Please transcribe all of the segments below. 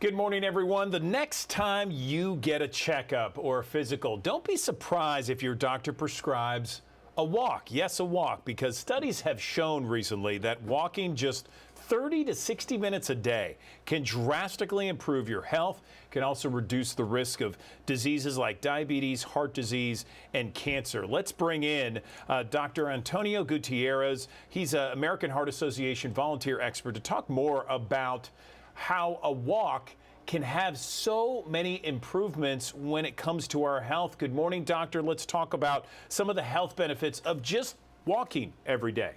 Good morning, everyone. The next time you get a checkup or a physical, don't be surprised if your doctor prescribes a walk. Yes, a walk, because studies have shown recently that walking just 30 to 60 minutes a day can drastically improve your health, can also reduce the risk of diseases like diabetes, heart disease, and cancer. Let's bring in Dr. Antonio Gutierrez. He's an American Heart Association volunteer expert to talk more about how a walk can have so many improvements when it comes to our health. Good morning, doctor. Let's talk about some of the health benefits of just walking every day.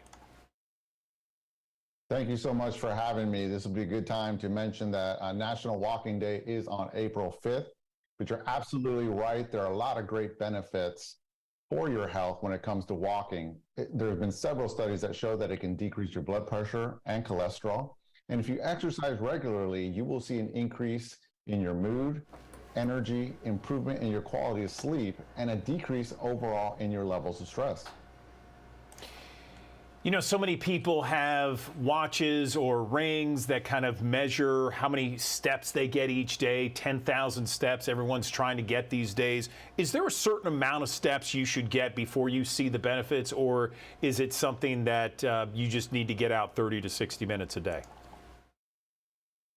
Thank you so much for having me. This will be a good time to mention that National Walking Day is on April 5th, but you're absolutely right. There are a lot of great benefits for your health when it comes to walking. There have been several studies that show that it can decrease your blood pressure and cholesterol. And if you exercise regularly, you will see an increase in your mood, energy, improvement in your quality of sleep, and a decrease overall in your levels of stress. You know, so many people have watches or rings that kind of measure how many steps they get each day, 10,000 steps everyone's trying to get these days. Is there a certain amount of steps you should get before you see the benefits, or is it something that you just need to get out 30 to 60 minutes a day?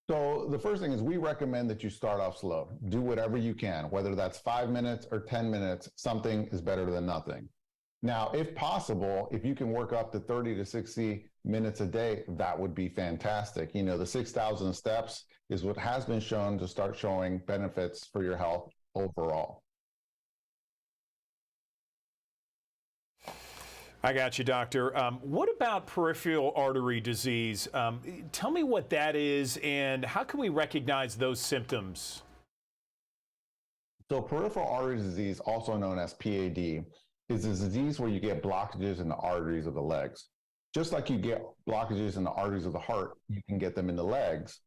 So the first thing is we recommend that you start off slow. Do whatever you can, whether that's 5 minutes or 10 minutes, something is better than nothing. Now, if possible, if you can work up to 30 to 60 minutes a day, that would be fantastic. You know, the 6,000 steps is what has been shown to start showing benefits for your health overall. I got you, doctor. What about peripheral artery disease? Tell me what that is and how can we recognize those symptoms? So peripheral artery disease, also known as PAD, is a disease where you get blockages in the arteries of the legs. Just like you get blockages in the arteries of the heart, you can get them in the legs.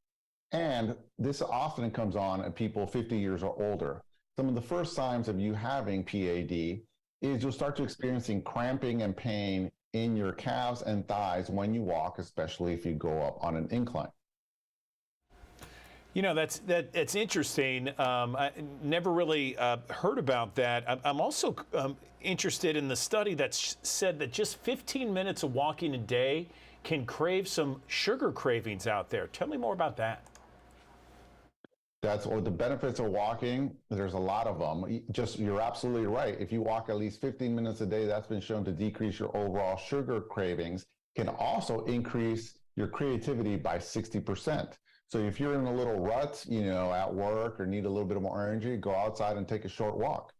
And this often comes on in people 50 years or older. Some of the first signs of you having PAD is you'll start to experiencing cramping and pain in your calves and thighs when you walk, especially if you go up on an incline. You know, that's interesting. I never really heard about that. I'm also interested in the study that said that just 15 minutes of walking a day can crave some sugar cravings out there. Tell me more about that. That's what the benefits of walking. There's a lot of them. You're absolutely right. If you walk at least 15 minutes a day, that's been shown to decrease your overall sugar cravings, can also increase your creativity by 60%. So if you're in a little rut, you know, at work or need a little bit more energy, go outside and take a short walk.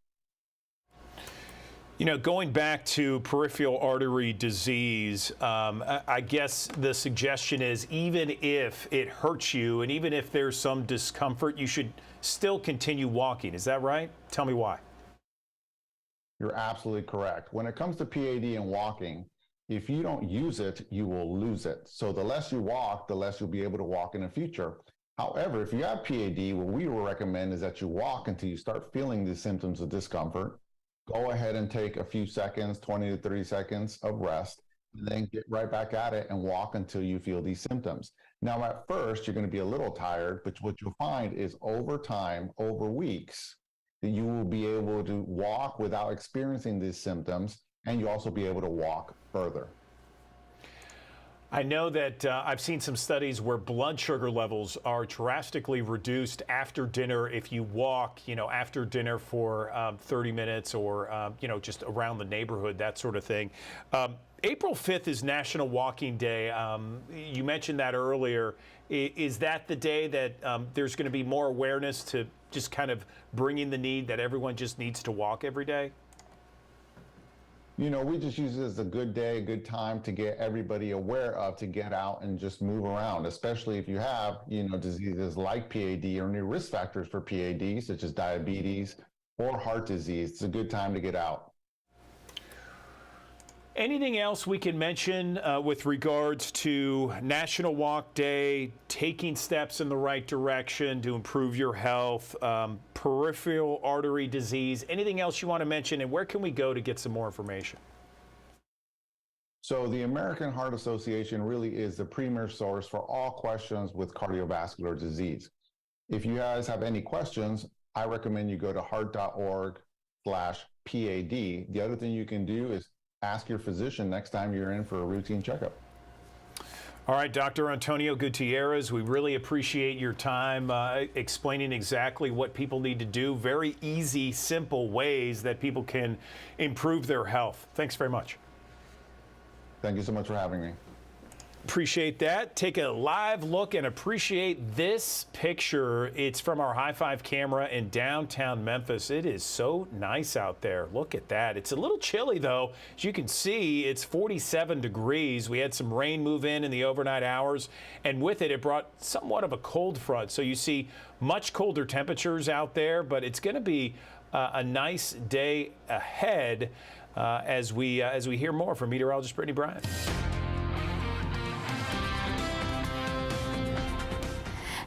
You know, going back to peripheral artery disease, I guess the suggestion is even if it hurts you and even if there's some discomfort, you should still continue walking. Is that right? Tell me why. You're absolutely correct. When it comes to PAD and walking, if you don't use it, you will lose it. So the less you walk, the less you'll be able to walk in the future. However, if you have PAD, what we will recommend is that you walk until you start feeling the symptoms of discomfort. Go ahead and take a few seconds, 20 to 30 seconds of rest, and then get right back at it and walk until you feel these symptoms. Now, at first, you're going to be a little tired, but what you'll find is over time, over weeks, that you will be able to walk without experiencing these symptoms, and you'll also be able to walk further. I know that I've seen some studies where blood sugar levels are drastically reduced after dinner if you walk, you know, after dinner for 30 minutes or, you know, just around the neighborhood, that sort of thing. April 5th is National Walking Day. You mentioned that earlier. Is that the day that there's going to be more awareness to just kind of bringing the need that everyone just needs to walk every day? You know, we just use it as a good day, a good time to get everybody aware of, to get out and just move around, especially if you have, you know, diseases like PAD or any risk factors for PAD, such as diabetes or heart disease. It's a good time to get out. Anything else we can mention with regards to National Walk Day, taking steps in the right direction to improve your health, peripheral artery disease, anything else you want to mention, and where can we go to get some more information? So the American Heart Association really is the premier source for all questions with cardiovascular disease. If you guys have any questions, I recommend you go to heart.org/PAD. The other thing you can do is ask your physician next time you're in for a routine checkup. All right, Dr. Antonio Gutierrez, we really appreciate your time explaining exactly what people need to do. Very easy, simple ways that people can improve their health. Thanks very much. Thank you so much for having me. Appreciate that. Take a live look and appreciate this picture. It's from our High Five camera in downtown Memphis. It is so nice out there. Look at that. It's a little chilly though. As you can see, it's 47 degrees. We had some rain move in the overnight hours, and with it, it brought somewhat of a cold front. So you see much colder temperatures out there, but it's going to be a nice day ahead as we hear more from meteorologist Brittany Bryant.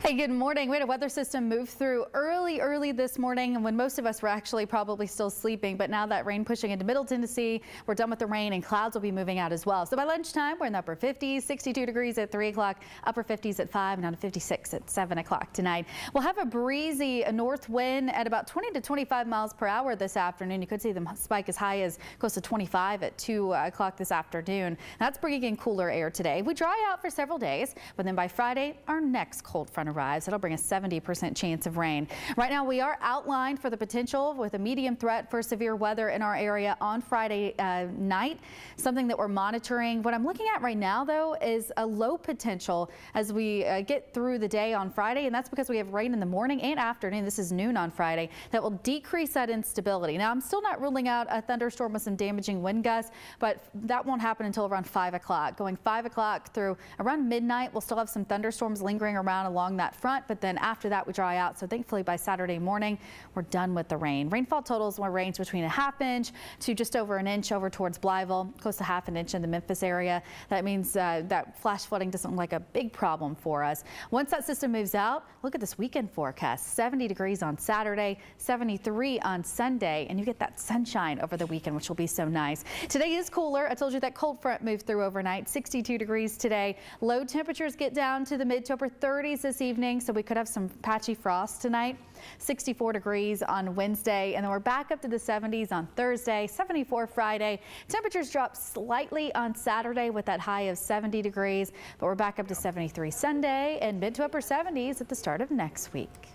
Hey, good morning. We had a weather system move through early this morning, and when most of us were actually probably still sleeping. But now that rain pushing into Middle Tennessee, we're done with the rain and clouds will be moving out as well. So by lunchtime, we're in the upper 50s, 62 degrees at 3 o'clock, upper 50s at 5, and down to 56 at 7 o'clock tonight. We'll have a breezy north wind at about 20 to 25 miles per hour this afternoon. You could see them spike as high as close to 25 at 2 o'clock this afternoon. That's bringing in cooler air today. We dry out for several days, but then by Friday, our next cold front arrives. It'll bring a 70% chance of rain. Right now, we are outlined for the potential with a medium threat for severe weather in our area on Friday night, something that we're monitoring. What I'm looking at right now, though, is a low potential as we get through the day on Friday, and that's because we have rain in the morning and afternoon. This is noon on Friday. That will decrease that instability. Now, I'm still not ruling out a thunderstorm with some damaging wind gusts, but that won't happen until around 5 o'clock. Going 5 o'clock through around midnight, we'll still have some thunderstorms lingering around along that front, but then after that we dry out. So thankfully by Saturday morning we're done with the rain. Rainfall totals will range between a ½ inch to just over an inch over towards Blytheville, close to ½ inch in the Memphis area. That means that flash flooding doesn't look like a big problem for us. Once that system moves out, look at this weekend forecast. 70 degrees on Saturday, 73 on Sunday, and you get that sunshine over the weekend, which will be so nice. Today is cooler. I told you that cold front moved through overnight. 62 degrees today. Low temperatures get down to the mid to upper 30s this evening, so we could have some patchy frost tonight. 64 degrees on Wednesday, and then we're back up to the 70s on Thursday, 74 Friday. Temperatures drop slightly on Saturday with that high of 70 degrees, but we're back up to 73 Sunday and mid to upper 70s at the start of next week.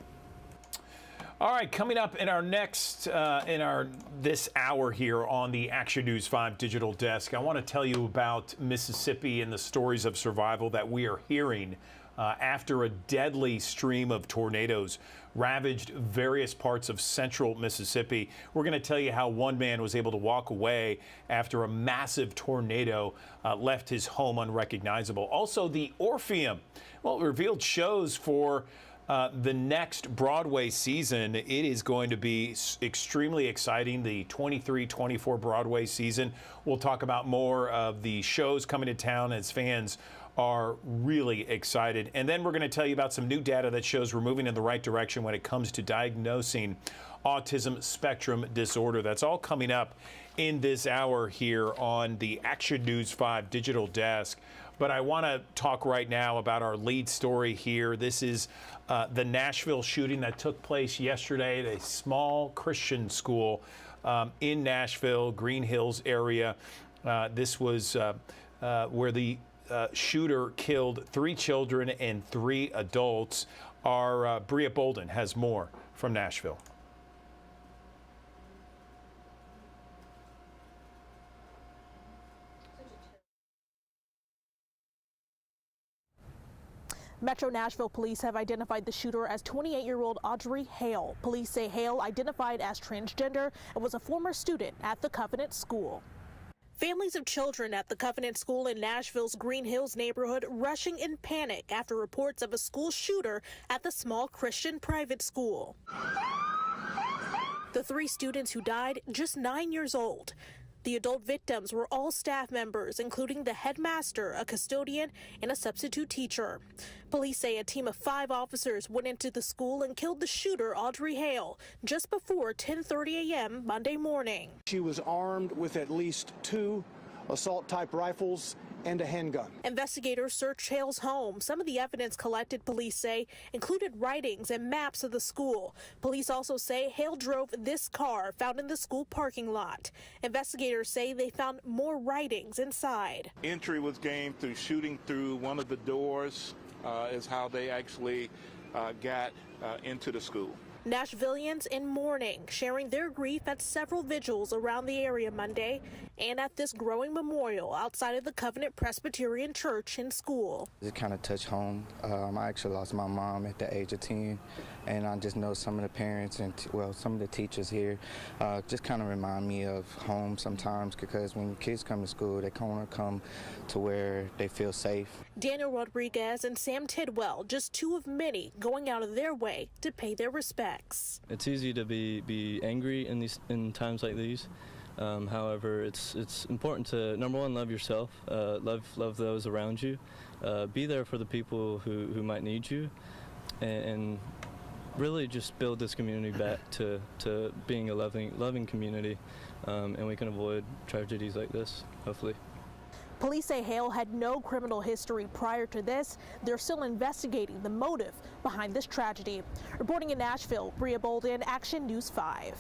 All right, coming up in our next, this hour here on the Action News 5 digital desk, I want to tell you about Mississippi and the stories of survival that we are hearing after a deadly stream of tornadoes ravaged various parts of central Mississippi. We're going to tell you how one man was able to walk away after a massive tornado left his home unrecognizable. Also, the Orpheum, well, it revealed shows for the next Broadway season. It is going to be extremely exciting, the 23-24 Broadway season. We'll talk about more of the shows coming to town as fans are really excited. And then we're going to tell you about some new data that shows we're moving in the right direction when it comes to diagnosing autism spectrum disorder. That's all coming up in this hour here on the Action News 5 digital desk. But I want to talk right now about our lead story here. This is the Nashville shooting that took place yesterday at a small Christian school in Nashville, Green Hills area. This was where the shooter killed 3 children and 3 adults. Our Bria Bolden has more from Nashville. Metro Nashville police have identified the shooter as 28-year-old Audrey Hale. Police say Hale, identified as transgender, and was a former student at the Covenant School. Families of children at the Covenant School in Nashville's Green Hills neighborhood rushing in panic after reports of a school shooter at the small Christian private school. The 3 students who died, just 9 years old. The adult victims were all staff members, including the headmaster, a custodian, and a substitute teacher. Police say a team of 5 officers went into the school and killed the shooter, Audrey Hale, just before 10:30 a.m. Monday morning. She was armed with at least 2 assault-type rifles, and a handgun. Investigators searched Hale's home. Some of the evidence collected, police say, included writings and maps of the school. Police also say Hale drove this car found in the school parking lot. Investigators say they found more writings inside. Entry was gained through shooting through one of the doors, is how they actually got into the school. Nashvillians in mourning, sharing their grief at several vigils around the area Monday and at this growing memorial outside of the Covenant Presbyterian Church and school. It kind of touched home. I actually lost my mom at the age of 10, and I just know some of the parents and, some of the teachers here just kind of remind me of home sometimes, because when kids come to school, they want to come to where they feel safe. Daniel Rodriguez and Sam Tidwell, just two of many going out of their way to pay their respects. It's easy to be angry in times like these. However, it's important to, number one, love yourself, love those around you, be there for the people who might need you, and really just build this community back to being a loving community, and we can avoid tragedies like this, hopefully. Police say Hale had no criminal history prior to this. They're still investigating the motive behind this tragedy. Reporting in Nashville, Bria Bolden, Action News 5.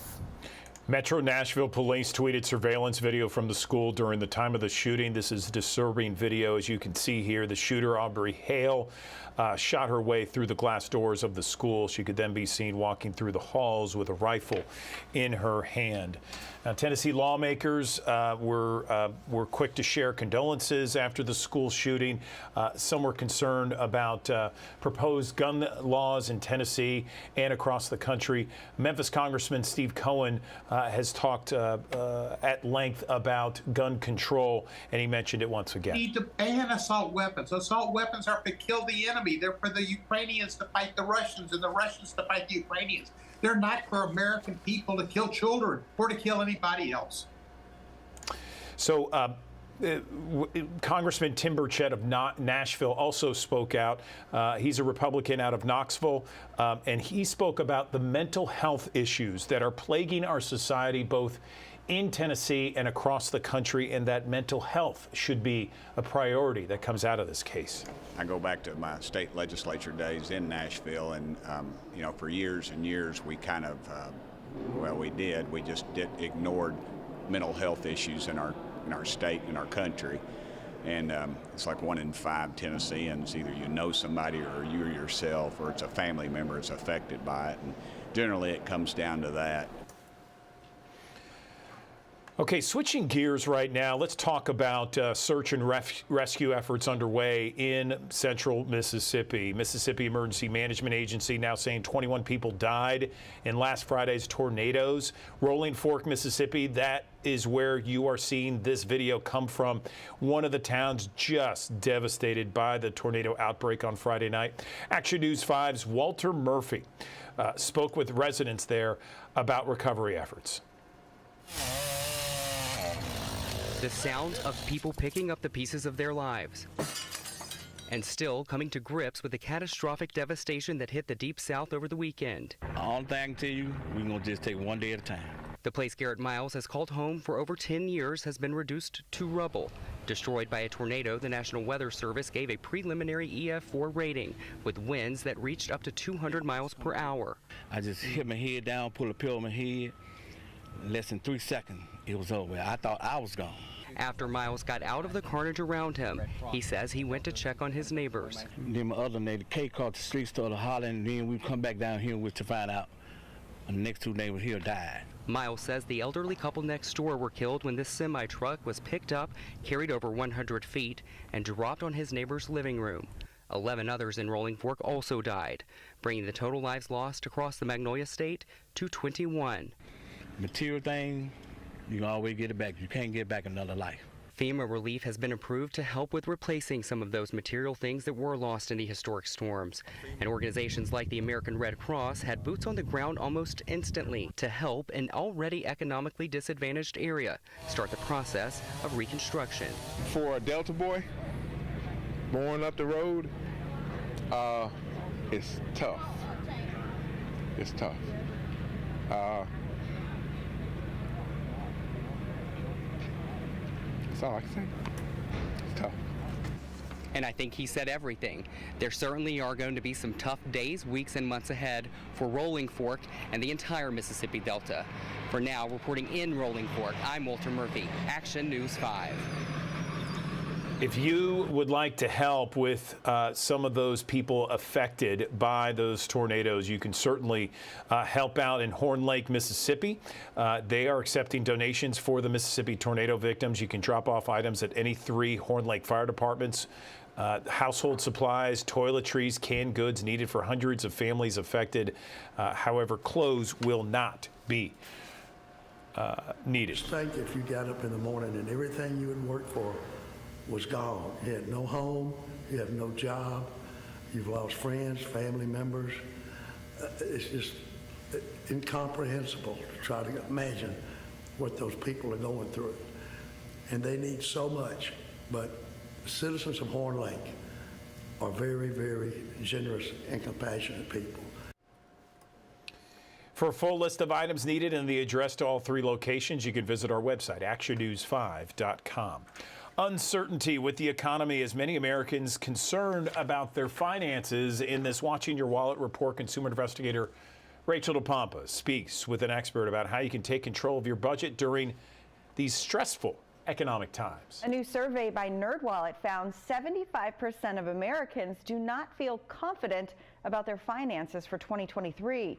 Metro Nashville police tweeted surveillance video from the school during the time of the shooting. This is disturbing video. As you can see here, the shooter, Aubrey Hale, shot her way through the glass doors of the school. She could then be seen walking through the halls with a rifle in her hand. Now, Tennessee lawmakers were quick to share condolences after the school shooting. Some were concerned about proposed gun laws in Tennessee and across the country. Memphis Congressman Steve Cohen has talked at length about gun control, and he mentioned it once again. We need to ban assault weapons. Assault weapons are to kill the enemy. They're for the Ukrainians to fight the Russians and the Russians to fight the Ukrainians. They're not for American people to kill children or to kill anybody else. So Congressman Tim Burchett of Nashville also spoke out. He's a Republican out of Knoxville, and he spoke about the mental health issues that are plaguing our society both in Tennessee and across the country, and that mental health should be a priority that comes out of this case. I go back to my state legislature days in Nashville, and for years and years we kind of, we just ignored mental health issues in our state and our country. And it's like 1 in 5 Tennesseans, either you know somebody or you yourself or it's a family member is affected by it. And generally it comes down to that. Okay, switching gears right now, let's talk about search and rescue efforts underway in central Mississippi. Mississippi Emergency Management Agency now saying 21 people died in last Friday's tornadoes. Rolling Fork, Mississippi, that is where you are seeing this video come from. One of the towns just devastated by the tornado outbreak on Friday night. Action News 5's Walter Murphy spoke with residents there about recovery efforts. The sound of people picking up the pieces of their lives and still coming to grips with the catastrophic devastation that hit the Deep South over the weekend. All thing I can tell you, we're going to just take one day at a time. The place Garrett Miles has called home for over 10 years has been reduced to rubble. Destroyed by a tornado, the National Weather Service gave a preliminary EF4 rating with winds that reached up to 200 miles per hour. I just hit my head down, pulled a pillow on my head. Less than 3 seconds, it was over. I thought I was gone. After Miles got out of the carnage around him, he says he went to check on his neighbors. Then my other neighbor, Kate, called the street, started hollering, and then we come back down here to find out the next 2 neighbors here died. Miles says the elderly couple next door were killed when this semi-truck was picked up, carried over 100 feet, and dropped on his neighbor's living room. 11 others in Rolling Fork also died, bringing the total lives lost across the Magnolia State to 21. Material thing, you can always get it back. You can't get back another life. FEMA relief has been approved to help with replacing some of those material things that were lost in the historic storms. And organizations like the American Red Cross had boots on the ground almost instantly to help an already economically disadvantaged area start the process of reconstruction. For a Delta boy, born up the road, it's tough. It's tough. That's all I can say. It's tough. And I think he said everything. There certainly are going to be some tough days, weeks, and months ahead for Rolling Fork and the entire Mississippi Delta. For now, reporting in Rolling Fork, I'm Walter Murphy, Action News 5. If you would like to help with some of those people affected by those tornadoes, you can certainly help out in Horn Lake, Mississippi. They are accepting donations for the Mississippi tornado victims. You can drop off items at any 3 Horn Lake fire departments. Household supplies, toiletries, canned goods needed for hundreds of families affected. However, clothes will not be needed. Just think if you got up in the morning and everything you had worked for was gone. You had no home, you have no job, you've lost friends, family members. It's just incomprehensible to try to imagine what those people are going through. And they need so much, but citizens of Horn Lake are very, very generous and compassionate people. For a full list of items needed and the address to all 3 locations, you can visit our website, actionnews5.com. Uncertainty with the economy as many Americans concerned about their finances. In this Watching Your Wallet report, consumer investigator Rachel DePompa speaks with an expert about how you can take control of your budget during these stressful economic times. A new survey by NerdWallet found 75% of Americans do not feel confident about their finances for 2023.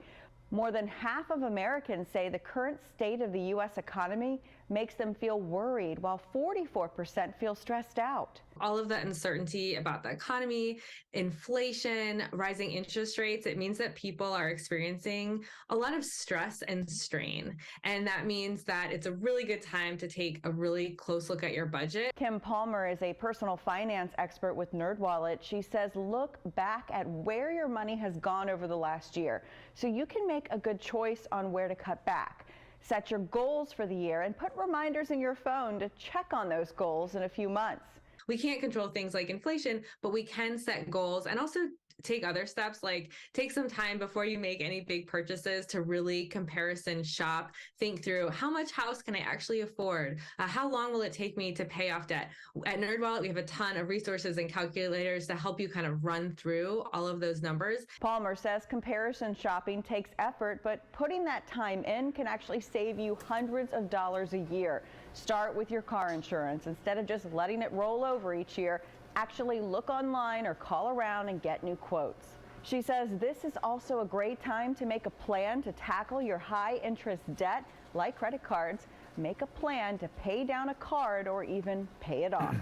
More than half of Americans say the current state of the U.S. economy makes them feel worried, while 44% feel stressed out. All of that uncertainty about the economy, inflation, rising interest rates, it means that people are experiencing a lot of stress and strain. And that means that it's a really good time to take a really close look at your budget. Kim Palmer is a personal finance expert with NerdWallet. She says look back at where your money has gone over the last year so you can make a good choice on where to cut back. Set your goals for the year and put reminders in your phone to check on those goals in a few months. We can't control things like inflation, but we can set goals and also take other steps, like take some time before you make any big purchases to really comparison shop, think through how much house can I actually afford? How long will it take me to pay off debt? At NerdWallet, we have a ton of resources and calculators to help you kind of run through all of those numbers. Palmer says comparison shopping takes effort, but putting that time in can actually save you hundreds of dollars a year. Start with your car insurance. Instead of just letting it roll over each year, actually look online or call around and get new quotes. She says this is also a great time to make a plan to tackle your high interest debt like credit cards. Make a plan to pay down a card or even pay it off.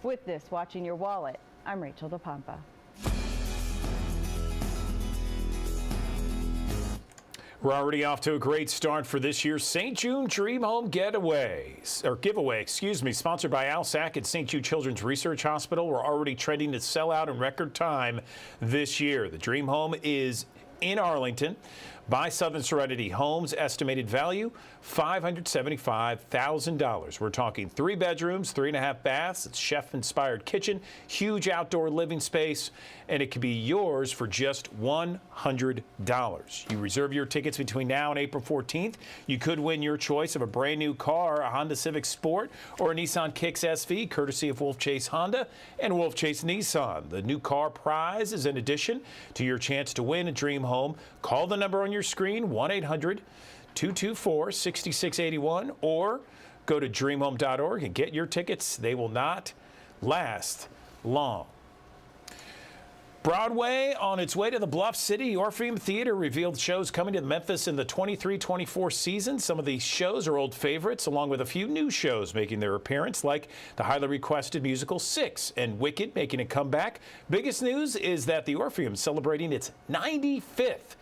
With this Watching Your Wallet, I'm Rachel DePompa. We're already off to a great start for this year's St. Jude Dream Home giveaway, sponsored by ALSAC and St. Jude Children's Research Hospital. We're already trending to sell out in record time this year. The Dream Home is in Arlington by Southern Serenity Homes. Estimated value, $575,000. We're talking 3 bedrooms, 3.5 baths. It's chef-inspired kitchen, huge outdoor living space, and it can be yours for just $100. You reserve your tickets between now and April 14th. You could win your choice of a brand new car, a Honda Civic Sport, or a Nissan Kicks SV, courtesy of Wolf Chase Honda and Wolf Chase Nissan. The new car prize is in addition to your chance to win a dream home. Call the number on your screen, 1-800-224-6681, or go to dreamhome.org and get your tickets. They will not last long. Broadway on its way to the Bluff City. Orpheum Theater revealed shows coming to Memphis in the 23-24 season. Some of these shows are old favorites, along with a few new shows making their appearance, like the highly requested musical Six and Wicked making a comeback. Biggest news is that the Orpheum is celebrating its 95th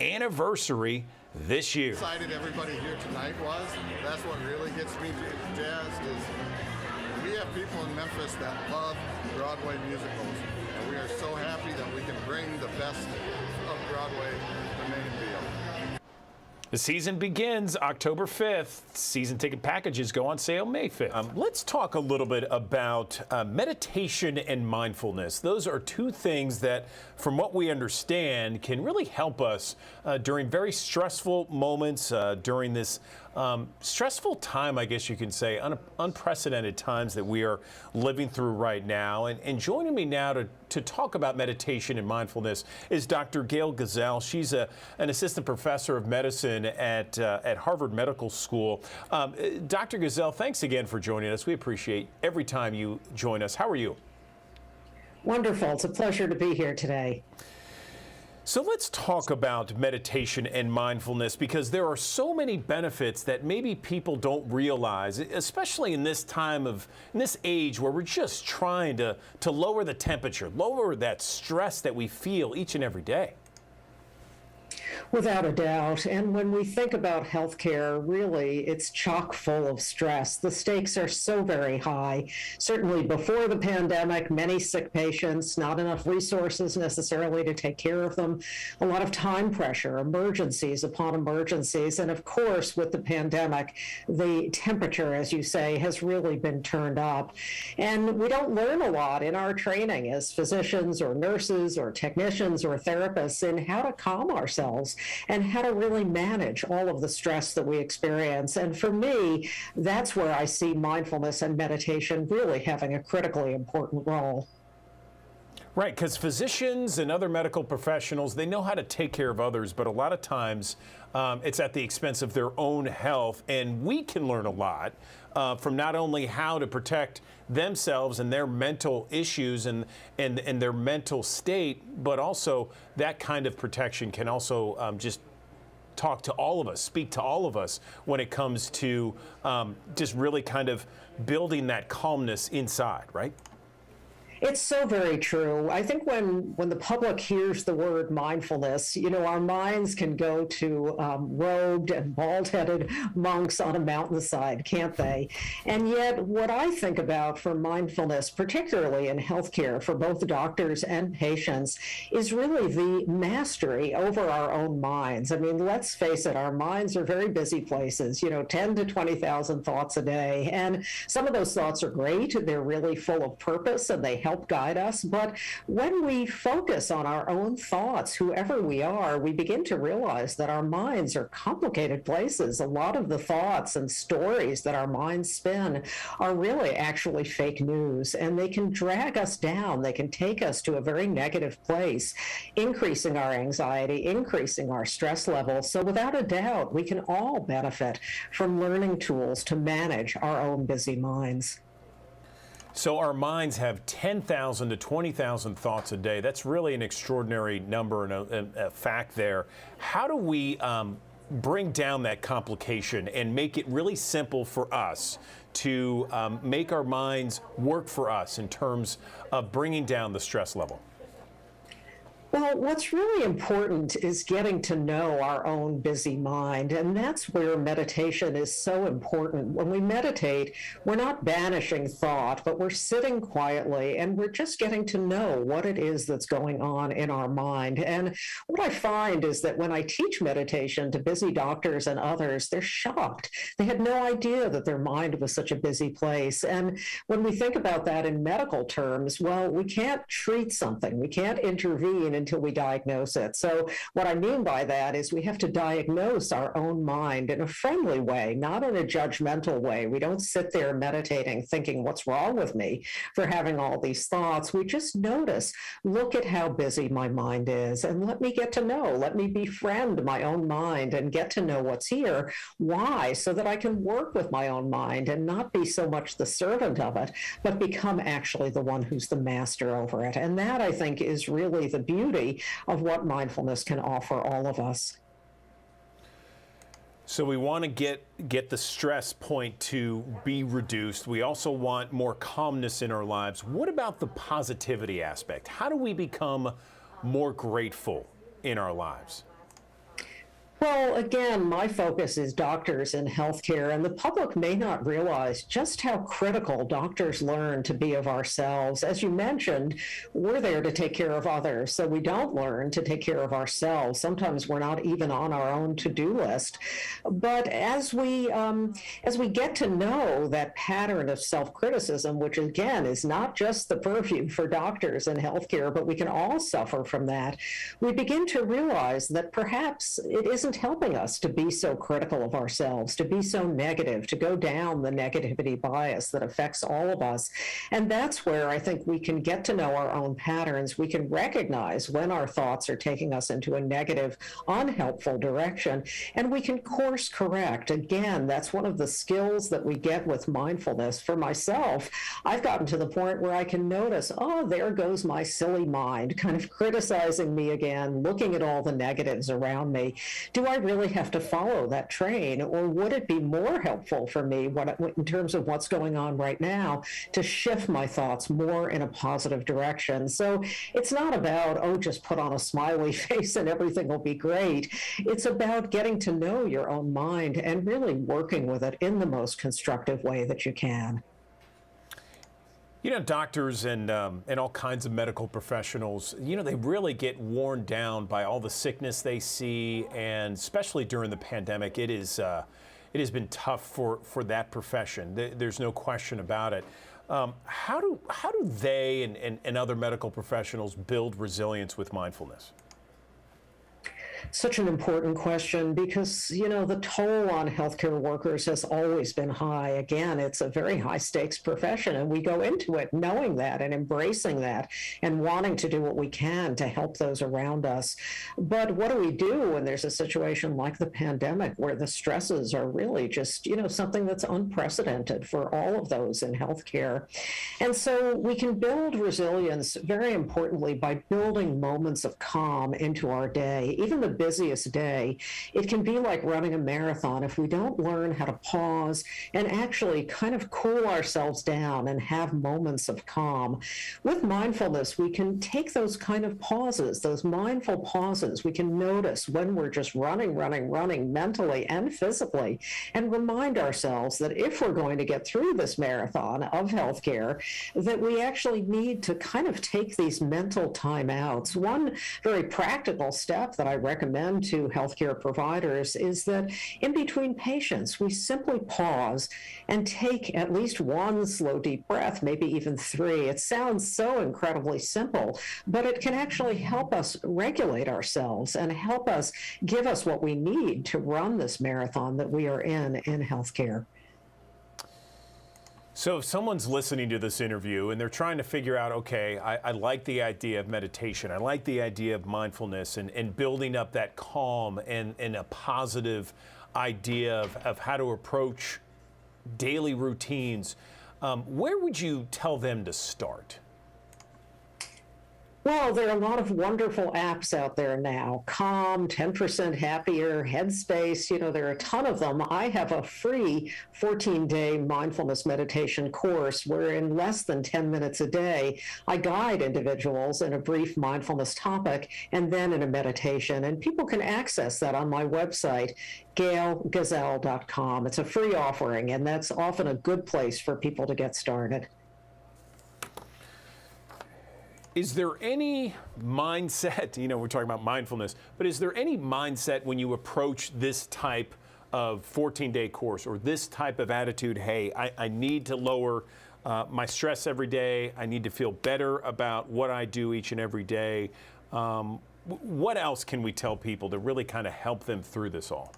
anniversary this year. Excited everybody here tonight was. That's what really gets me jazzed is we have people in Memphis that love Broadway musicals. And we are so happy that we can bring the best of Broadway to Mainville. The season begins October 5th. Season ticket packages go on sale May 5th. Let's talk a little bit about meditation and mindfulness. Those are 2 things that, from what we understand, can really help us during very stressful moments during this Stressful time, I guess you can say, unprecedented times that we are living through right now. And joining me now to talk about meditation and mindfulness is Dr. Gail Gazelle. She's an assistant professor of medicine at Harvard Medical School. Dr. Gazelle, thanks again for joining us. We appreciate every time you join us. How are you? Wonderful. It's a pleasure to be here today. So let's talk about meditation and mindfulness, because there are so many benefits that maybe people don't realize, especially in this age where we're just trying to lower the temperature, lower that stress that we feel each and every day. Without a doubt. And when we think about healthcare, really, it's chock full of stress. The stakes are so very high. Certainly before the pandemic, many sick patients, not enough resources necessarily to take care of them, a lot of time pressure, emergencies upon emergencies. And of course, with the pandemic, the temperature, as you say, has really been turned up. And we don't learn a lot in our training as physicians or nurses or technicians or therapists in how to calm ourselves and how to really manage all of the stress that we experience. And for me, that's where I see mindfulness and meditation really having a critically important role. Right, because physicians and other medical professionals, they know how to take care of others, but a lot of times it's at the expense of their own health. And we can learn a lot from not only how to protect themselves and their mental issues and their mental state, but also that kind of protection can also just talk to all of us, speak to all of us when it comes to just really kind of building that calmness inside, right? It's so very true. I think when the public hears the word mindfulness, you know, our minds can go to robed and bald-headed monks on a mountainside, can't they? And yet what I think about for mindfulness, particularly in healthcare for both doctors and patients, is really the mastery over our own minds. I mean, let's face it, our minds are very busy places, you know, 10 to 20,000 thoughts a day. And some of those thoughts are great. They're really full of purpose and they help guide us. But when we focus on our own thoughts, whoever we are, we begin to realize that our minds are complicated places. A lot of the thoughts and stories that our minds spin are really actually fake news, and they can drag us down. They can take us to a very negative place, increasing our anxiety, increasing our stress levels. So without a doubt, we can all benefit from learning tools to manage our own busy minds. So our minds have 10,000 to 20,000 thoughts a day. That's really an extraordinary number and a fact there. How do we bring down that complication and make it really simple for us to make our minds work for us in terms of bringing down the stress level? Well, what's really important is getting to know our own busy mind, and that's where meditation is so important. When we meditate, we're not banishing thought, but we're sitting quietly and we're just getting to know what it is that's going on in our mind. And what I find is that when I teach meditation to busy doctors and others, they're shocked. They had no idea that their mind was such a busy place. And when we think about that in medical terms, well, we can't treat something, we can't intervene until we diagnose it. So what I mean by that is we have to diagnose our own mind in a friendly way, not in a judgmental way. We don't sit there meditating thinking, what's wrong with me for having all these thoughts? We just notice, look at how busy my mind is, and let me get to know, let me befriend my own mind and get to know what's here. Why? So that I can work with my own mind and not be so much the servant of it, but become actually the one who's the master over it. And that, I think, is really the beauty of what mindfulness can offer all of us. So we want to get the stress point to be reduced. We also want more calmness in our lives. What about the positivity aspect? How do we become more grateful in our lives? Well, again, my focus is doctors in healthcare, and the public may not realize just how critical doctors learn to be of ourselves. As you mentioned, we're there to take care of others, so we don't learn to take care of ourselves. Sometimes we're not even on our own to-do list. But as we get to know that pattern of self-criticism, which again is not just the purview for doctors in healthcare, but we can all suffer from that, we begin to realize that perhaps it isn't isn't helping us to be so critical of ourselves, to be so negative, to go down the negativity bias that affects all of us. And that's where I think we can get to know our own patterns. We can recognize when our thoughts are taking us into a negative, unhelpful direction, and we can course correct. Again, that's one of the skills that we get with mindfulness. For myself, I've gotten to the point where I can notice, oh, there goes my silly mind, kind of criticizing me again, looking at all the negatives around me. Do I really have to follow that train, or would it be more helpful for me in terms of what's going on right now to shift my thoughts more in a positive direction? So it's not about, oh, just put on a smiley face and everything will be great. It's about getting to know your own mind and really working with it in the most constructive way that you can. You know, doctors and all kinds of medical professionals, you know, they really get worn down by all the sickness they see, and especially during the pandemic, it has been tough for that profession. There's no question about it. How do they and other medical professionals build resilience with mindfulness? Such an important question because, you know, the toll on healthcare workers has always been high. Again, it's a very high stakes profession, and we go into it knowing that and embracing that and wanting to do what we can to help those around us. But what do we do when there's a situation like the pandemic where the stresses are really just, you know, something that's unprecedented for all of those in healthcare? And so we can build resilience, very importantly, by building moments of calm into our day. Even the busiest day, it can be like running a marathon if we don't learn how to pause and actually kind of cool ourselves down and have moments of calm. With mindfulness, we can take those kind of pauses, those mindful pauses. We can notice when we're just running mentally and physically, and remind ourselves that if we're going to get through this marathon of healthcare, that we actually need to kind of take these mental timeouts. One very practical step that I recommend to healthcare providers is that in between patients, we simply pause and take at least one slow, deep breath, maybe even 3. It sounds so incredibly simple, but it can actually help us regulate ourselves and help us give us what we need to run this marathon that we are in healthcare. So if someone's listening to this interview and they're trying to figure out, okay, I like the idea of meditation, I like the idea of mindfulness and building up that calm and a positive idea of how to approach daily routines, where would you tell them to start? Well, there are a lot of wonderful apps out there now. Calm, 10% Happier, Headspace, you know, there are a ton of them. I have a free 14-day mindfulness meditation course where in less than 10 minutes a day, I guide individuals in a brief mindfulness topic and then in a meditation. And people can access that on my website, gailgazelle.com. It's a free offering, and that's often a good place for people to get started. Is there any mindset, you know, we're talking about mindfulness, but is there any mindset when you approach this type of 14-day course or this type of attitude, hey, I need to lower my stress every day, I need to feel better about what I do each and every day. What else can we tell people to really kind of help them through this all?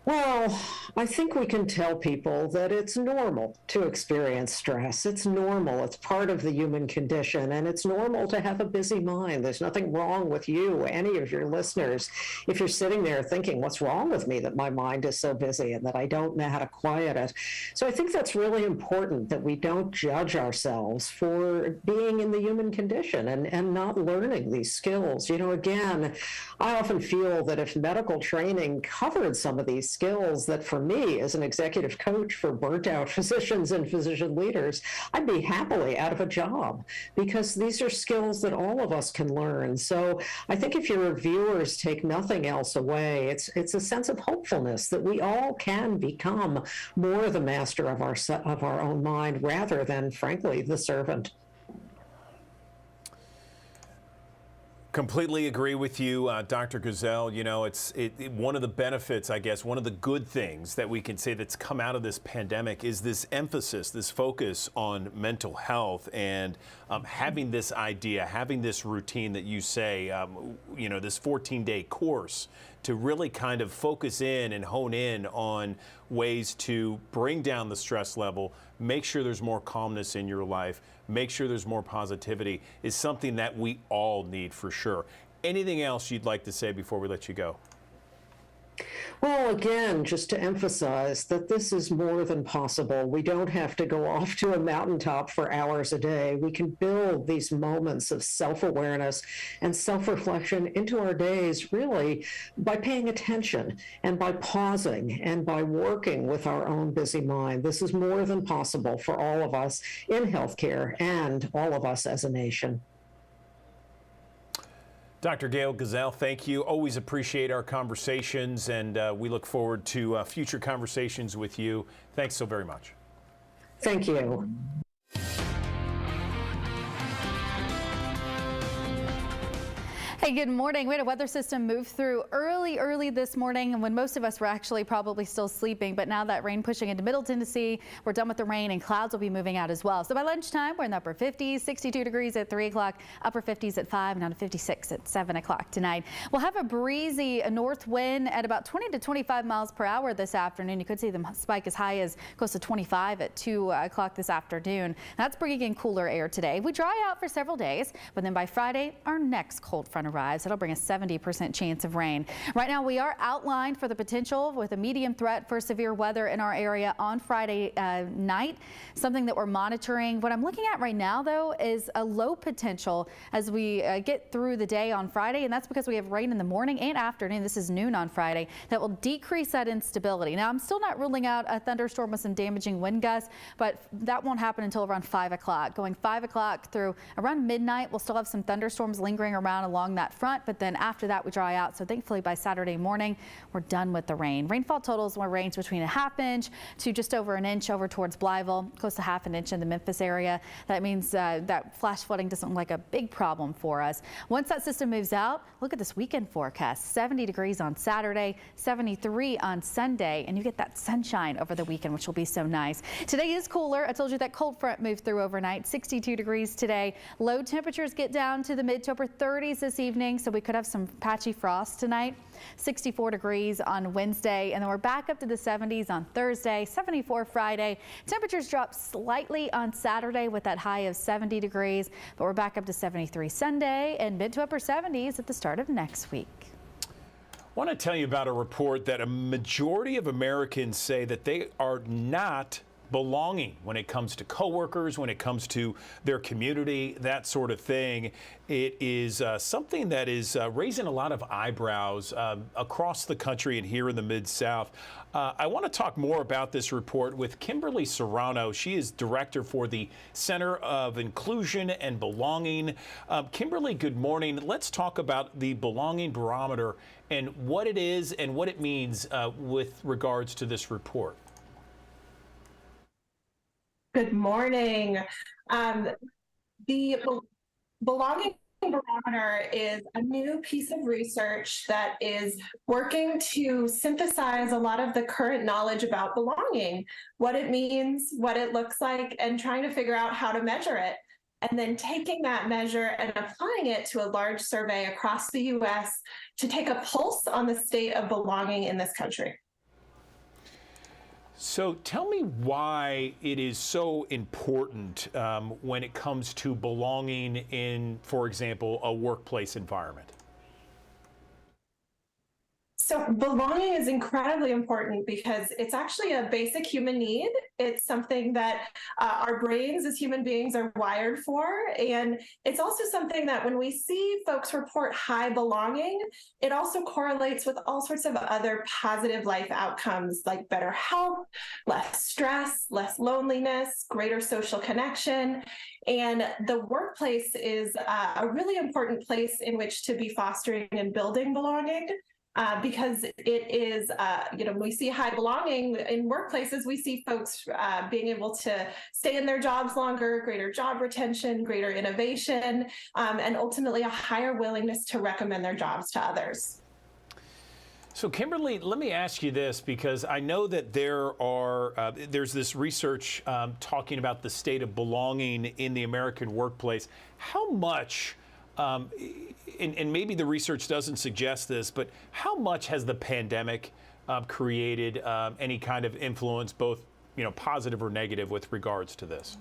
Well, I think we can tell people that it's normal to experience stress. It's normal. It's part of the human condition, and it's normal to have a busy mind. There's nothing wrong with you, any of your listeners, if you're sitting there thinking, what's wrong with me that my mind is so busy and that I don't know how to quiet it? So I think that's really important, that we don't judge ourselves for being in the human condition and not learning these skills. You know, again, I often feel that if medical training covered some of these skills, that for me as an executive coach for burnt out physicians and physician leaders, I'd be happily out of a job, because these are skills that all of us can learn. So I think if your viewers take nothing else away, it's a sense of hopefulness that we all can become more the master of our own mind rather than, frankly, the servant. Completely agree with you, Dr. Guzell. You know, it's one of the benefits, I guess, one of the good things that we can say that's come out of this pandemic is this emphasis, this focus on mental health and having this idea, having this routine that you say, you know, this 14-day course to really kind of focus in and hone in on ways to bring down the stress level, make sure there's more calmness in your life, make sure there's more positivity is something that we all need for sure. Anything else you'd like to say before we let you go? Well, again, just to emphasize that this is more than possible. We don't have to go off to a mountaintop for hours a day. We can build these moments of self-awareness and self-reflection into our days really by paying attention and by pausing and by working with our own busy mind. This is more than possible for all of us in healthcare and all of us as a nation. Dr. Gail Guzell, thank you. Always appreciate our conversations, and we look forward to future conversations with you. Thanks so very much. Thank you. Hey, good morning. We had a weather system move through early this morning, and when most of us were actually probably still sleeping. But now that rain pushing into Middle Tennessee, we're done with the rain and clouds will be moving out as well. So by lunchtime, we're in the upper 50s, 62 degrees at 3 o'clock, upper 50s at 5, and down to 56 at 7 o'clock tonight. We'll have a breezy north wind at about 20 to 25 miles per hour this afternoon. You could see them spike as high as close to 25 at 2 o'clock this afternoon. That's bringing in cooler air today. We dry out for several days, but then by Friday, our next cold front arrives. It'll bring a 70% chance of rain. Right now, we are outlined for the potential with a medium threat for severe weather in our area on Friday night, something that we're monitoring. What I'm looking at right now, though, is a low potential as we get through the day on Friday, and that's because we have rain in the morning and afternoon. This is noon on Friday. That will decrease that instability. Now, I'm still not ruling out a thunderstorm with some damaging wind gusts, but that won't happen until around 5 o'clock. Going 5 o'clock through around midnight, we'll still have some thunderstorms lingering around along that front, but then after that we dry out. So thankfully by Saturday morning we're done with the rain. Rainfall totals will range between a ½ inch to just over an inch over towards Blytheville, close to ½ an inch in the Memphis area. That means that flash flooding doesn't look like a big problem for us. Once that system moves out, look at this weekend forecast. 70 degrees on Saturday, 73 on Sunday, and you get that sunshine over the weekend, which will be so nice. Today is cooler. I told you that cold front moved through overnight. 62 degrees today. Low temperatures get down to the mid to upper 30s this evening, so we could have some patchy frost tonight. 64 degrees on Wednesday, and then we're back up to the 70s on Thursday, 74 Friday. Temperatures drop slightly on Saturday with that high of 70 degrees, but we're back up to 73 Sunday and mid to upper 70s at the start of next week. I want to tell you about a report that a majority of Americans say that they are not belonging when it comes to coworkers, when it comes to their community, that sort of thing. It is something that is raising a lot of eyebrows across the country and here in the Mid-South. I want to talk more about this report with Kimberly Serrano. She is director for the Center of Inclusion and Belonging. Kimberly, good morning. Let's talk about the Belonging Barometer and what it is and what it means with regards to this report. Good morning. The Belonging Barometer is a new piece of research that is working to synthesize a lot of the current knowledge about belonging, what it means, what it looks like, and trying to figure out how to measure it. And then taking that measure and applying it to a large survey across the U.S. to take a pulse on the state of belonging in this country. So tell me why it is so important when it comes to belonging in, for example, a workplace environment. So belonging is incredibly important because it's actually a basic human need. It's something that our brains as human beings are wired for. And it's also something that when we see folks report high belonging, it also correlates with all sorts of other positive life outcomes like better health, less stress, less loneliness, greater social connection. And the workplace is a really important place in which to be fostering and building belonging. because it is, we see high belonging in workplaces. We see folks being able to stay in their jobs longer, greater job retention, greater innovation, and ultimately a higher willingness to recommend their jobs to others. So Kimberly, let me ask you this, because I know that there's this research talking about the state of belonging in the American workplace. How much, and maybe the research doesn't suggest this, but how much has the pandemic created any kind of influence, both positive or negative, with regards to this?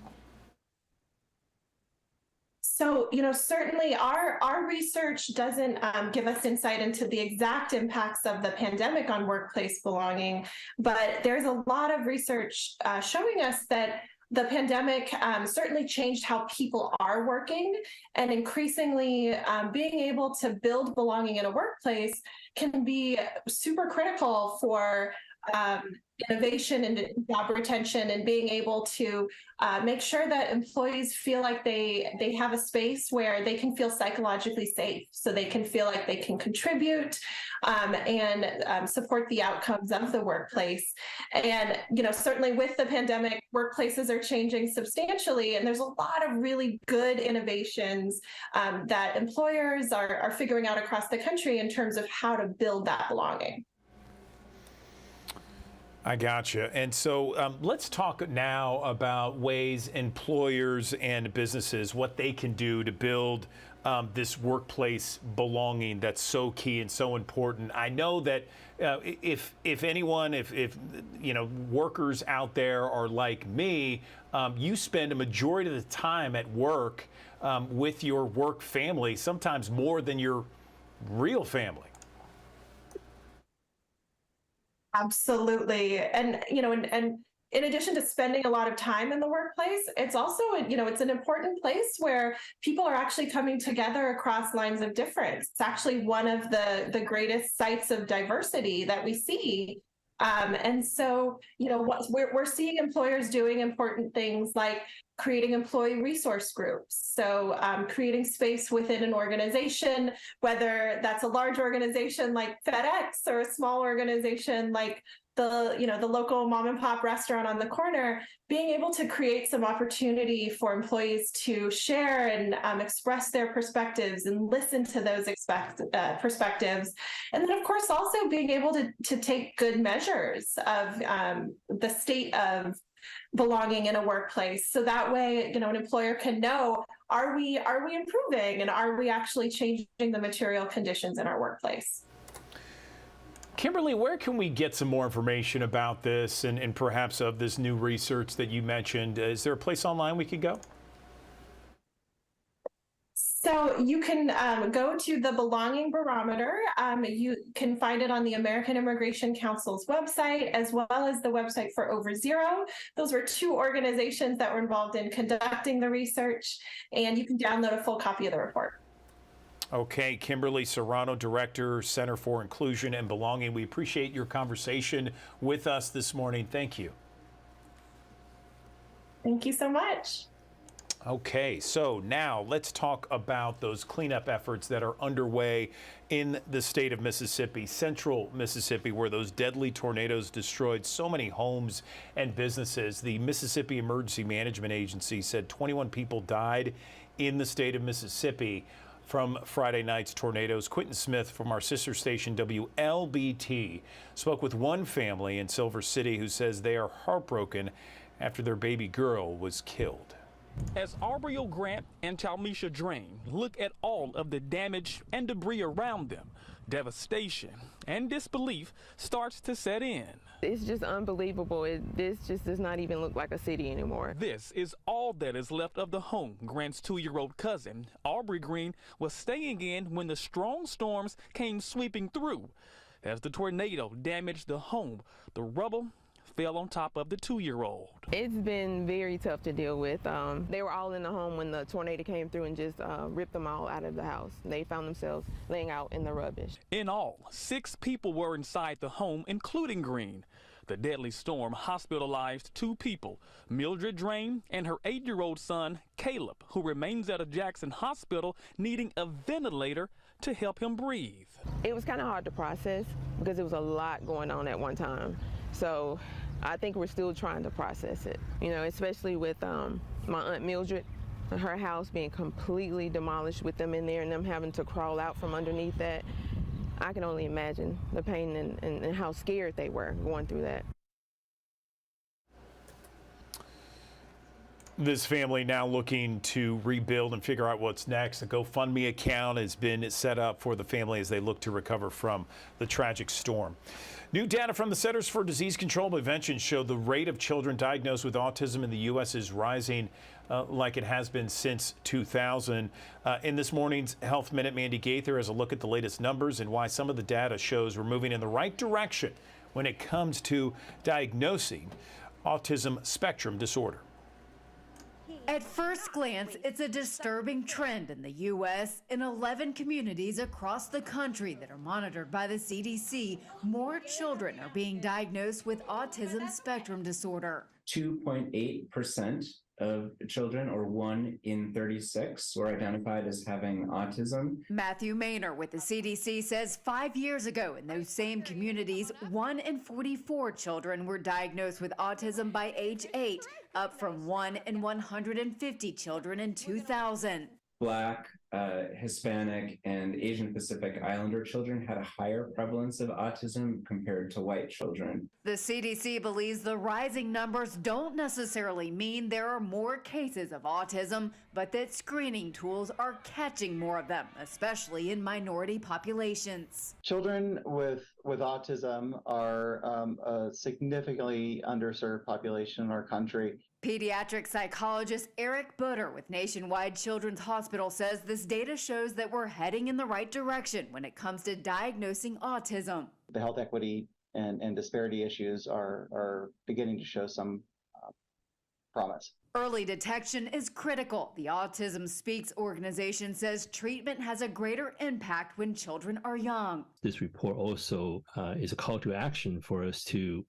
So, certainly our research doesn't give us insight into the exact impacts of the pandemic on workplace belonging, but there's a lot of research showing us that the pandemic certainly changed how people are working, and increasingly being able to build belonging in a workplace can be super critical for innovation and job retention, and being able to make sure that employees feel like they have a space where they can feel psychologically safe, so they can feel like they can contribute and support the outcomes of the workplace. And certainly with the pandemic, workplaces are changing substantially, and there's a lot of really good innovations that employers are figuring out across the country in terms of how to build that belonging. I gotcha. And so let's talk now about ways employers and businesses, what they can do to build this workplace belonging that's so key and so important. I know that if workers out there are like me, you spend a majority of the time at work with your work family, sometimes more than your real family. Absolutely. And in addition to spending a lot of time in the workplace, it's also, it's an important place where people are actually coming together across lines of difference. It's actually one of the greatest sites of diversity that we see. And so, we're seeing employers doing important things like creating employee resource groups. So creating space within an organization, whether that's a large organization like FedEx or a small organization like the local mom and pop restaurant on the corner, being able to create some opportunity for employees to share and express their perspectives and listen to those perspectives. And then, of course, also being able to take good measures of the state of belonging in a workplace. So that way, an employer can know, are we improving, and are we actually changing the material conditions in our workplace? Kimberly, where can we get some more information about this and perhaps of this new research that you mentioned? Is there a place online we could go? So you can go to the Belonging Barometer. You can find it on the American Immigration Council's website, as well as the website for OverZero. Those were two organizations that were involved in conducting the research, and you can download a full copy of the report. Okay, Kimberly Serrano, Director, Center for Inclusion and Belonging. We appreciate your conversation with us this morning. Thank you. Thank you so much. Okay, so now let's talk about those cleanup efforts that are underway in the state of Mississippi, central Mississippi, where those deadly tornadoes destroyed so many homes and businesses. The Mississippi Emergency Management Agency said 21 people died in the state of Mississippi from Friday night's tornadoes. Quentin Smith from our sister station WLBT spoke with one family in Silver City who says they are heartbroken after their baby girl was killed. As Aubriel Grant and Talmisha Drain look at all of the damage and debris around them, devastation and disbelief starts to set in. It's just unbelievable. This just does not even look like a city anymore. This is all that is left of the home Grant's 2-year-old cousin, Aubrey Green, was staying in when the strong storms came sweeping through. As the tornado damaged the home, the rubble fell on top of the 2-year-old. It's been very tough to deal with. They were all in the home when the tornado came through and just ripped them all out of the house. They found themselves laying out in the rubbish. In all, 6 people were inside the home, including Green. The deadly storm hospitalized 2 people, Mildred Drain and her 8-year-old son, Caleb, who remains at a Jackson hospital needing a ventilator to help him breathe. It was kind of hard to process because there was a lot going on at one time. So I think we're still trying to process it, you know, especially with my Aunt Mildred, her house being completely demolished with them in there and them having to crawl out from underneath that. I can only imagine the pain and how scared they were going through that. This family now looking to rebuild and figure out what's next. A GoFundMe account has been set up for the family as they look to recover from the tragic storm. New data from the Centers for Disease Control and Prevention show the rate of children diagnosed with autism in the U.S. is rising like it has been since 2000. In this morning's Health Minute, Mandy Gaither has a look at the latest numbers and why some of the data shows we're moving in the right direction when it comes to diagnosing autism spectrum disorder. At first glance, it's a disturbing trend in the U.S. In 11 communities across the country that are monitored by the CDC, more children are being diagnosed with autism spectrum disorder. 2.8% of children, or 1 in 36, were identified as having autism. Matthew Maynor with the CDC says 5 years ago in those same communities, 1 in 44 children were diagnosed with autism by age 8, up from 1 in 150 children in 2000. Black, Hispanic, and Asian Pacific Islander children had a higher prevalence of autism compared to white children. The CDC believes the rising numbers don't necessarily mean there are more cases of autism, but that screening tools are catching more of them, especially in minority populations. Children with autism are a significantly underserved population in our country. Pediatric psychologist Eric Butter with Nationwide Children's Hospital says this data shows that we're heading in the right direction when it comes to diagnosing autism. The health equity and disparity issues are beginning to show some promise. Early detection is critical. The Autism Speaks organization says treatment has a greater impact when children are young. This report also is a call to action for us to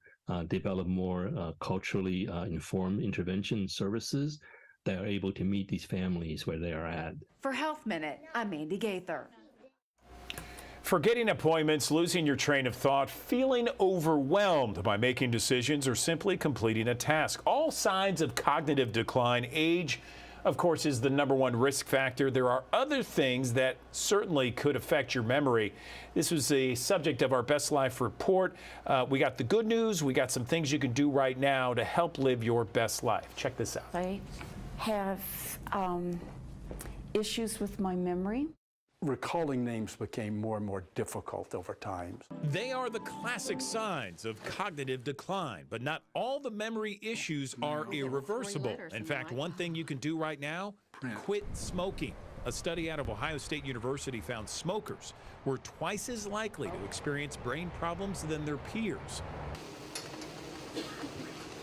develop more culturally informed intervention services that are able to meet these families where they are at. For Health Minute, I'm Mandy Gaither. Forgetting appointments, losing your train of thought, feeling overwhelmed by making decisions, or simply completing a task. All signs of cognitive decline. Age, of course, is the #1 risk factor. There are other things that certainly could affect your memory. This was the subject of our Best Life report. We got the good news. We got some things you can do right now to help live your best life. Check this out. I have issues with my memory. Recalling names became more and more difficult over time. They are the classic signs of cognitive decline, but not all the memory issues are irreversible. In fact, one thing you can do right now, quit smoking. A study out of Ohio State University found smokers were twice as likely to experience brain problems than their peers.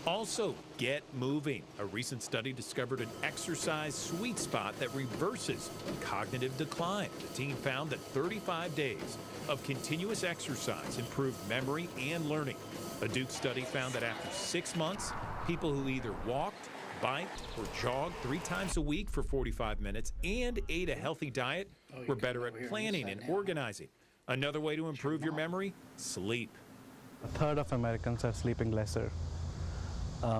Also, get moving. A recent study discovered an exercise sweet spot that reverses cognitive decline. The team found that 35 days of continuous exercise improved memory and learning. A Duke study found that after 6 months, people who either walked, biked, or jogged 3 times a week for 45 minutes and ate a healthy diet were better at planning and organizing. Another way to improve your memory? Sleep. A third of Americans are sleeping lesser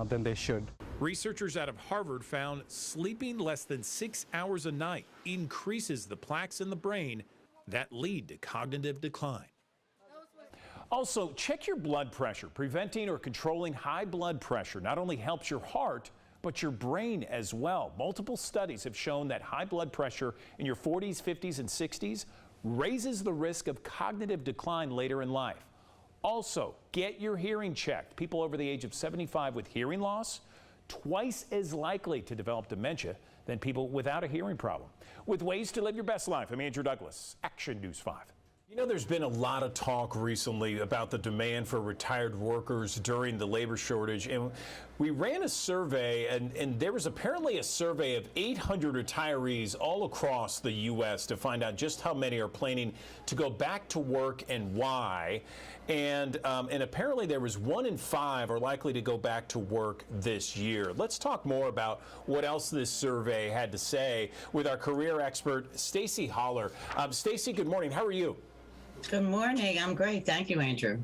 than they should. Researchers out of Harvard found sleeping less than 6 hours a night increases the plaques in the brain that lead to cognitive decline. Also, check your blood pressure. Preventing or controlling high blood pressure not only helps your heart, but your brain as well. Multiple studies have shown that high blood pressure in your 40s, 50s, and 60s raises the risk of cognitive decline later in life. Also, get your hearing checked. People over the age of 75 with hearing loss, twice as likely to develop dementia than people without a hearing problem. With ways to live your best life, I'm Andrew Douglas, Action News 5. You know, there's been a lot of talk recently about the demand for retired workers during the labor shortage. And we ran a survey, and there was apparently a survey of 800 retirees all across the U.S. to find out just how many are planning to go back to work and why. And apparently there was 1 in 5 are likely to go back to work this year. Let's talk more about what else this survey had to say with our career expert, Stacy Holler. Stacy, good morning. How are you? Good morning. I'm great. Thank you, Andrew.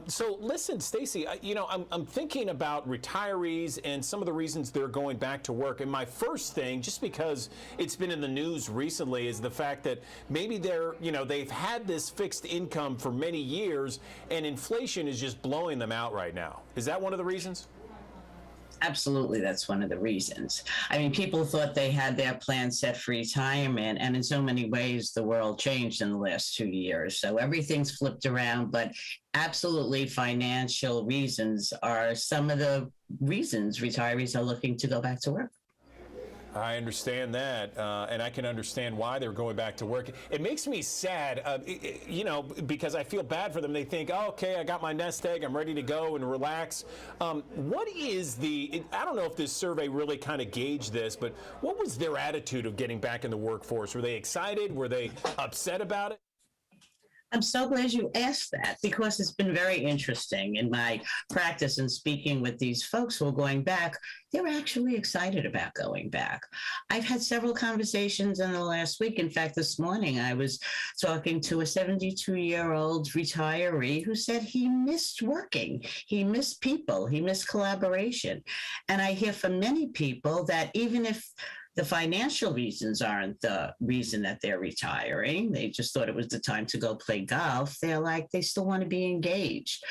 So listen, Stacy, I'm thinking about retirees and some of the reasons they're going back to work. And my first thing, just because it's been in the news recently, is the fact that maybe they've had this fixed income for many years and inflation is just blowing them out right now. Is that one of the reasons? Absolutely, that's one of the reasons. I mean, people thought they had their plan set for retirement, and in so many ways, the world changed in the last 2 years. So everything's flipped around, but absolutely financial reasons are some of the reasons retirees are looking to go back to work. I understand that, and I can understand why they're going back to work. It makes me sad, because I feel bad for them. They think, oh, okay, I got my nest egg, I'm ready to go and relax. What is I don't know if this survey really kind of gauged this, but what was their attitude of getting back in the workforce? Were they excited? Were they upset about it? I'm so glad you asked that, because it's been very interesting in my practice and speaking with these folks who are going back. They're actually excited about going back. I've had several conversations in the last week. In fact, this morning I was talking to a 72-year-old retiree who said he missed working. He missed people. He missed collaboration. And I hear from many people that even if the financial reasons aren't the reason that they're retiring, they just thought it was the time to go play golf, they still want to be engaged.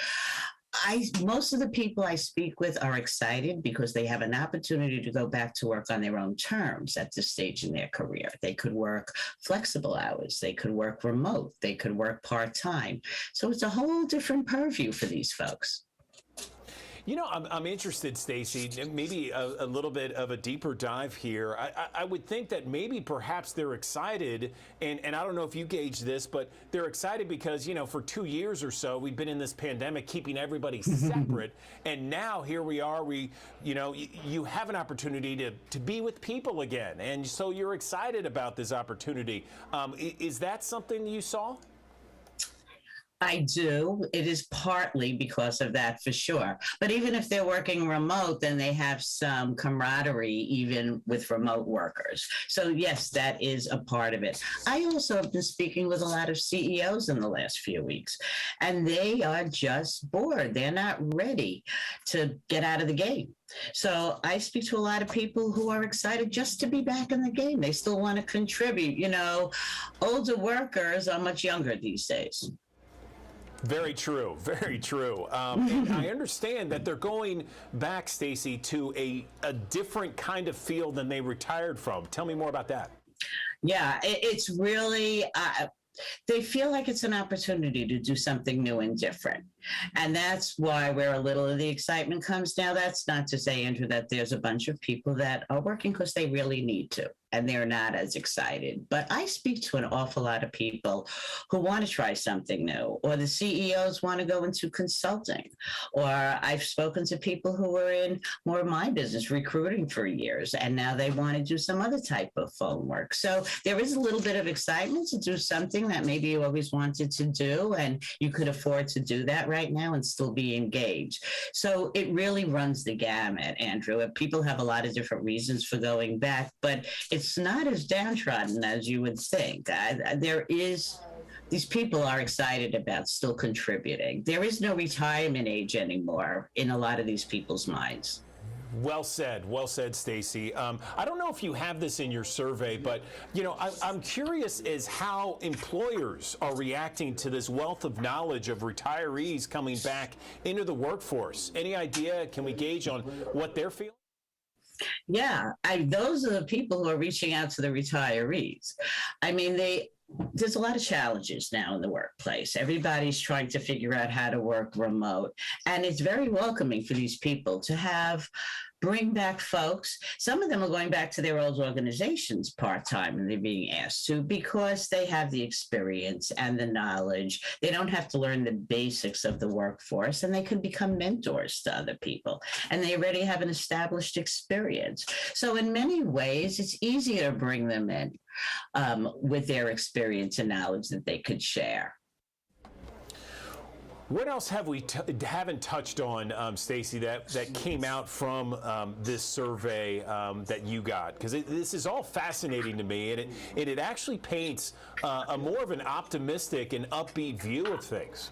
Most of the people I speak with are excited because they have an opportunity to go back to work on their own terms at this stage in their career. They could work flexible hours, they could work remote, they could work part-time. So it's a whole different purview for these folks. I'm interested, Stacy, maybe a little bit of a deeper dive here. I would think that maybe perhaps they're excited, and I don't know if you gauge this, but they're excited because, for 2 years or so, we've been in this pandemic keeping everybody separate, and now here we are, you have an opportunity to be with people again, and so you're excited about this opportunity. Is that something you saw? I do. It is partly because of that, for sure. But even if they're working remote, then they have some camaraderie even with remote workers. So yes, that is a part of it. I also have been speaking with a lot of CEOs in the last few weeks, and they are just bored. They're not ready to get out of the game. So I speak to a lot of people who are excited just to be back in the game. They still want to contribute. Older workers are much younger these days. Very true. Very true. And I understand that they're going back, Stacy, to a different kind of field than they retired from. Tell me more about that. Yeah, it's really, they feel like it's an opportunity to do something new and different. And that's why where a little of the excitement comes now. That's not to say, Andrew, that there's a bunch of people that are working because they really need to, and they're not as excited. But I speak to an awful lot of people who want to try something new, or the CEOs want to go into consulting, or I've spoken to people who were in more of my business, recruiting for years, and now they want to do some other type of phone work. So there is a little bit of excitement to do something that maybe you always wanted to do, and you could afford to do that right now and still be engaged. So it really runs the gamut, Andrew. People have a lot of different reasons for going back, but it's not as downtrodden as you would think. These people are excited about still contributing. There is no retirement age anymore in a lot of these people's minds. Well said, Stacy. I don't know if you have this in your survey, but I'm curious as how employers are reacting to this wealth of knowledge of retirees coming back into the workforce. Any idea? Can we gauge on what they're feeling? Yeah, those are the people who are reaching out to the retirees. I mean, there's a lot of challenges now in the workplace. Everybody's trying to figure out how to work remote. And it's very welcoming for these people to bring back folks. Some of them are going back to their old organizations part-time, and they're being asked to because they have the experience and the knowledge. They don't have to learn the basics of the workforce, and they can become mentors to other people. And they already have an established experience. So in many ways, it's easier to bring them in with their experience and knowledge that they could share. What else have we haven't touched on, Stacey, that came out from this survey that you got? Because this is all fascinating to me, and it actually paints a more of an optimistic and upbeat view of things.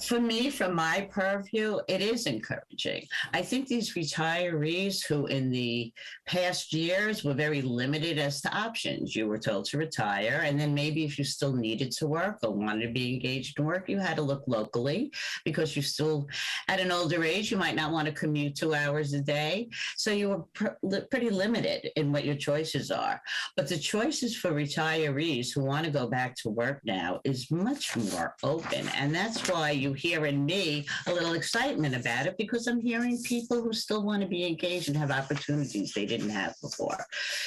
For me, from my purview, it is encouraging. I think these retirees who in the past years were very limited as to options. You were told to retire, and then maybe if you still needed to work or wanted to be engaged in work, you had to look locally because you still, at an older age, you might not want to commute 2 hours a day. So you were pretty limited in what your choices are. But the choices for retirees who want to go back to work now is much more open. And that's why you hear in me a little excitement about it, because I'm hearing people who still want to be engaged and have opportunities they didn't have before.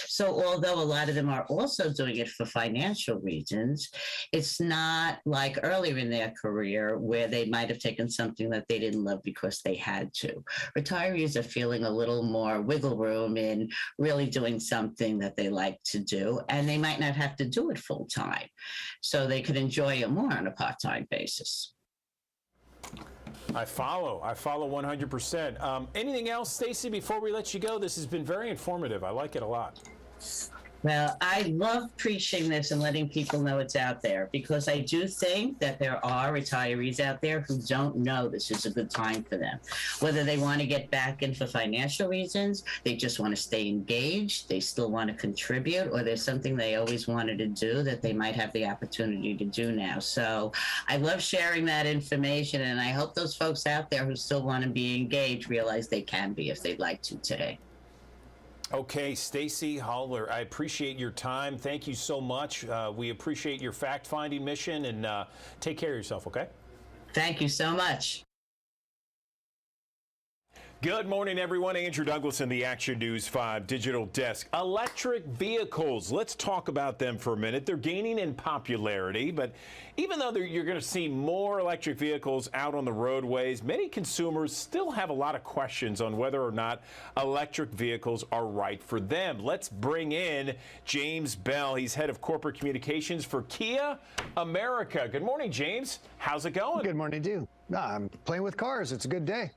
So although a lot of them are also doing it for financial reasons, it's not like earlier in their career where they might have taken something that they didn't love because they had to. Retirees are feeling a little more wiggle room in really doing something that they like to do, and they might not have to do it full time. So they could enjoy it more on a part-time basis. I follow 100%. Anything else, Stacey, before we let you go? This has been very informative. I like it a lot. Well, I love preaching this and letting people know it's out there, because I do think that there are retirees out there who don't know this is a good time for them. Whether they want to get back in for financial reasons, they just want to stay engaged, they still want to contribute, or there's something they always wanted to do that they might have the opportunity to do now. So I love sharing that information, and I hope those folks out there who still want to be engaged realize they can be if they'd like to today. Okay, Stacey Holler, I appreciate your time. Thank you so much. We appreciate your fact-finding mission, and take care of yourself, okay? Thank you so much. Good morning, everyone. Andrew Douglas in the Action News 5 Digital Desk. Electric vehicles. Let's talk about them for a minute. They're gaining in popularity, but even though you're going to see more electric vehicles out on the roadways, many consumers still have a lot of questions on whether or not electric vehicles are right for them. Let's bring in James Bell. He's head of corporate communications for Kia America. Good morning, James. How's it going? Good morning, Dew. I'm playing with cars. It's a good day.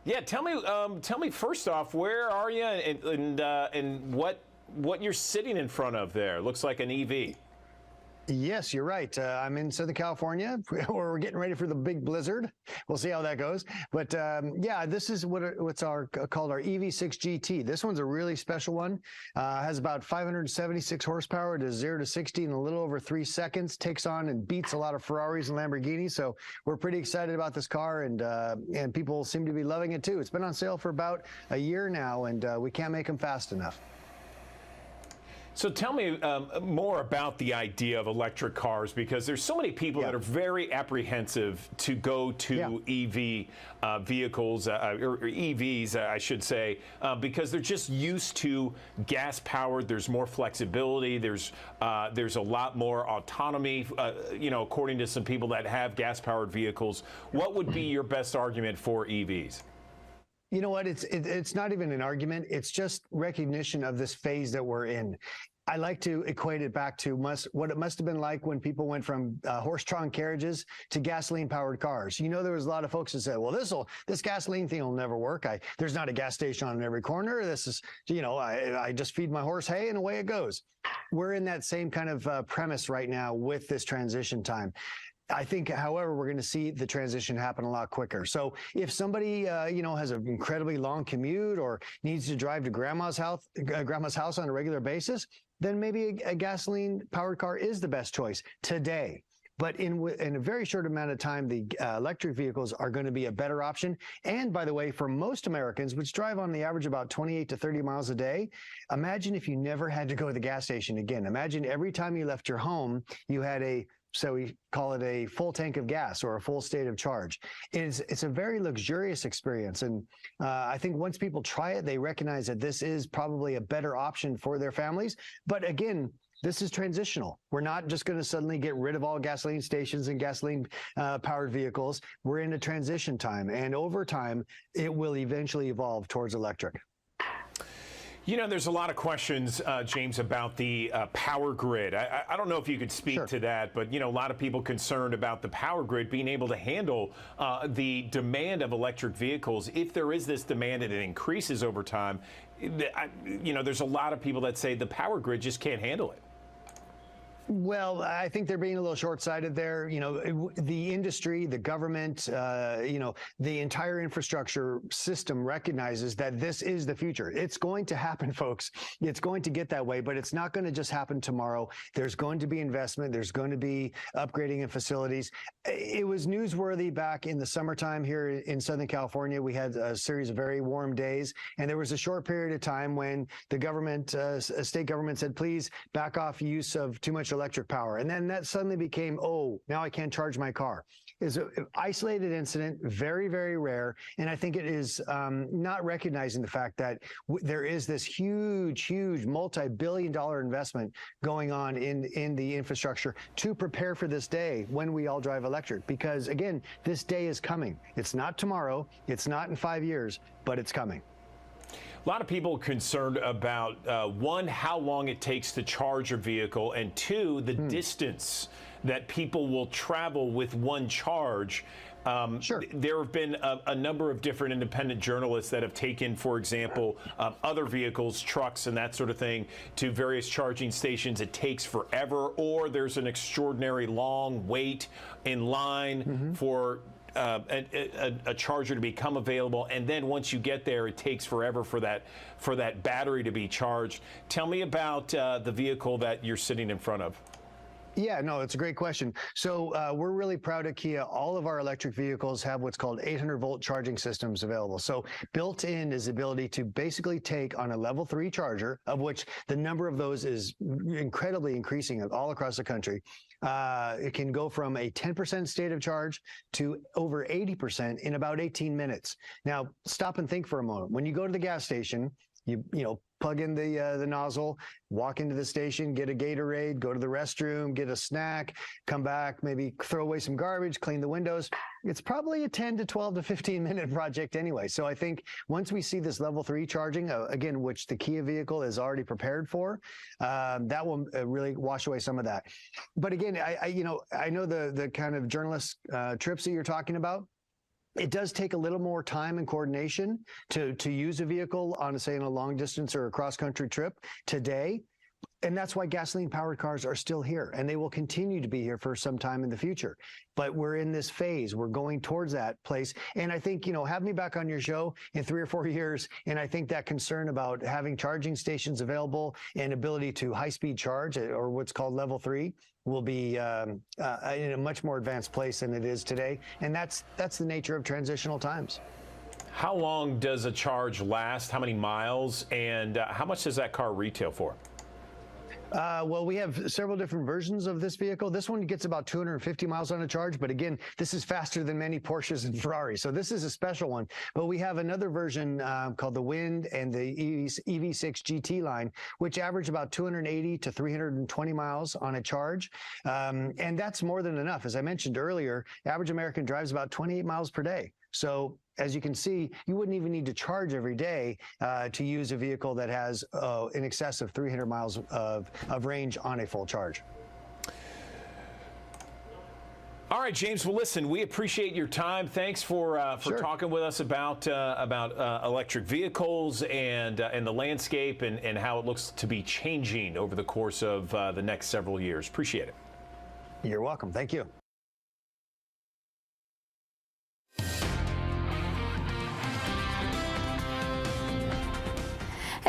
Yeah, tell me first off, where are you and what you're sitting in front of there? Looks like an EV. Yes, you're right. I'm in Southern California, where we're getting ready for the big blizzard. We'll see how that goes. But yeah, this is what's called our EV6 GT. This one's a really special one. Has about 576 horsepower, does 0 to 60 in a little over 3 seconds. Takes on and beats a lot of Ferraris and Lamborghinis. So we're pretty excited about this car, and people seem to be loving it too. It's been on sale for about a year now, and we can't make them fast enough. So tell me more about the idea of electric cars, because there's so many people that are very apprehensive to go to EV vehicles, or EVs, I should say, because they're just used to gas-powered. There's more flexibility. There's a lot more autonomy, according to some people that have gas-powered vehicles. What would be your best argument for EVs? You know what? It's not even an argument. It's just recognition of this phase that we're in. I like to equate it back to what it must have been like when people went from horse-drawn carriages to gasoline-powered cars. You know, there was a lot of folks that said, well, this gasoline thing will never work. There's not a gas station on every corner. This is, I just feed my horse hay and away it goes. We're in that same kind of premise right now with this transition time. I think, however, we're going to see the transition happen a lot quicker. So if somebody, has an incredibly long commute or needs to drive to grandma's house on a regular basis, then maybe a gasoline-powered car is the best choice today. But in a very short amount of time, the electric vehicles are going to be a better option. And by the way, for most Americans, which drive on the average about 28 to 30 miles a day, imagine if you never had to go to the gas station again. Imagine every time you left your home, you had so we call it a full tank of gas or a full state of charge. It's a very luxurious experience. And I think once people try it, they recognize that this is probably a better option for their families. But again, this is transitional. We're not just going to suddenly get rid of all gasoline stations and gasoline powered vehicles. We're in a transition time. And over time, it will eventually evolve towards electric. You know, there's a lot of questions, James, about the power grid. I don't know if you could speak to that, but, you know, a lot of people concerned about the power grid being able to handle the demand of electric vehicles. If there is this demand and it increases over time, you know, there's a lot of people that say the power grid just can't handle it. Well, I think they're being a little short-sighted there. You know, the industry, the government, you know, the entire infrastructure system recognizes that this is the future. It's going to happen, folks. It's going to get that way, but it's not going to just happen tomorrow. There's going to be investment. There's going to be upgrading in facilities. It was newsworthy back in the summertime here in Southern California. We had a series of very warm days, and there was a short period of time when the government, state government said, please back off use of too much electric power. And then that suddenly became, oh, now I can't charge my car. It's an isolated incident, very, very rare. And I think it is not recognizing the fact that there is this huge multi-billion-dollar investment going on in the infrastructure to prepare for this day when we all drive electric. Because again, this day is coming. It's not tomorrow. It's not in 5 years, but it's coming. A lot of people concerned about, one, how long it takes to charge a vehicle, and two, the distance that people will travel with one charge. There have been a number of different independent journalists that have taken, for example, other vehicles, trucks and that sort of thing, to various charging stations. It takes forever, or there's an extraordinary long wait in line for a charger to become available, and then once you get there, it takes forever for that battery to be charged. Tell me about the vehicle that you're sitting in front of. Yeah, no, it's a great question. So we're really proud at Kia. All of our electric vehicles have what's called 800-volt charging systems available. So built in is the ability to basically take on a level 3 charger, of which the number of those is incredibly increasing all across the country. It can go from a 10% state of charge to over 80% in about 18 minutes. Now, stop and think for a moment. When you go to the gas station, you know, plug in the nozzle, walk into the station, get a Gatorade, go to the restroom, get a snack, come back, maybe throw away some garbage, clean the windows. It's probably a 10 to 12 to 15 minute project anyway. So I think once we see this level 3 charging, again, which the Kia vehicle is already prepared for, that will really wash away some of that. But again, I know the kind of journalist trips that you're talking about. It does take a little more time and coordination to use a vehicle on, say, in a long distance or a cross-country trip today. And that's why gasoline-powered cars are still here, and they will continue to be here for some time in the future. But we're in this phase. We're going towards that place. And I think, you know, have me back on your show in 3 or 4 years, and I think that concern about having charging stations available and ability to high-speed charge, or what's called level 3, will be in a much more advanced place than it is today. And that's the nature of transitional times. How long does a charge last? How many miles? And how much does that car retail for? Well, we have several different versions of this vehicle. This one gets about 250 miles on a charge, but again, this is faster than many Porsches and Ferraris. So this is a special one. But we have another version called the Wind and the EV6 GT line, which average about 280 to 320 miles on a charge. And that's more than enough. As I mentioned earlier, average American drives about 28 miles per day. So as you can see, you wouldn't even need to charge every day to use a vehicle that has in excess of 300 miles of range on a full charge. All right, James. Well, listen, we appreciate your time. Thanks for talking with us about electric vehicles and the landscape and how it looks to be changing over the course of the next several years. Appreciate it. You're welcome. Thank you.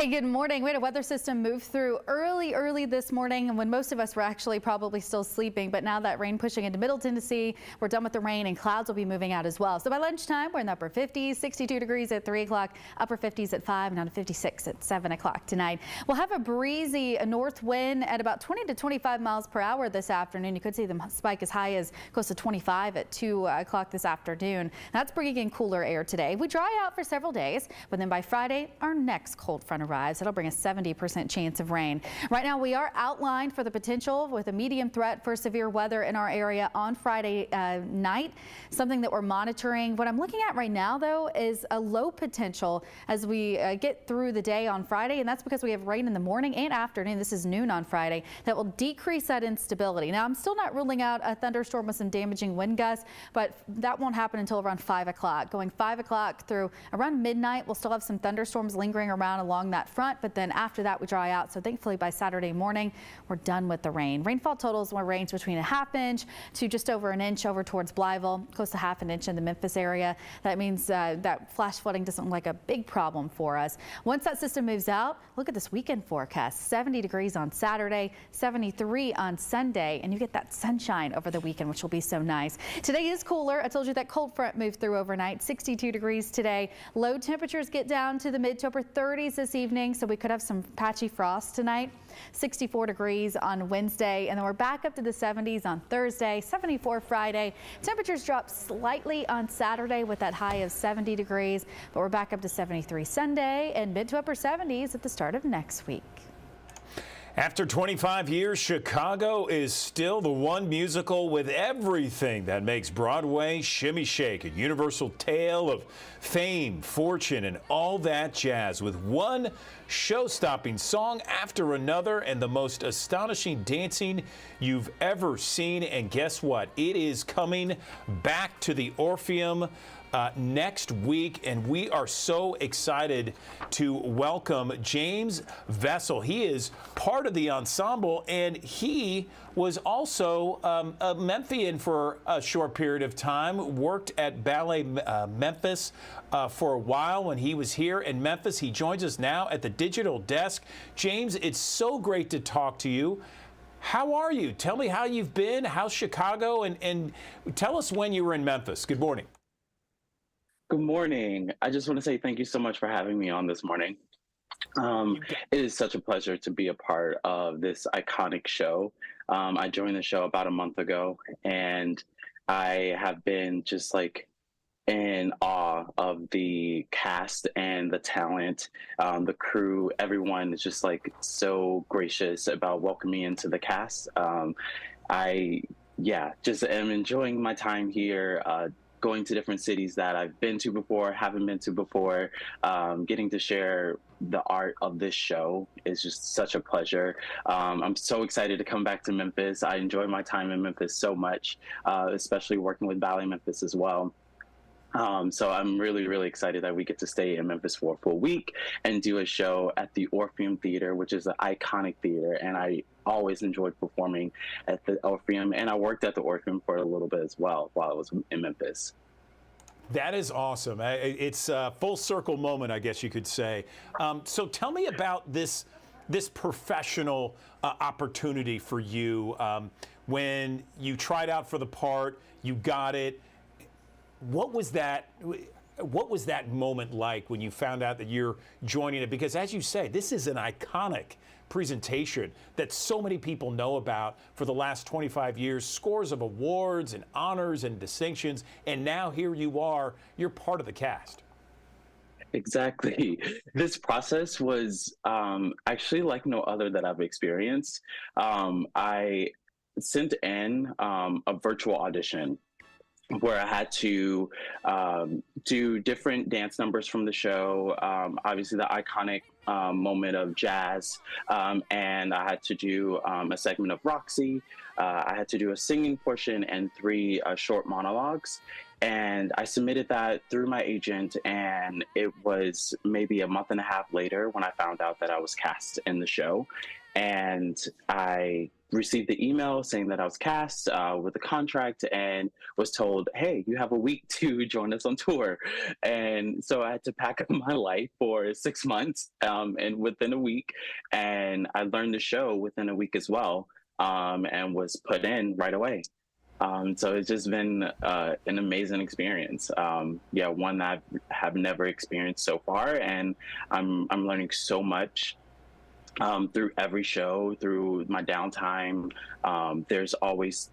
Hey, good morning. We had a weather system move through early this morning, and when most of us were actually probably still sleeping, but now that rain pushing into Middle Tennessee, we're done with the rain and clouds will be moving out as well. So by lunchtime, we're in the upper 50s, 62 degrees at 3 o'clock, upper 50s at 5, and down to 56 at 7 o'clock tonight. We'll have a breezy north wind at about 20 to 25 miles per hour this afternoon. You could see them spike as high as close to 25 at 2 o'clock this afternoon. That's bringing in cooler air today. We dry out for several days, but then by Friday, our next cold front arrives. It'll bring a 70% chance of rain. Right now, we are outlined for the potential with a medium threat for severe weather in our area on Friday night, something that we're monitoring. What I'm looking at right now, though, is a low potential as we get through the day on Friday, and that's because we have rain in the morning and afternoon. This is noon on Friday. That will decrease that instability. Now, I'm still not ruling out a thunderstorm with some damaging wind gusts, but that won't happen until around 5 o'clock. Going 5 o'clock through around midnight, we'll still have some thunderstorms lingering around along that front, but then after that we dry out. So thankfully by Saturday morning we're done with the rain. Rainfall totals will range between a ½ inch to just over an inch over towards Blytheville, close to ½ inch in the Memphis area. That means that flash flooding doesn't look like a big problem for us. Once that system moves out, look at this weekend forecast. 70 degrees on Saturday, 73 on Sunday, and you get that sunshine over the weekend, which will be so nice. Today is cooler. I told you that cold front moved through overnight. 62 degrees today. Low temperatures get down to the mid to upper 30s this evening, so we could have some patchy frost tonight. 64 degrees on Wednesday, and then we're back up to the 70s on Thursday, 74 Friday. Temperatures drop slightly on Saturday with that high of 70 degrees, but we're back up to 73 Sunday and mid to upper 70s at the start of next week. After 25 years, Chicago is still the one musical with everything that makes Broadway shimmy shake, a universal tale of fame, fortune, and all that jazz, with one show-stopping song after another and the most astonishing dancing you've ever seen. And guess what? It is coming back to the Orpheum next week, and we are so excited to welcome James Vessel. He is part of the ensemble, and he was also a Memphian for a short period of time, worked at Ballet Memphis for a while when he was here in Memphis. He joins us now at the digital desk. James, it's so great to talk to you. How are you? Tell me how you've been. How's Chicago? And tell us when you were in Memphis. Good morning. Good morning. I just want to say thank you so much for having me on this morning. It is such a pleasure to be a part of this iconic show. I joined the show about a month ago, and I have been just like in awe of the cast and the talent, the crew. Everyone is just like so gracious about welcoming me into the cast. I just am enjoying my time here. Going to different cities that I've been to before, haven't been to before, getting to share the art of this show is just such a pleasure. I'm so excited to come back to Memphis. I enjoy my time in Memphis so much, especially working with Ballet Memphis as well. So I'm really, really excited that we get to stay in Memphis for a full week and do a show at the Orpheum Theater, which is an iconic theater. And I always enjoyed performing at the Orpheum. And I worked at the Orpheum for a little bit as well while I was in Memphis. That is awesome. It's a full circle moment, I guess you could say. So tell me about this professional opportunity for you. When you tried out for the part, you got it. What was that moment like when you found out that you're joining it? Because as you say, this is an iconic presentation that so many people know about for the last 25 years, scores of awards and honors and distinctions, and now here you are, you're part of the cast. Exactly. This process was actually like no other that I've experienced. I sent in a virtual audition where I had to do different dance numbers from the show, obviously the iconic moment of jazz, and I had to do a segment of Roxy. I had to do a singing portion and 3 short monologues. And I submitted that through my agent, and it was maybe a month and a half later when I found out that I was cast in the show. And I received the email saying that I was cast with a contract, and was told, hey, you have a week to join us on tour. And so I had to pack up my life for 6 months, and within a week, and I learned the show within a week as well, and was put in right away. So it's just been an amazing experience. Yeah, one that I have never experienced so far, and I'm learning so much through every show, through my downtime. There's always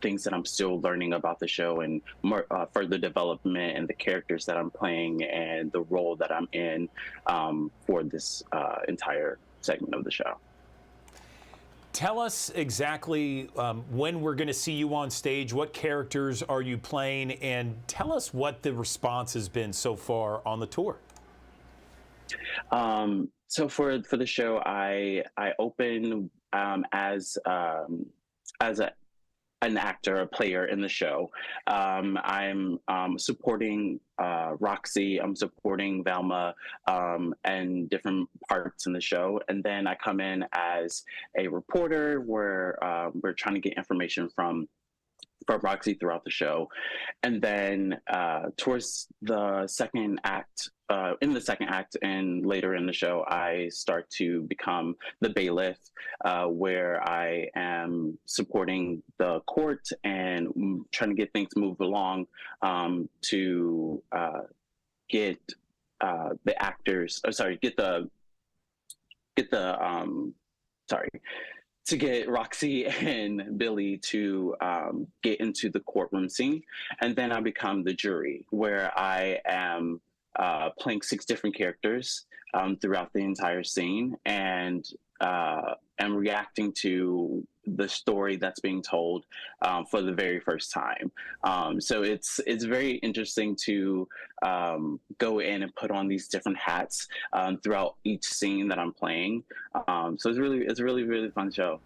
things that I'm still learning about the show, and more further development and the characters that I'm playing and the role that I'm in for this entire segment of the show. Tell us exactly when we're going to see you on stage. What characters are you playing? And tell us what the response has been so far on the tour. So for the show, I open as an actor, a player in the show. I'm supporting Roxy, I'm supporting Velma, and different parts in the show. And then I come in as a reporter where we're trying to get information from Roxy throughout the show. And then towards the second act, in the second act and later in the show, I start to become the bailiff, where I am supporting the court and trying to get things moved along to get the actors, to get Roxy and Billy to get into the courtroom scene. And then I become the jury, where I am playing 6 different characters throughout the entire scene, and am reacting to the story that's being told for the very first time. So it's very interesting to go in and put on these different hats throughout each scene that I'm playing. So it's a really fun show.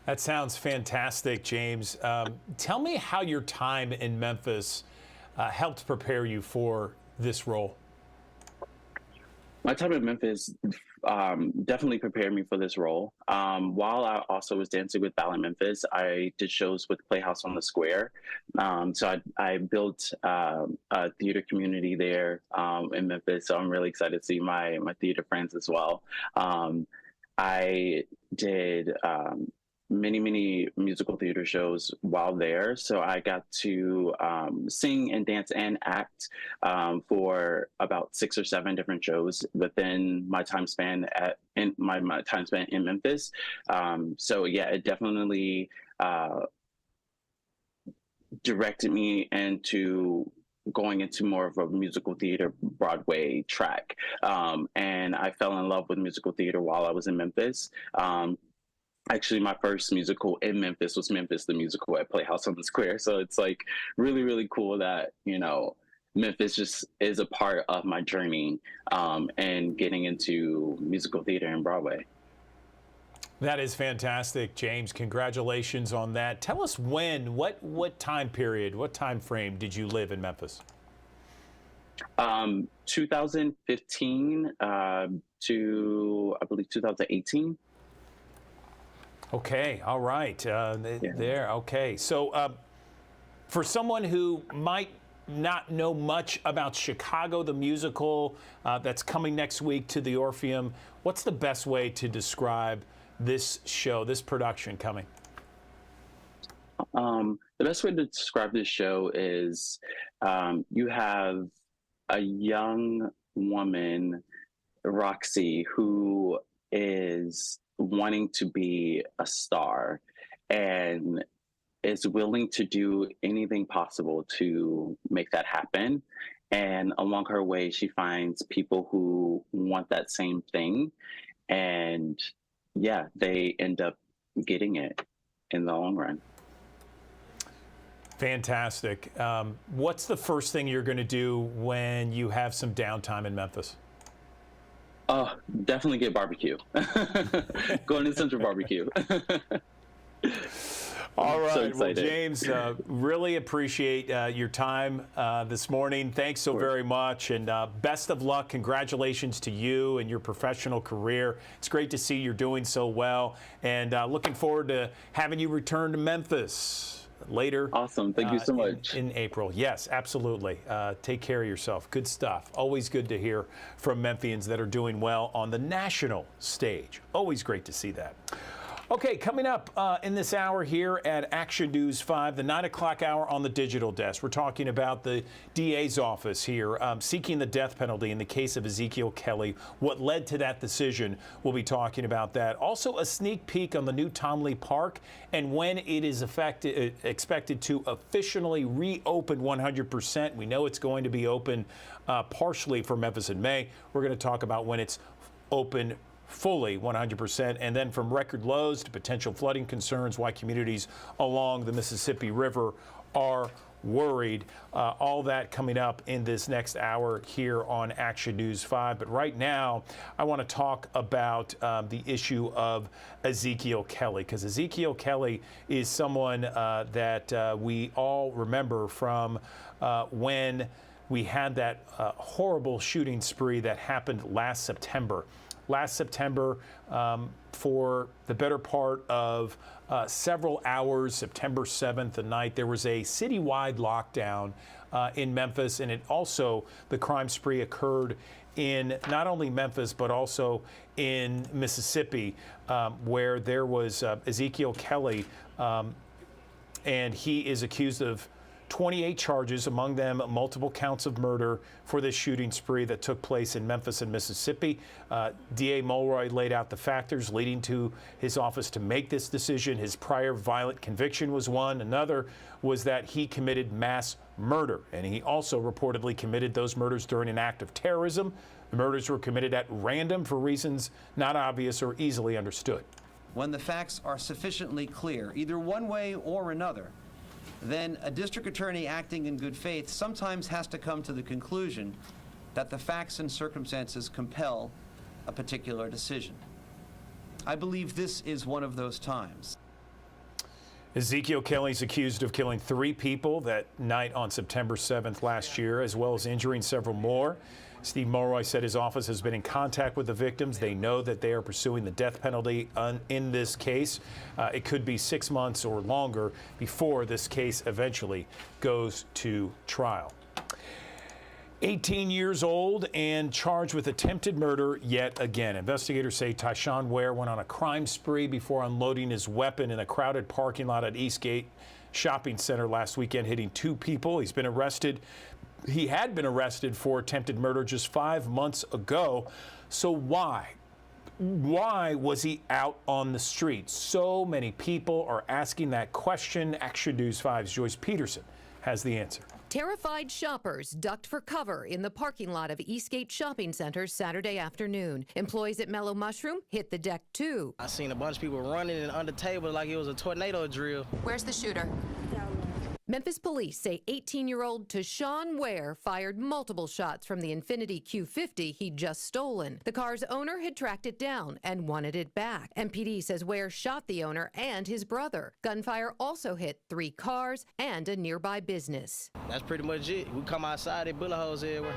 That sounds fantastic, James. Tell me how your time in Memphis helped prepare you for this role. My time in Memphis definitely prepared me for this role. While I also was dancing with Ballet Memphis, I did shows with Playhouse on the Square. So I built a theater community there in Memphis. So I'm really excited to see my theater friends as well. I did many musical theater shows while there. So I got to sing and dance and act for about 6 or 7 different shows within my time span in my time span in Memphis. So yeah, it definitely directed me into going into more of a musical theater Broadway track. And I fell in love with musical theater while I was in Memphis. Actually, my first musical in Memphis was Memphis the Musical at Playhouse on the Square. So it's like really cool that, you know, Memphis just is a part of my journey and getting into musical theater and Broadway. That is fantastic, James. Congratulations on that. Tell us what time period, what time frame did you live in Memphis? 2015 to, I believe, 2018. Okay, all right. There, okay. So for someone who might not know much about Chicago, the musical that's coming next week to the Orpheum, what's the best way to describe this show, this production coming? The best way to describe this show is you have a young woman, Roxy, who is wanting to be a star and is willing to do anything possible to make that happen. And along her way, she finds people who want that same thing. And yeah, they end up getting it in the long run. Fantastic. What's the first thing you're going to do when you have some downtime in Memphis? Oh, definitely get barbecue. Going to Central Barbecue. All right, So well, excited. James, really appreciate your time this morning. Thanks so very much, and best of luck. Congratulations to you and your professional career. It's great to see you're doing so well, and looking forward to having you return to Memphis later. Awesome. Thank you so much. In April. Yes, absolutely. Take care of yourself. Good stuff. Always good to hear from Memphians that are doing well on the national stage. Always great to see that. Okay, coming up in this hour here at Action News 5, the 9 o'clock hour on the digital desk, we're talking about the DA's office here seeking the death penalty in the case of Ezekiel Kelly. What led to that decision? We'll be talking about that. Also, a sneak peek on the new Tom Lee Park and when it is expected to officially reopen 100%. We know it's going to be open partially for Memphis in May. We're going to talk about when it's open fully 100%, and then from record lows to potential flooding concerns, why communities along the Mississippi River are worried. All that coming up in this next hour here on Action News 5. But right now, I want to talk about the issue of Ezekiel Kelly, because Ezekiel Kelly is someone that we all remember from when we had that horrible shooting spree that happened last September. For the better part of several hours, September 7th, the night, there was a citywide lockdown in Memphis, and the crime spree occurred in not only Memphis, but also in Mississippi, where there was Ezekiel Kelly, and he is accused of 28 charges, among them multiple counts of murder for this shooting spree that took place in Memphis and Mississippi. DA Mulroy laid out the factors leading to his office to make this decision. His prior violent conviction was one. Another was that he committed mass murder, and he also reportedly committed those murders during an act of terrorism. The murders were committed at random for reasons not obvious or easily understood. When the facts are sufficiently clear, either one way or another, then a district attorney acting in good faith sometimes has to come to the conclusion that the facts and circumstances compel a particular decision. I believe this is one of those times. Ezekiel Kelly is accused of killing 3 people that night on September 7th last year, as well as injuring several more. Steve Mulroy said his office has been in contact with the victims. They know that they are pursuing the death penalty in this case. It could be 6 months or longer before this case eventually goes to trial. 18 years old and charged with attempted murder yet again. Investigators say Tyshawn Ware went on a crime spree before unloading his weapon in a crowded parking lot at Eastgate Shopping Center last weekend, hitting 2 people. He's been arrested. He had been arrested for attempted murder just 5 months ago. So why? Why was he out on the street? So many people are asking that question. Action News 5's Joyce Peterson has the answer. Terrified shoppers ducked for cover in the parking lot of Eastgate Shopping Center Saturday afternoon. Employees at Mellow Mushroom hit the deck too. I seen a bunch of people running and under table like it was a tornado drill. Where's the shooter? Memphis police say 18-year-old Tyshawn Ware fired multiple shots from the Infiniti Q50 he'd just stolen. The car's owner had tracked it down and wanted it back. MPD says Ware shot the owner and his brother. Gunfire also hit 3 cars and a nearby business. That's pretty much it. We come outside, they bullet holes everywhere.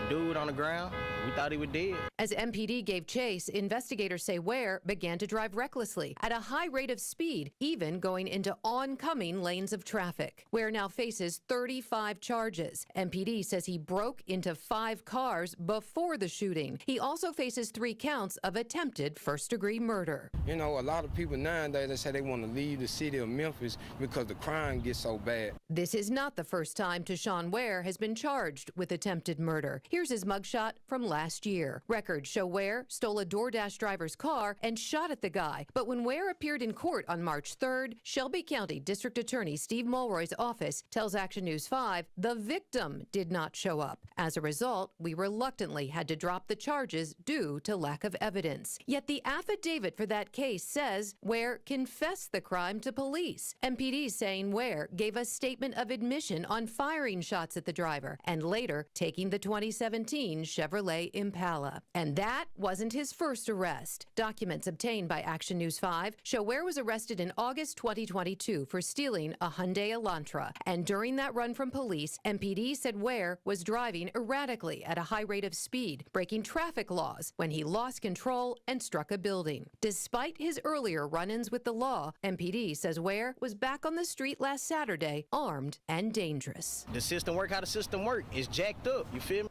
Dude on the ground, we thought he was dead. As MPD gave chase, investigators say Ware began to drive recklessly at a high rate of speed, even going into oncoming lanes of traffic. Ware now faces 35 charges. MPD says he broke into 5 cars before the shooting. He also faces 3 counts of attempted first-degree murder. You know, a lot of people nowadays, they say they want to leave the city of Memphis because the crime gets so bad. This is not the first time Tyshawn Ware has been charged with attempted murder. Here's his mugshot from last year. Records show Ware stole a DoorDash driver's car and shot at the guy. But when Ware appeared in court on March 3rd, Shelby County District Attorney Steve Mulroy's office tells Action News 5 the victim did not show up. As a result, we reluctantly had to drop the charges due to lack of evidence. Yet the affidavit for that case says Ware confessed the crime to police. MPD saying Ware gave a statement of admission on firing shots at the driver and later taking the 2017 Chevrolet Hyundai Impala. And that wasn't his first arrest. Documents obtained by Action News 5 show Ware was arrested in August 2022 for stealing a Hyundai Elantra. And during that run from police, MPD said Ware was driving erratically at a high rate of speed, breaking traffic laws when he lost control and struck a building. Despite his earlier run-ins with the law, MPD says Ware was back on the street last Saturday, armed and dangerous. The system work how the system work. It's jacked up, you feel me?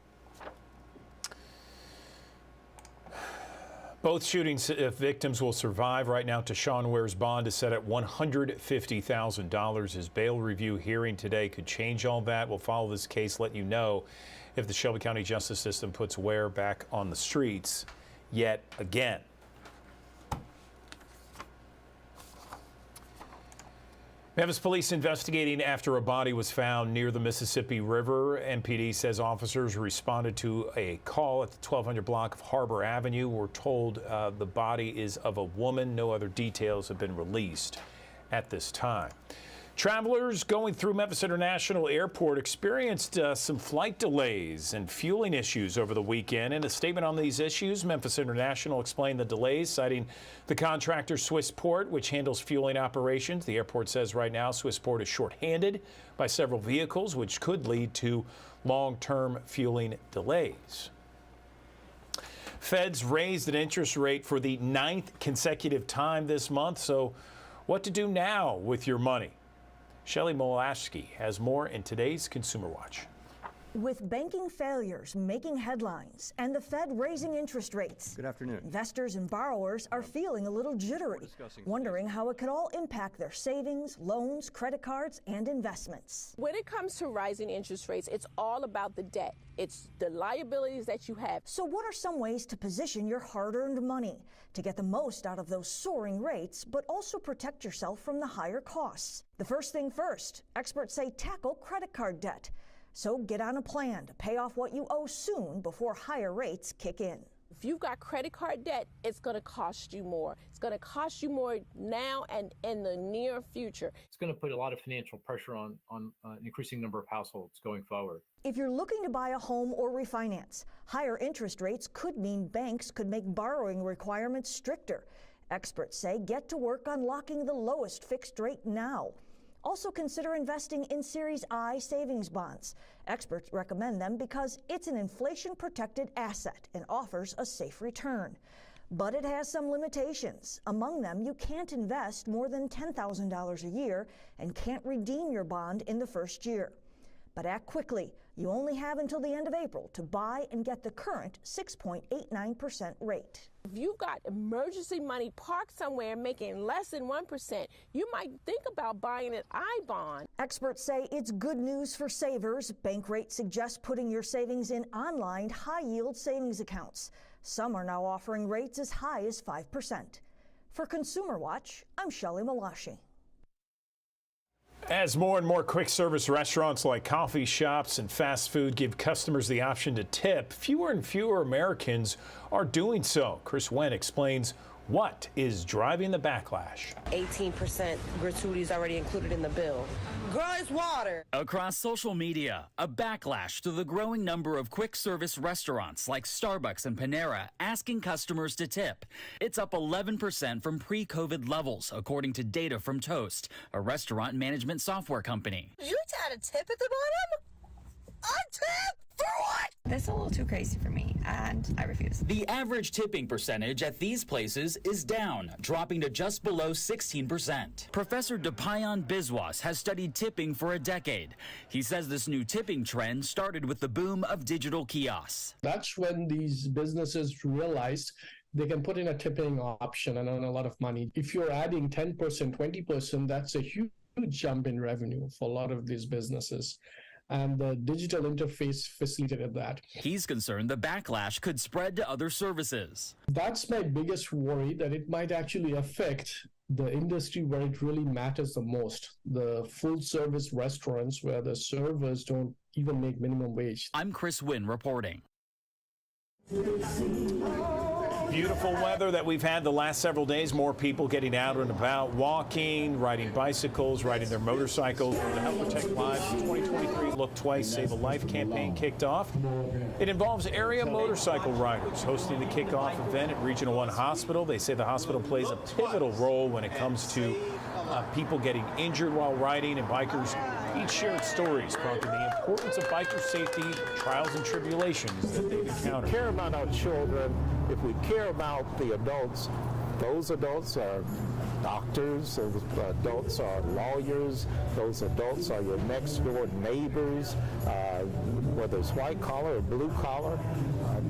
Both shooting victims will survive. Right now, Tashawn Ware's bond is set at $150,000. His bail review hearing today could change all that. We'll follow this case, let you know if the Shelby County justice system puts Ware back on the streets yet again. Memphis police investigating after a body was found near the Mississippi River. MPD says officers responded to a call at the 1200 block of Harbor Avenue. We're told the body is of a woman. No other details have been released at this time. Travelers going through Memphis International Airport experienced some flight delays and fueling issues over the weekend. In a statement on these issues, Memphis International explained the delays, citing the contractor Swissport, which handles fueling operations. The airport says right now Swissport is shorthanded by several vehicles, which could lead to long-term fueling delays. Feds raised an interest rate for the 9th consecutive time this month. So what to do now with your money? Shelly Molaski has more in today's Consumer Watch. With banking failures making headlines and the Fed raising interest rates, good afternoon. Investors and borrowers are feeling a little jittery, wondering how it could all impact their savings, loans, credit cards, and investments. When it comes to rising interest rates, it's all about the debt. It's the liabilities that you have. So what are some ways to position your hard-earned money to get the most out of those soaring rates, but also protect yourself from the higher costs? The first thing first, experts say tackle credit card debt. So get on a plan to pay off what you owe soon before higher rates kick in. If you've got credit card debt, it's going to cost you more. It's going to cost you more now and in the near future. It's going to put a lot of financial pressure on an increasing number of households going forward. If you're looking to buy a home or refinance, higher interest rates could mean banks could make borrowing requirements stricter. Experts say get to work on locking the lowest fixed rate now. Also consider investing in Series I savings bonds. Experts recommend them because it's an inflation-protected asset and offers a safe return. But it has some limitations. Among them, you can't invest more than $10,000 a year and can't redeem your bond in the first year. But act quickly. You only have until the end of April to buy and get the current 6.89% rate. If you've got emergency money parked somewhere making less than 1%, you might think about buying an I-bond. Experts say it's good news for savers. Bankrate suggests putting your savings in online high-yield savings accounts. Some are now offering rates as high as 5%. For Consumer Watch, I'm Shelly Molaski. As more and more quick service restaurants like coffee shops and fast food give customers the option to tip, fewer and fewer Americans are doing so. Chris Wen explains what is driving the backlash. 18% gratuities already included in the bill. Girl, it's water. Across social media, a backlash to the growing number of quick service restaurants like Starbucks and Panera asking customers to tip. It's up 11% from pre-COVID levels, according to data from Toast, a restaurant management software company. You had a tip at the bottom? A tip? For what? That's a little too crazy for me, and I refuse. The average tipping percentage at these places is down, dropping to just below 16%. Professor Depayan Biswas has studied tipping for a decade. He says this new tipping trend started with the boom of digital kiosks. That's when these businesses realized they can put in a tipping option and earn a lot of money. If you're adding 10%, 20%, that's a huge jump in revenue for a lot of these businesses. And the digital interface facilitated that. He's concerned the backlash could spread to other services. That's my biggest worry, that it might actually affect the industry where it really matters the most, the full service restaurants where the servers don't even make minimum wage. I'm Chris Wynn reporting. Beautiful weather that we've had the last several days. More people getting out and about, walking, riding bicycles, riding their motorcycles. The Help Protect Lives 2023 Look Twice, Save a Life campaign kicked off. It involves area motorcycle riders hosting the kickoff event at Regional One Hospital. They say the hospital plays a pivotal role when it comes to people getting injured while riding, and bikers each shared stories prompting the importance of biker safety, trials and tribulations that they've encountered. Care about our children. If we care about the adults, those adults are doctors, those adults are lawyers, those adults are your next door neighbors, whether it's white collar or blue collar.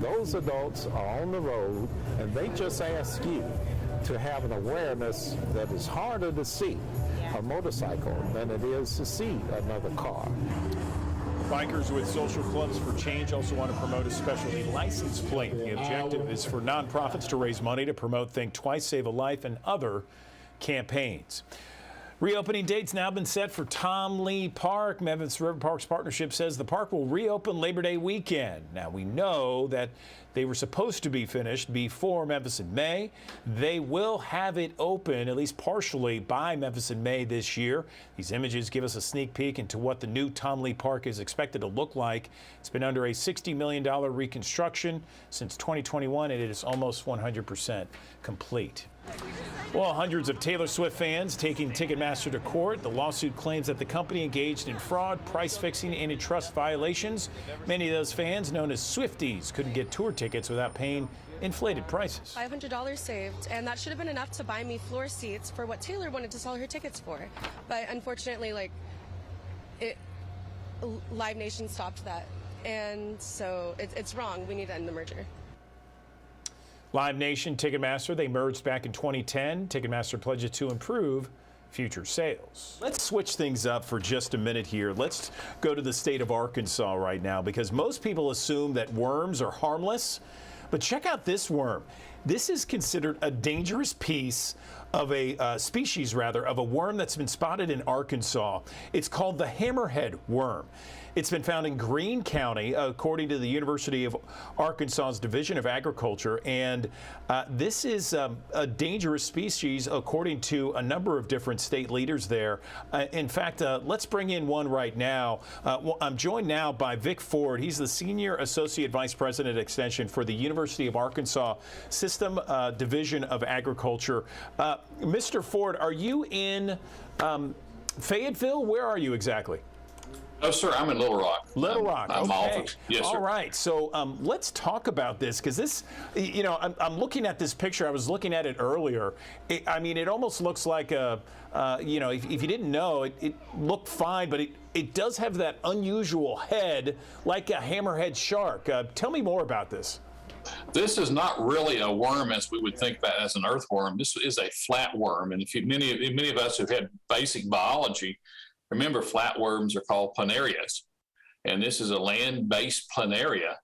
Those adults are on the road, and they just ask you to have an awareness that is harder to see a motorcycle than it is to see another car. Bikers with Social Clubs for Change also want to promote a specialty license plate. The objective is for nonprofits to raise money to promote Think Twice, Save a Life, and other campaigns. Reopening dates now been set for Tom Lee Park. Memphis River Parks Partnership says the park will reopen Labor Day weekend. Now, we know that they were supposed to be finished before Memphis in May. They will have it open, at least partially, by Memphis in May this year. These images give us a sneak peek into what the new Tom Lee Park is expected to look like. It's been under a $60 million reconstruction since 2021, and it is almost 100% complete. Well, hundreds of Taylor Swift fans taking Ticketmaster to court. The lawsuit claims that the company engaged in fraud, price fixing, and antitrust violations. Many of those fans, known as Swifties, couldn't get tour tickets without paying inflated prices. $500 saved, and that should have been enough to buy me floor seats for what Taylor wanted to sell her tickets for. But unfortunately, Live Nation stopped that, and so it's wrong. We need to end the merger. Live Nation, Ticketmaster, they merged back in 2010. Ticketmaster pledges to improve future sales. Let's switch things up for just a minute here. Let's go to the state of Arkansas right now, because most people assume that worms are harmless. But check out this worm. This is considered a dangerous piece of a species, of a worm that's been spotted in Arkansas. It's called the hammerhead worm. It's been found in Greene County, according to the University of Arkansas's Division of Agriculture, and this is a dangerous species, according to a number of different state leaders there. In fact, let's bring in one right now. I'm joined now by Vic Ford. He's the Senior Associate Vice President Extension for the University of Arkansas System Division of Agriculture. Mr. Ford, are you in Fayetteville? Where are you exactly? No, sir, I'm in Little Rock. Little Rock, I'm okay. Office. Yes, sir. All right, so let's talk about this, because this, I'm looking at this picture. I was looking at it earlier. It almost looks like a, if you didn't know, it looked fine, but it does have that unusual head, like a hammerhead shark. Tell me more about this. This is not really a worm as we would think about as an earthworm. This is a flatworm, and many of us who've had basic biology remember flatworms are called planarias, and this is a land-based planaria.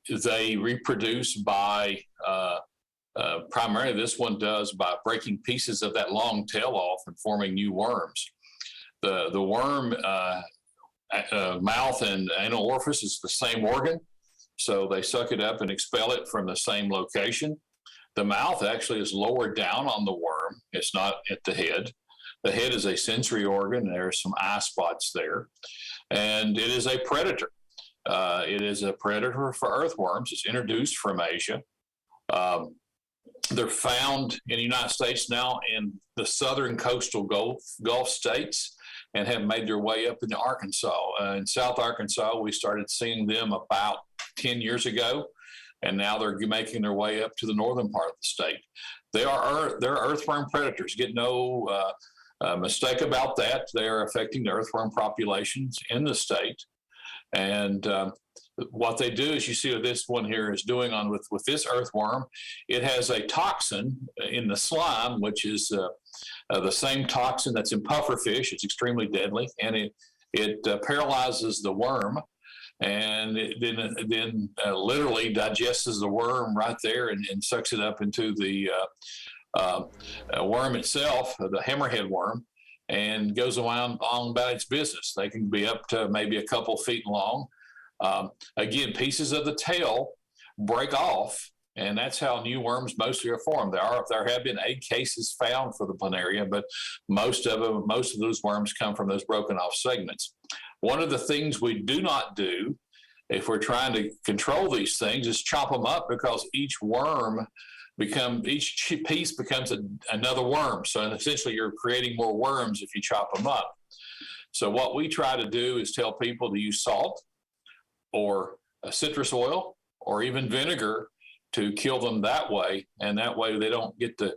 They reproduce by, primarily this one does by breaking pieces of that long tail off and forming new worms. The worm mouth and anal orifice is the same organ, so they suck it up and expel it from the same location. The mouth actually is lower down on the worm. It's not at the head. The head is a sensory organ. There are some eye spots there. And it is a predator. It is a predator for earthworms. It's introduced from Asia. They're found in the United States now in the southern coastal Gulf states and have made their way up into Arkansas. In South Arkansas, we started seeing them about 10 years ago, and now they're making their way up to the northern part of the state. They're earthworm predators. Get no mistake about that. They are affecting the earthworm populations in the state. And what they do is, you see what this one here is doing with this earthworm. It has a toxin in the slime, which is the same toxin that's in pufferfish. It's extremely deadly, and it paralyzes the worm, and it then literally digests the worm right there and sucks it up into the worm itself, the hammerhead worm, and goes on about its business. They can be up to maybe a couple feet long. Again, pieces of the tail break off And that's how new worms mostly are formed. There have been egg cases found for the planaria, but most of those worms come from those broken off segments. One of the things we do not do if we're trying to control these things is chop them up, because each piece becomes another worm. So essentially you're creating more worms if you chop them up. So what we try to do is tell people to use salt or citrus oil or even vinegar to kill them that way, and that way they don't get to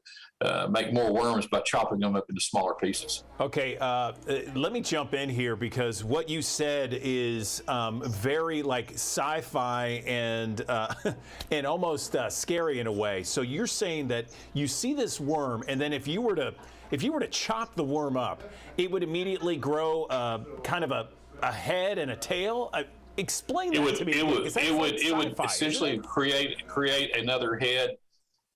make more worms by chopping them up into smaller pieces. Okay, let me jump in here, because what you said is very like sci-fi and and almost scary in a way. So you're saying that you see this worm, and then if you were to chop the worm up, it would immediately grow kind of a head and a tail. Explain that to me. It would essentially create another head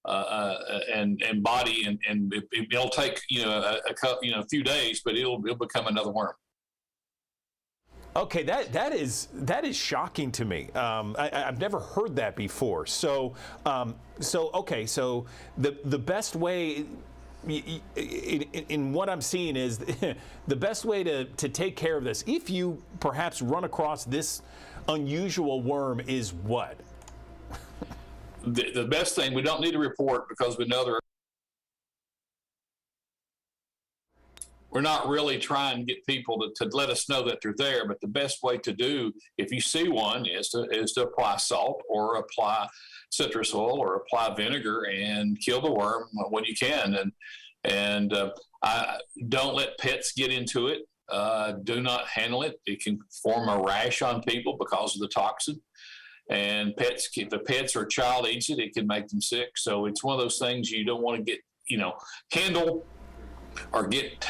and body, and it'll take a few days, but it'll become another worm. Okay, that is shocking to me. I've never heard that before. So the best way, in what I'm seeing, is the best way to take care of this, if you perhaps run across this unusual worm, is what? The best thing, we don't need to report, because we know we're not really trying to get people to let us know that they're there. But the best way to do, if you see one, is to apply salt or apply citrus oil or apply vinegar and kill the worm when you can. And I don't let pets get into it. Do not handle it. It can form a rash on people because of the toxin. And if the pets or a child eats it, it can make them sick. So it's one of those things you don't want to get, handle or get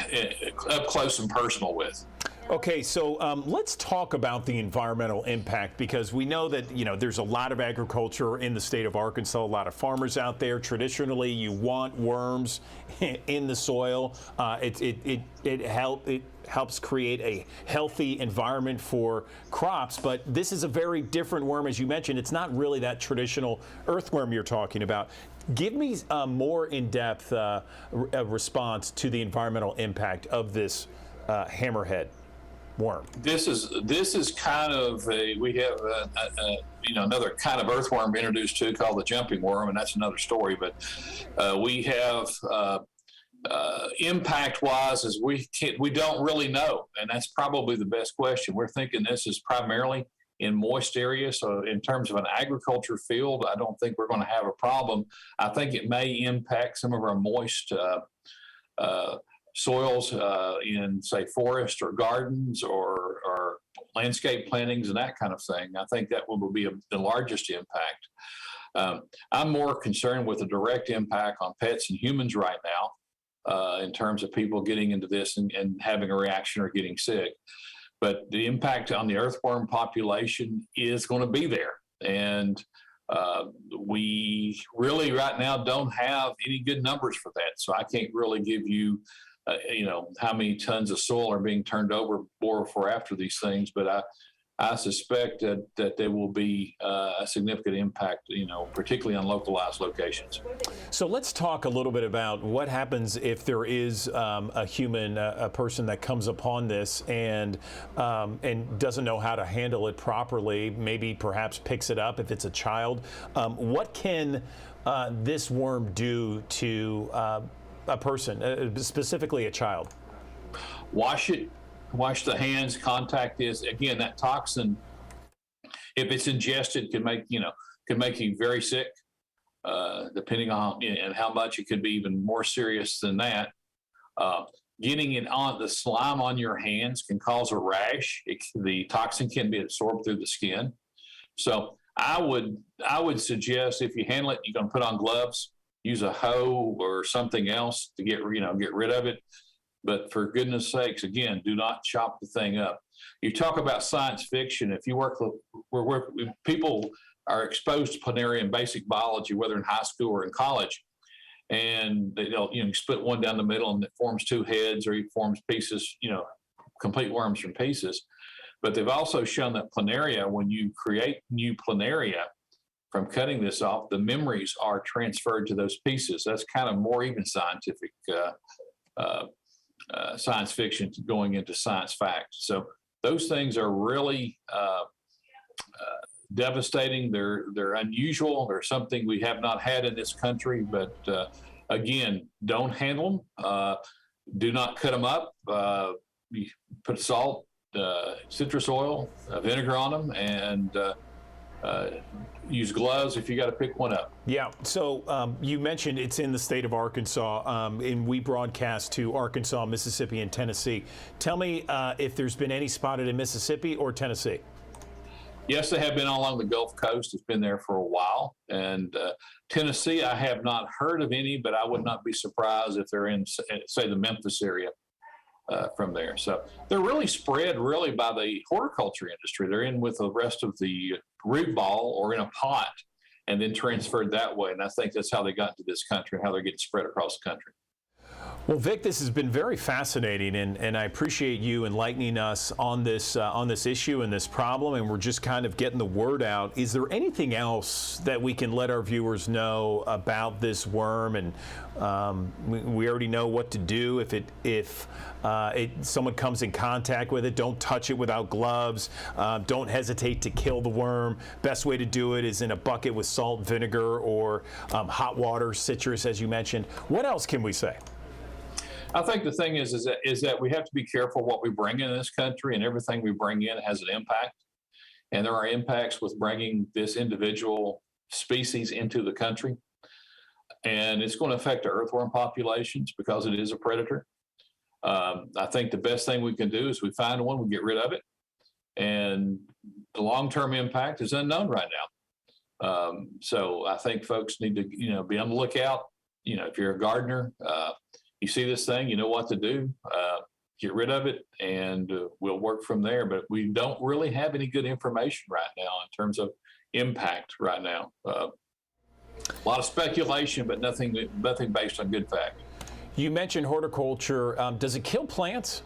up close and personal with. Okay, so let's talk about the environmental impact, because we know that there's a lot of agriculture in the state of Arkansas, a lot of farmers out there. Traditionally, you want worms in the soil. It helps create a healthy environment for crops, but this is a very different worm, as you mentioned. It's not really that traditional earthworm you're talking about. Give me a more in-depth response to the environmental impact of this hammerhead worm. This is kind of we have another kind of earthworm introduced to called the jumping worm, and that's another story. But we have impact-wise, is we don't really know, and that's probably the best question. We're thinking this is primarily in moist areas. So in terms of an agriculture field, I don't think we're going to have a problem. I think it may impact some of our moist soils in, say, forest or gardens or landscape plantings and that kind of thing. I think that will be the largest impact. I'm more concerned with the direct impact on pets and humans right now in terms of people getting into this and having a reaction or getting sick. But the impact on the earthworm population is going to be there. And we really right now don't have any good numbers for that. So I can't really give you how many tons of soil are being turned over before after these things, but I suspect that there will be a significant impact, particularly on localized locations. So let's talk a little bit about what happens if there is a human, a person that comes upon this and doesn't know how to handle it properly, maybe perhaps picks it up if it's a child. What can this worm do to a person, specifically a child? Wash it. Wash the hands. Contact is, again, that toxin, if it's ingested, can make you very sick. Depending on and how much, it could be even more serious than that. Getting it on the slime on your hands can cause a rash. The toxin can be absorbed through the skin. So I would suggest, if you handle it, you're going to put on gloves, use a hoe or something else to get rid of it. But for goodness sakes, again, do not chop the thing up. You talk about science fiction. If you work where people are exposed to planaria in basic biology, whether in high school or in college, and they'll split one down the middle and it forms two heads, or it forms pieces, complete worms from pieces. But they've also shown that planaria, when you create new planaria from cutting this off, the memories are transferred to those pieces. That's kind of more even scientific science fiction going into science fact. So those things are really devastating. They're unusual. They're something we have not had in this country. But again, don't handle them. Do not cut them up. You put salt, citrus oil, vinegar on them, and use gloves if you got to pick one up. Yeah. So you mentioned it's in the state of Arkansas, and we broadcast to Arkansas, Mississippi, and Tennessee. Tell me if there's been any spotted in Mississippi or Tennessee. Yes, they have been all along the Gulf Coast. It's been there for a while. And Tennessee, I have not heard of any, but I would not be surprised if they're in, say, the Memphis area from there. So they're really spread really by the horticulture industry. They're in with the rest of the root ball or in a pot and then transferred that way. And I think that's how they got into this country and how they're getting spread across the country. Well, Vic, this has been very fascinating, and I appreciate you enlightening us on this issue and this problem, and we're just kind of getting the word out. Is there anything else that we can let our viewers know about this worm? And we already know what to do if someone comes in contact with it. Don't touch it without gloves. Don't hesitate to kill the worm. Best way to do it is in a bucket with salt, vinegar, or hot water, citrus, as you mentioned. What else can we say? I think the thing is that we have to be careful what we bring in this country, and everything we bring in has an impact. And there are impacts with bringing this individual species into the country. And it's going to affect the earthworm populations because it is a predator. I think the best thing we can do is we find one, we get rid of it. And the long-term impact is unknown right now. So I think folks need to, be on the lookout. If you're a gardener, you see this thing, you know what to do. Get rid of it, and we'll work from there. But we don't really have any good information right now in terms of impact right now. A lot of speculation, but nothing based on good fact. You mentioned horticulture. Does it kill plants?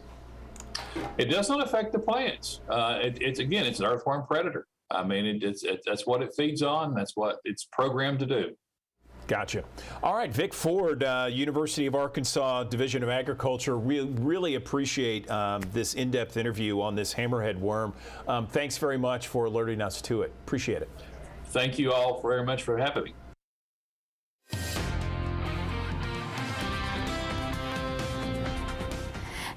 It does not affect the plants. It's an earthworm predator. I mean, that's what it feeds on. That's what it's programmed to do. Gotcha. All right, Vic Ford, University of Arkansas Division of Agriculture. Really appreciate this in-depth interview on this hammerhead worm. Thanks very much for alerting us to it. Appreciate it. Thank you all very much for having me.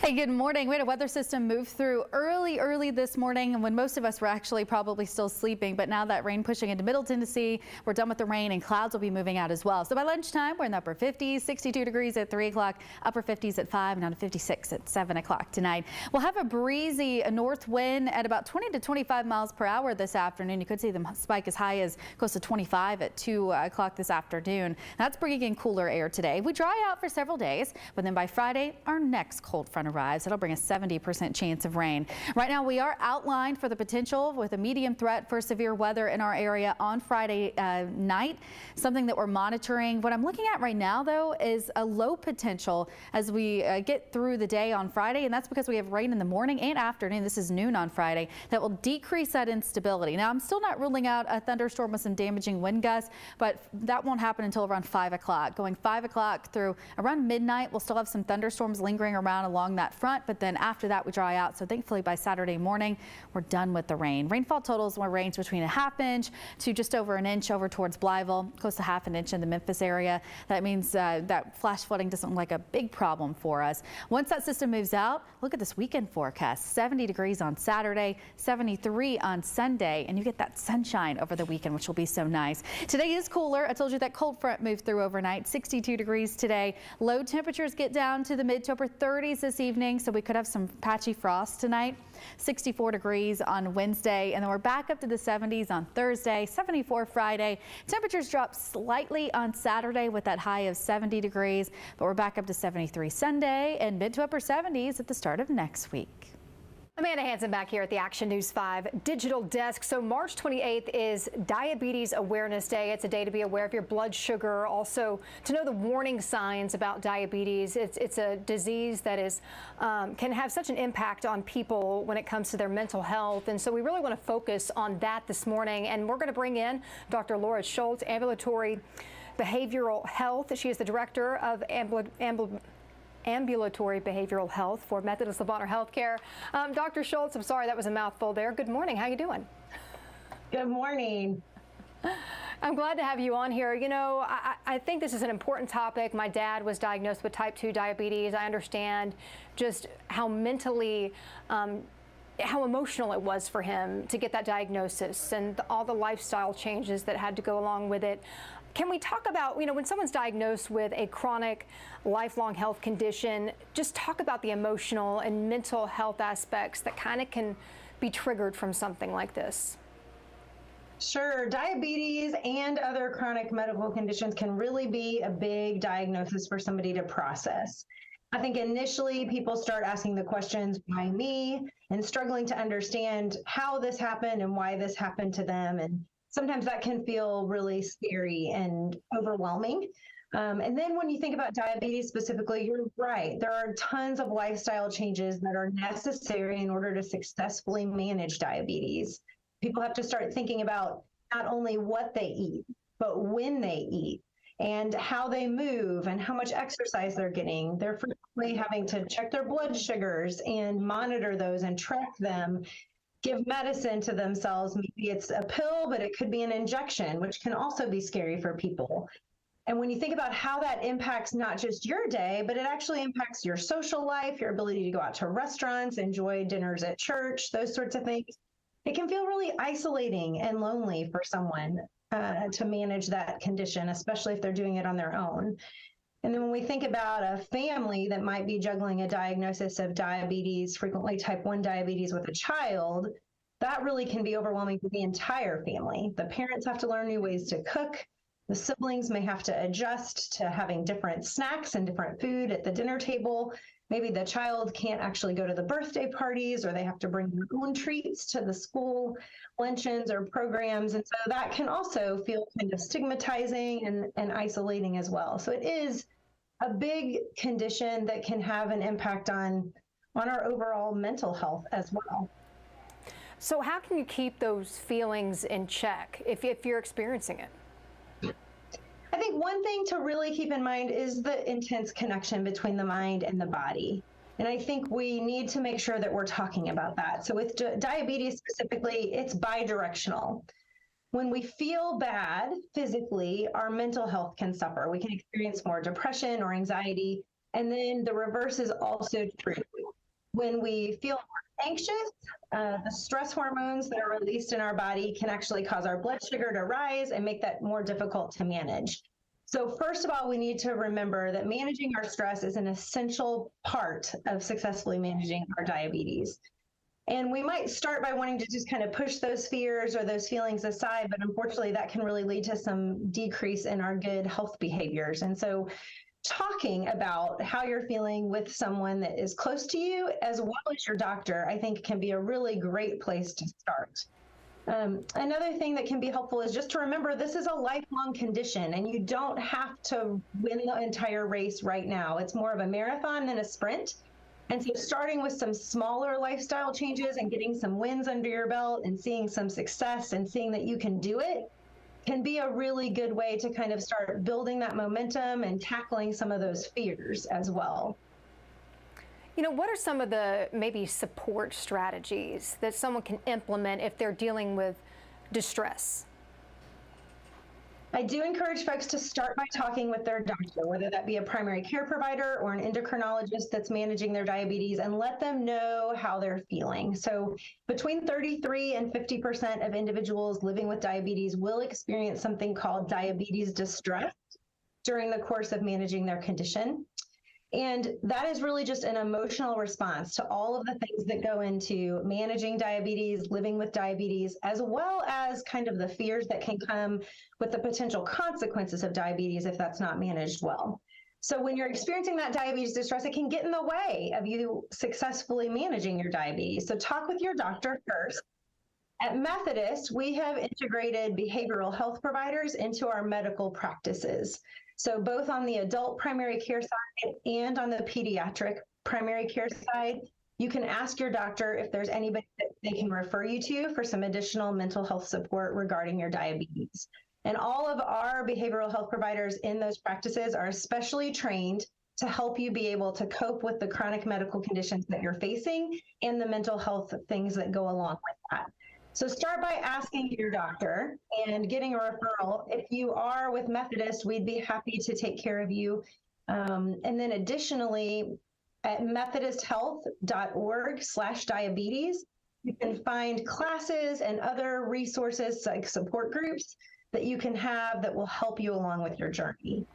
Hey, good morning. We had a weather system move through early this morning, and when most of us were actually probably still sleeping. But now that rain pushing into Middle Tennessee, we're done with the rain, and clouds will be moving out as well. So by lunchtime, we're in the upper 50s, 62 degrees at 3 o'clock, upper 50s at 5, and down to 56 at 7 o'clock tonight. We'll have a breezy north wind at about 20 to 25 miles per hour this afternoon. You could see them spike as high as close to 25 at 2 o'clock this afternoon. That's bringing in cooler air today. We dry out for several days, but then by Friday, our next cold front arrives. It'll bring a 70% chance of rain. Right now, we are outlined for the potential with a medium threat for severe weather in our area on Friday night, something that we're monitoring. What I'm looking at right now, though, is a low potential as we get through the day on Friday, and that's because we have rain in the morning and afternoon. This is noon on Friday. That will decrease that instability. Now, I'm still not ruling out a thunderstorm with some damaging wind gusts, but that won't happen until around 5 o'clock. Going 5 o'clock through around midnight, we'll still have some thunderstorms lingering around along that front, but then after that we dry out. So thankfully by Saturday morning we're done with the rain. Rainfall totals will range between a ½ inch to just over an inch over towards Blytheville, close to ½ inch in the Memphis area. That means that flash flooding doesn't look like a big problem for us. Once that system moves out, look at this weekend forecast. 70 degrees on Saturday, 73 on Sunday, and you get that sunshine over the weekend, which will be so nice. Today is cooler. I told you that cold front moved through overnight. 62 degrees today. Low temperatures get down to the mid to upper 30s this evening, so we could have some patchy frost tonight. 64 degrees on Wednesday, and then we're back up to the 70s on Thursday, 74 Friday. Temperatures drop slightly on Saturday with that high of 70 degrees, but we're back up to 73 Sunday and mid to upper 70s at the start of next week. Amanda Hansen back here at the Action News 5 digital desk. So March 28th is Diabetes Awareness Day. It's a day to be aware of your blood sugar, also to know the warning signs about diabetes. It's a disease that is can have such an impact on people when it comes to their mental health. And so we really want to focus on that this morning. And we're going to bring in Dr. Laura Schultz, Ambulatory Behavioral Health. She is the director of Ambulatory Behavioral Health for Methodist Le Bonheur Healthcare. Dr. Schultz, I'm sorry, that was a mouthful there. Good morning. How you doing? Good morning. I'm glad to have you on here. You know, I think this is an important topic. My dad was diagnosed with type 2 diabetes. I understand just how mentally, how emotional it was for him to get that diagnosis and all the lifestyle changes that had to go along with it. Can we talk about, you know, when someone's diagnosed with a chronic, lifelong health condition, just talk about the emotional and mental health aspects that kind of can be triggered from something like this? Sure. Diabetes and other chronic medical conditions can really be a big diagnosis for somebody to process. I think initially people start asking the questions, why me? And struggling to understand how this happened and why this happened to them. And sometimes that can feel really scary and overwhelming. And then when you think about diabetes specifically, you're right. There are tons of lifestyle changes that are necessary in order to successfully manage diabetes. People have to start thinking about not only what they eat, but when they eat and how they move and how much exercise they're getting. They're frequently having to check their blood sugars and monitor those and track them. Give medicine to themselves. Maybe it's a pill, but it could be an injection, which can also be scary for people. And when you think about how that impacts not just your day, but it actually impacts your social life, your ability to go out to restaurants, enjoy dinners at church, those sorts of things, it can feel really isolating and lonely for someone to manage that condition, especially if they're doing it on their own. And then when we think about a family that might be juggling a diagnosis of diabetes, frequently type 1 diabetes with a child, that really can be overwhelming for the entire family. The parents have to learn new ways to cook. The siblings may have to adjust to having different snacks and different food at the dinner table. Maybe the child can't actually go to the birthday parties, or they have to bring their own treats to the school luncheons or programs. And so that can also feel kind of stigmatizing and isolating as well. So it is a big condition that can have an impact on our overall mental health as well. So how can you keep those feelings in check if you're experiencing it? I think one thing to really keep in mind is the intense connection between the mind and the body. And I think we need to make sure that we're talking about that. So with diabetes specifically, it's bidirectional. When we feel bad physically, our mental health can suffer. We can experience more depression or anxiety. And then the reverse is also true. When we feel more anxious, the stress hormones that are released in our body can actually cause our blood sugar to rise and make that more difficult to manage. So first of all, we need to remember that managing our stress is an essential part of successfully managing our diabetes. And we might start by wanting to just kind of push those fears or those feelings aside, but unfortunately that can really lead to some decrease in our good health behaviors. And so talking about how you're feeling with someone that is close to you, as well as your doctor, I think can be a really great place to start. Another thing that can be helpful is just to remember this is a lifelong condition and you don't have to win the entire race right now. It's more of a marathon than a sprint. And so starting with some smaller lifestyle changes and getting some wins under your belt and seeing some success and seeing that you can do it can be a really good way to kind of start building that momentum and tackling some of those fears as well. You know, what are some of the maybe support strategies that someone can implement if they're dealing with distress? I do encourage folks to start by talking with their doctor, whether that be a primary care provider or an endocrinologist that's managing their diabetes, and let them know how they're feeling. So between 33 and 50% of individuals living with diabetes will experience something called diabetes distress during the course of managing their condition. And that is really just an emotional response to all of the things that go into managing diabetes, living with diabetes, as well as kind of the fears that can come with the potential consequences of diabetes if that's not managed well. So when you're experiencing that diabetes distress, it can get in the way of you successfully managing your diabetes. So talk with your doctor first. At Methodist, we have integrated behavioral health providers into our medical practices. So both on the adult primary care side and on the pediatric primary care side, you can ask your doctor if there's anybody that they can refer you to for some additional mental health support regarding your diabetes. And all of our behavioral health providers in those practices are especially trained to help you be able to cope with the chronic medical conditions that you're facing and the mental health things that go along with that. So start by asking your doctor and getting a referral. If you are with Methodist, we'd be happy to take care of you. And then additionally, at methodisthealth.org/diabetes, you can find classes and other resources like support groups that you can have that will help you along with your journey.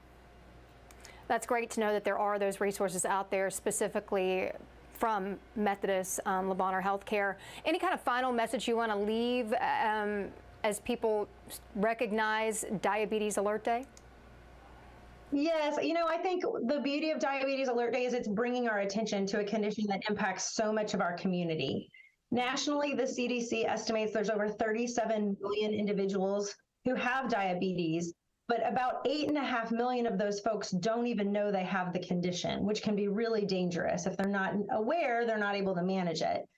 That's great to know that there are those resources out there specifically from Methodist Le Bonheur Healthcare. Any kind of final message you want to leave as people recognize Diabetes Alert Day? Yes, I think the beauty of Diabetes Alert Day is it's bringing our attention to a condition that impacts so much of our community. Nationally, the CDC estimates there's over 37 million individuals who have diabetes, but about 8.5 million of those folks don't even know they have the condition, which can be really dangerous. If they're not aware, they're not able to manage it.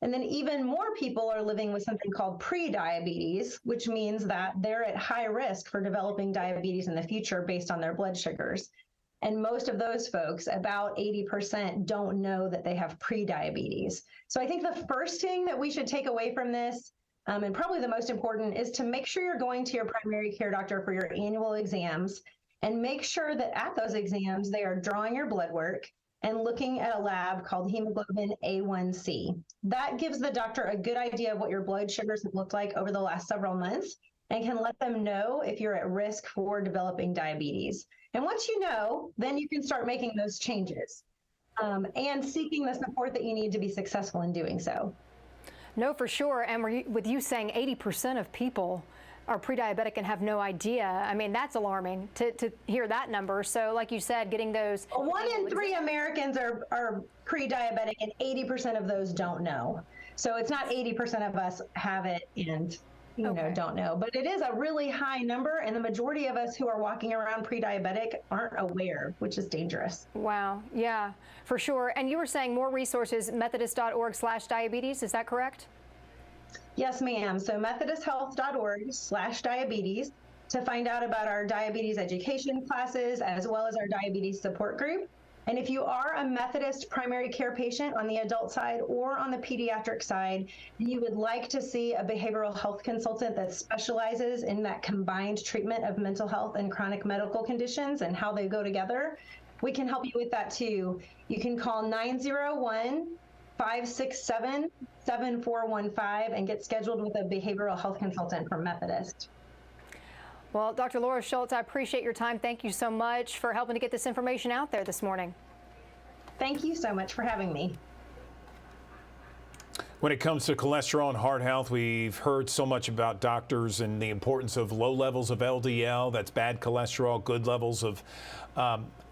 And then even more people are living with something called pre-diabetes, which means that they're at high risk for developing diabetes in the future based on their blood sugars. And most of those folks, about 80%, don't know that they have pre-diabetes. So I think the first thing that we should take away from this, and probably the most important, is to make sure you're going to your primary care doctor for your annual exams, and make sure that at those exams, they are drawing your blood work and looking at a lab called hemoglobin A1C. That gives the doctor a good idea of what your blood sugars have looked like over the last several months and can let them know if you're at risk for developing diabetes. And once you know, then you can start making those changes and seeking the support that you need to be successful in doing so. No, for sure. And with you saying 80% of people are pre-diabetic and have no idea, I mean, that's alarming to hear that number. So like you said, getting those... 1 in 3 Americans are pre-diabetic, and 80% of those don't know. So it's not 80% of us have it and don't know. But it is a really high number, and the majority of us who are walking around pre-diabetic aren't aware, which is dangerous. Wow. Yeah, for sure. And you were saying more resources, methodist.org/diabetes, is that correct? Yes, ma'am. So methodisthealth.org/diabetes to find out about our diabetes education classes, as well as our diabetes support group. And if you are a Methodist primary care patient on the adult side or on the pediatric side, and you would like to see a behavioral health consultant that specializes in that combined treatment of mental health and chronic medical conditions and how they go together, we can help you with that too. You can call 901-567-7415 and get scheduled with a behavioral health consultant from Methodist. Well, Dr. Laura Schultz, I appreciate your time. Thank you so much for helping to get this information out there this morning. Thank you so much for having me. When it comes to cholesterol and heart health, we've heard so much about doctors and the importance of low levels of LDL, that's bad cholesterol, good levels of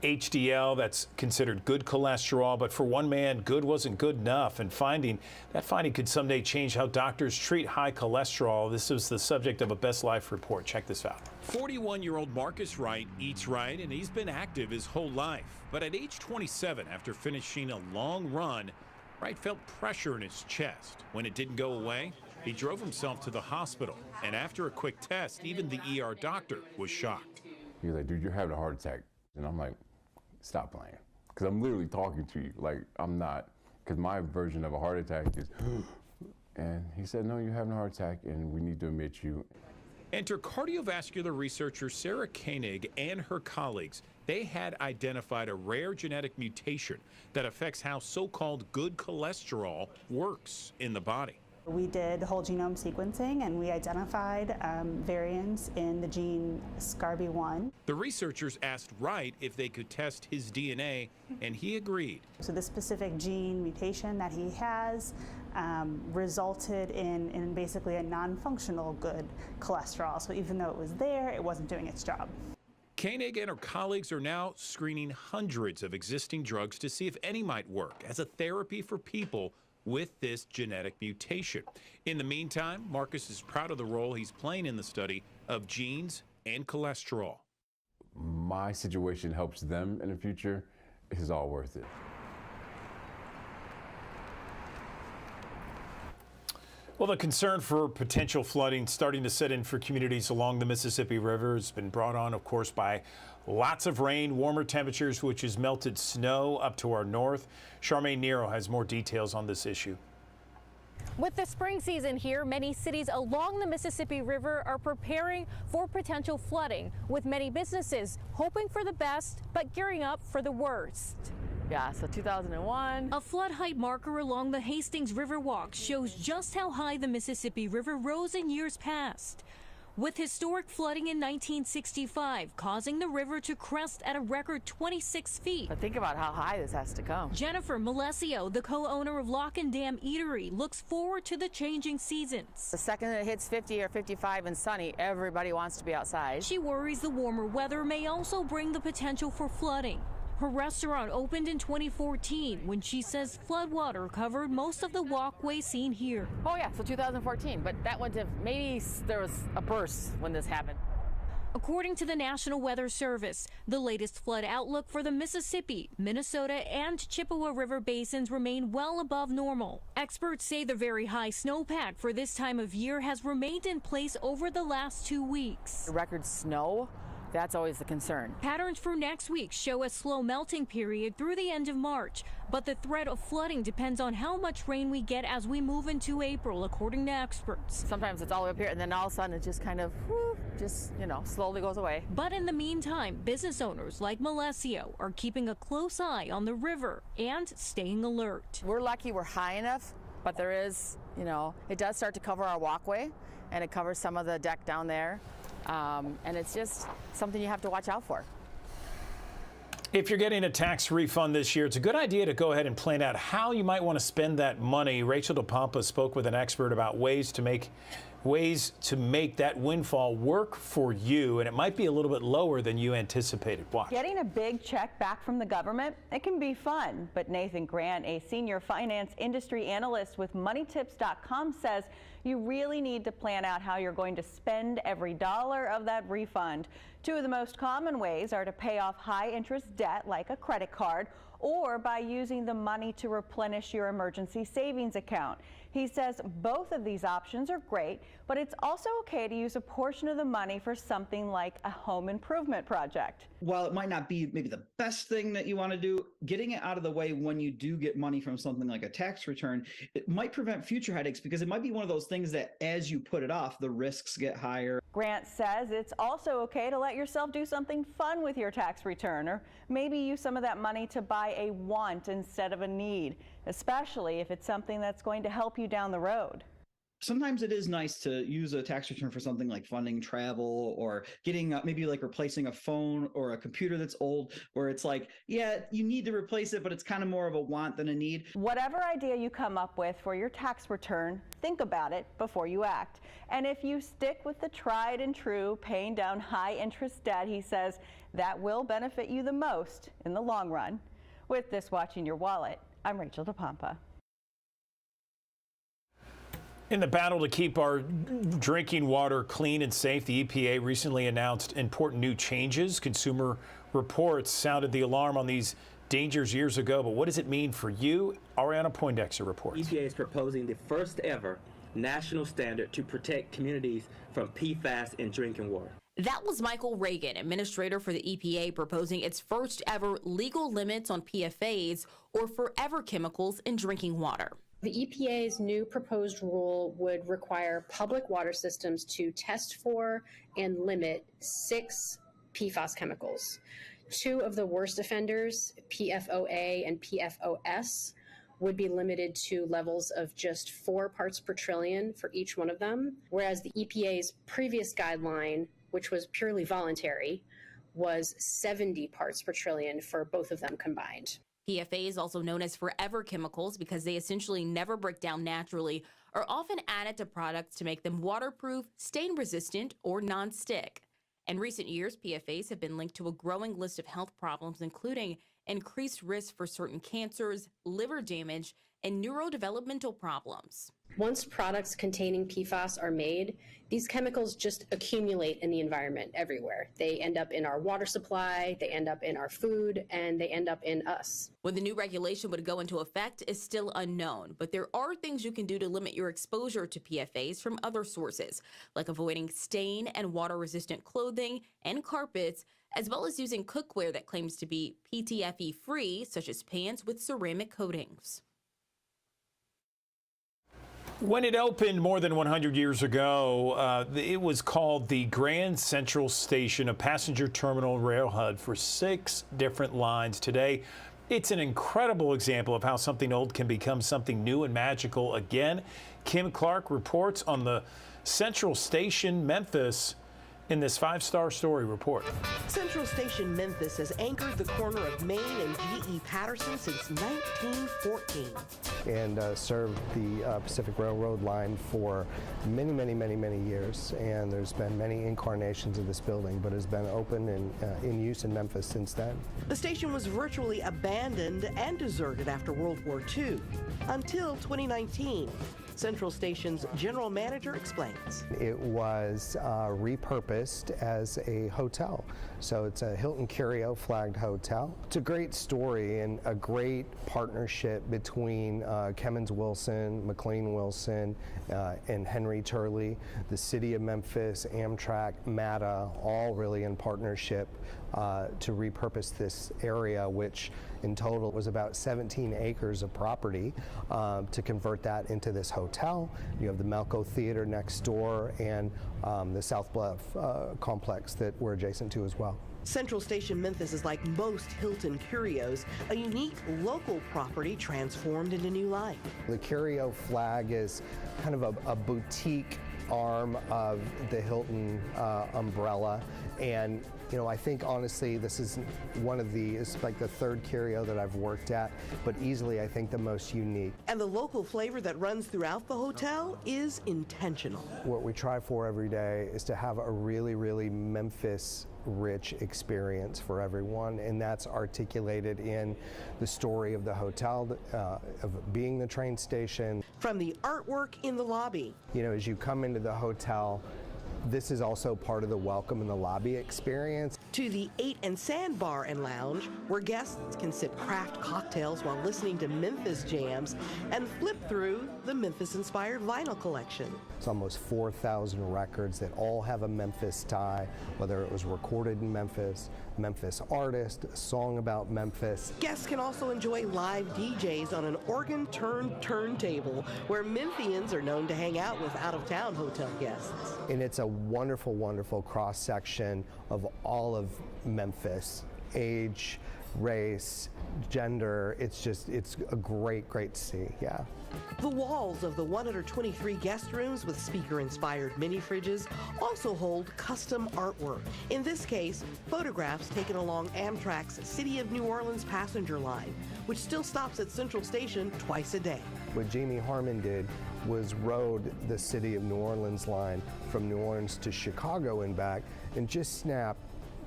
HDL, that's considered good cholesterol. But for one man, good wasn't good enough. And that finding could someday change how doctors treat high cholesterol. This is the subject of a Best Life report. Check this out. 41-year-old Marcus Wright eats right, and he's been active his whole life. But at age 27, after finishing a long run, Wright felt pressure in his chest. When it didn't go away, he drove himself to the hospital. And after a quick test, even the ER doctor was shocked. He was like, dude, you're having a heart attack. And I'm like, stop playing. Because I'm literally talking to you. Like, I'm not. Because my version of a heart attack is, and he said, no, you're having a heart attack and we need to admit you. Enter cardiovascular researcher Sarah Koenig and her colleagues. They had identified a rare genetic mutation that affects how so-called good cholesterol works in the body. We did whole genome sequencing and we identified variants in the gene SCARB1. The researchers asked Wright if they could test his DNA, and he agreed. So the specific gene mutation that he has resulted in basically a non-functional good cholesterol. So even though it was there, it wasn't doing its job. Koenig and her colleagues are now screening hundreds of existing drugs to see if any might work as a therapy for people with this genetic mutation. In the meantime, Marcus is proud of the role he's playing in the study of genes and cholesterol. My situation helps them in the future. It's all worth it. Well, the concern for potential flooding starting to set in for communities along the Mississippi River has been brought on, of course, by lots of rain, warmer temperatures, which has melted snow up to our north. Charmaine Nero has more details on this issue. With the spring season here, many cities along the Mississippi River are preparing for potential flooding, with many businesses hoping for the best but gearing up for the worst. Yeah, so 2001. A flood height marker along the Hastings River Walk shows just how high the Mississippi River rose in years past, with historic flooding in 1965 causing the river to crest at a record 26 feet. But think about how high this has to come. Jennifer Malesio, the co-owner of Lock and Dam Eatery, looks forward to the changing seasons. The second it hits 50 or 55 and sunny, everybody wants to be outside. She worries the warmer weather may also bring the potential for flooding. Her restaurant opened in 2014 when she says floodwater covered most of the walkway seen here. Oh yeah, so 2014, but that went to, maybe there was a burst when this happened. According to the National Weather Service, the latest flood outlook for the Mississippi, Minnesota, and Chippewa River basins remain well above normal. Experts say the very high snowpack for this time of year has remained in place over the last 2 weeks. The record snow, that's always the concern. Patterns for next week show a slow melting period through the end of March, but the threat of flooding depends on how much rain we get as we move into April, according to experts. Sometimes it's all the way up here, and then all of a sudden it just kind of, slowly goes away. But in the meantime, business owners like Malesio are keeping a close eye on the river and staying alert. We're lucky we're high enough, but there is, it does start to cover our walkway, and it covers some of the deck down there. And it's just something you have to watch out for. If you're getting a tax refund this year, it's a good idea to go ahead and plan out how you might want to spend that money. Rachel DePompa spoke with an expert about ways to make that windfall work for you, and it might be a little bit lower than you anticipated. Watch. Getting a big check back from the government, it can be fun, but Nathan Grant, a senior finance industry analyst with MoneyTips.com, says you really need to plan out how you're going to spend every dollar of that refund. Two of the most common ways are to pay off high-interest debt like a credit card, or by using the money to replenish your emergency savings account. He says both of these options are great, but it's also okay to use a portion of the money for something like a home improvement project. While it might not be maybe the best thing that you want to do, getting it out of the way when you do get money from something like a tax return, it might prevent future headaches, because it might be one of those things that as you put it off, the risks get higher. Grant says it's also okay to let yourself do something fun with your tax return, or maybe use some of that money to buy a want instead of a need, especially if it's something that's going to help you down the road. Sometimes it is nice to use a tax return for something like funding travel, or getting maybe like replacing a phone or a computer that's old, where it's like, yeah, you need to replace it, but it's kind of more of a want than a need. Whatever idea you come up with for your tax return, think about it before you act. And if you stick with the tried and true paying down high interest debt, he says that will benefit you the most in the long run. With This Watching Your Wallet, I'm Rachel DePompa. In the battle to keep our drinking water clean and safe, the EPA recently announced important new changes. Consumer Reports sounded the alarm on these dangers years ago, but what does it mean for you? Ariana Poindexter reports. EPA is proposing the first ever national standard to protect communities from PFAS in drinking water. That was Michael Reagan, administrator for the EPA, proposing its first ever legal limits on PFAS, or forever chemicals, in drinking water. The EPA's new proposed rule would require public water systems to test for and limit 6 PFAS chemicals. 2 of the worst offenders, PFOA and PFOS, would be limited to levels of just 4 parts per trillion for each one of them, whereas the EPA's previous guideline, which was purely voluntary, was 70 parts per trillion for both of them combined. PFAS, also known as forever chemicals because they essentially never break down naturally, are often added to products to make them waterproof, stain resistant, or non-stick. In recent years, PFAS have been linked to a growing list of health problems, including increased risk for certain cancers, liver damage, and neurodevelopmental problems. Once products containing PFAS are made, these chemicals just accumulate in the environment everywhere. They end up in our water supply, they end up in our food, and they end up in us. When the new regulation would go into effect is still unknown, but there are things you can do to limit your exposure to PFAS from other sources, like avoiding stain and water-resistant clothing and carpets, as well as using cookware that claims to be PTFE-free, such as pans with ceramic coatings. When it opened more than 100 years ago, it was called the Grand Central Station, a passenger terminal rail hub for 6 different lines. Today, it's an incredible example of how something old can become something new and magical again. Kim Clark reports on the Central Station Memphis in this 5-star story report. Central Station Memphis has anchored the corner of Main and G.E. Patterson since 1914. And served the Pacific Railroad line for many years. And there's been many incarnations of this building, but has been open and in use in Memphis since then. The station was virtually abandoned and deserted after World War II until 2019. Central Station's general manager explains. It was repurposed as a hotel. So it's a Hilton Curio flagged hotel. It's a great story and a great partnership between Kemmons Wilson, McLean Wilson, and Henry Turley, the city of Memphis, Amtrak, MATA, all really in partnership to repurpose this area, which in total was about 17 acres of property, to convert that into this hotel. You have the Melco Theater next door and the South Bluff complex that we're adjacent to as well. Central Station Memphis is like most Hilton Curios, a unique local property transformed into new life. The Curio flag is kind of a boutique arm of the Hilton umbrella, and I think honestly this is it's like the 3rd Curio that I've worked at, but easily I think the most unique. And the local flavor that runs throughout the hotel is intentional. What we try for every day is to have a really Memphis rich experience for everyone, and that's articulated in the story of the hotel, of being the train station. From the artwork in the lobby. As you come into the hotel, this is also part of the welcome in the lobby experience. To the 8 and Sand Bar and Lounge, where guests can sip craft cocktails while listening to Memphis jams and flip through the Memphis-inspired vinyl collection. It's almost 4,000 records that all have a Memphis tie, whether it was recorded in Memphis, Memphis artist, a song about Memphis. Guests can also enjoy live DJs on an organ-turned turntable, where Memphians are known to hang out with out-of-town hotel guests. And it's a wonderful cross-section of all of Memphis, age, race, gender. It's a great to see, yeah. The walls of the 123 guest rooms with speaker-inspired mini fridges also hold custom artwork. In this case, photographs taken along Amtrak's City of New Orleans passenger line, which still stops at Central Station twice a day. What Jamie Harmon did was rode the City of New Orleans line from New Orleans to Chicago and back, and just snap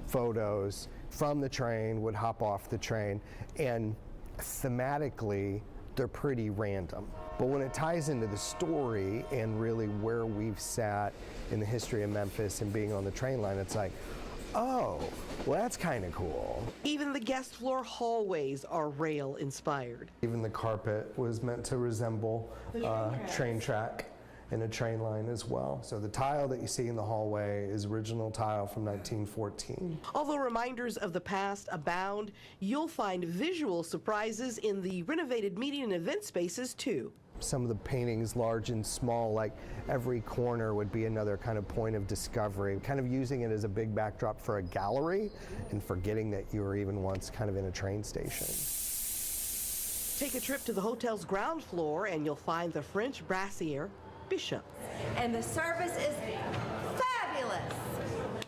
photos from the train, would hop off the train, and thematically they're pretty random. But when it ties into the story and really where we've sat in the history of Memphis and being on the train line, it's like, oh, well, that's kind of cool. Even the guest floor hallways are rail inspired. Even the carpet was meant to resemble train track and a train line as well. So the tile that you see in the hallway is original tile from 1914. Although reminders of the past abound, you'll find visual surprises in the renovated meeting and event spaces too. Some of the paintings, large and small, like every corner would be another kind of point of discovery, kind of using it as a big backdrop for a gallery and forgetting that you were even once kind of in a train station. Take a trip to the hotel's ground floor and you'll find the French Brassiere Bishop. And the service is fabulous.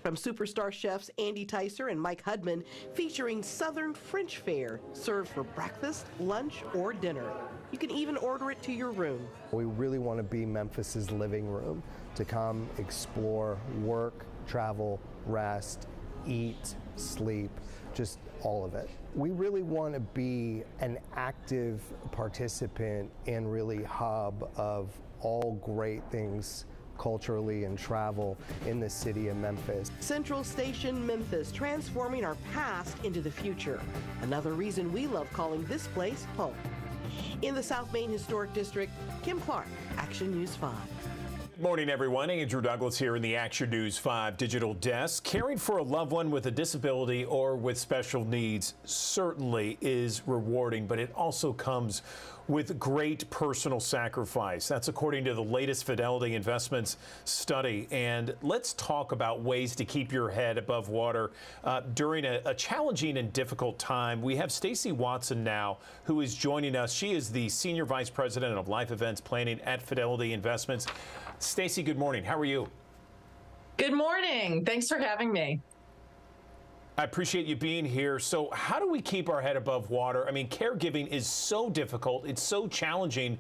From superstar chefs Andy Ticer and Mike Hudman, featuring Southern French fare served for breakfast, lunch, or dinner. You can even order it to your room. We really want to be Memphis's living room, to come explore, work, travel, rest, eat, sleep, just all of it. We really want to be an active participant and really hub of all great things culturally and travel in the city of Memphis. Central Station, Memphis, transforming our past into the future. Another reason we love calling this place home. In the South Main Historic District, Kim Clark, Action News 5. Morning, everyone. Andrew Douglas here in the Action News 5 digital desk. Caring for a loved one with a disability or with special needs certainly is rewarding, but it also comes with great personal sacrifice. That's according to the latest Fidelity Investments study. And let's talk about ways to keep your head above water during a challenging and difficult time. We have Stacy Watson now, who is joining us. She is the Senior Vice President of Life Events Planning at Fidelity Investments. Stacy, good morning. How are you? Good morning. Thanks for having me. I appreciate you being here. So how do we keep our head above water? I mean, caregiving is so difficult. It's so challenging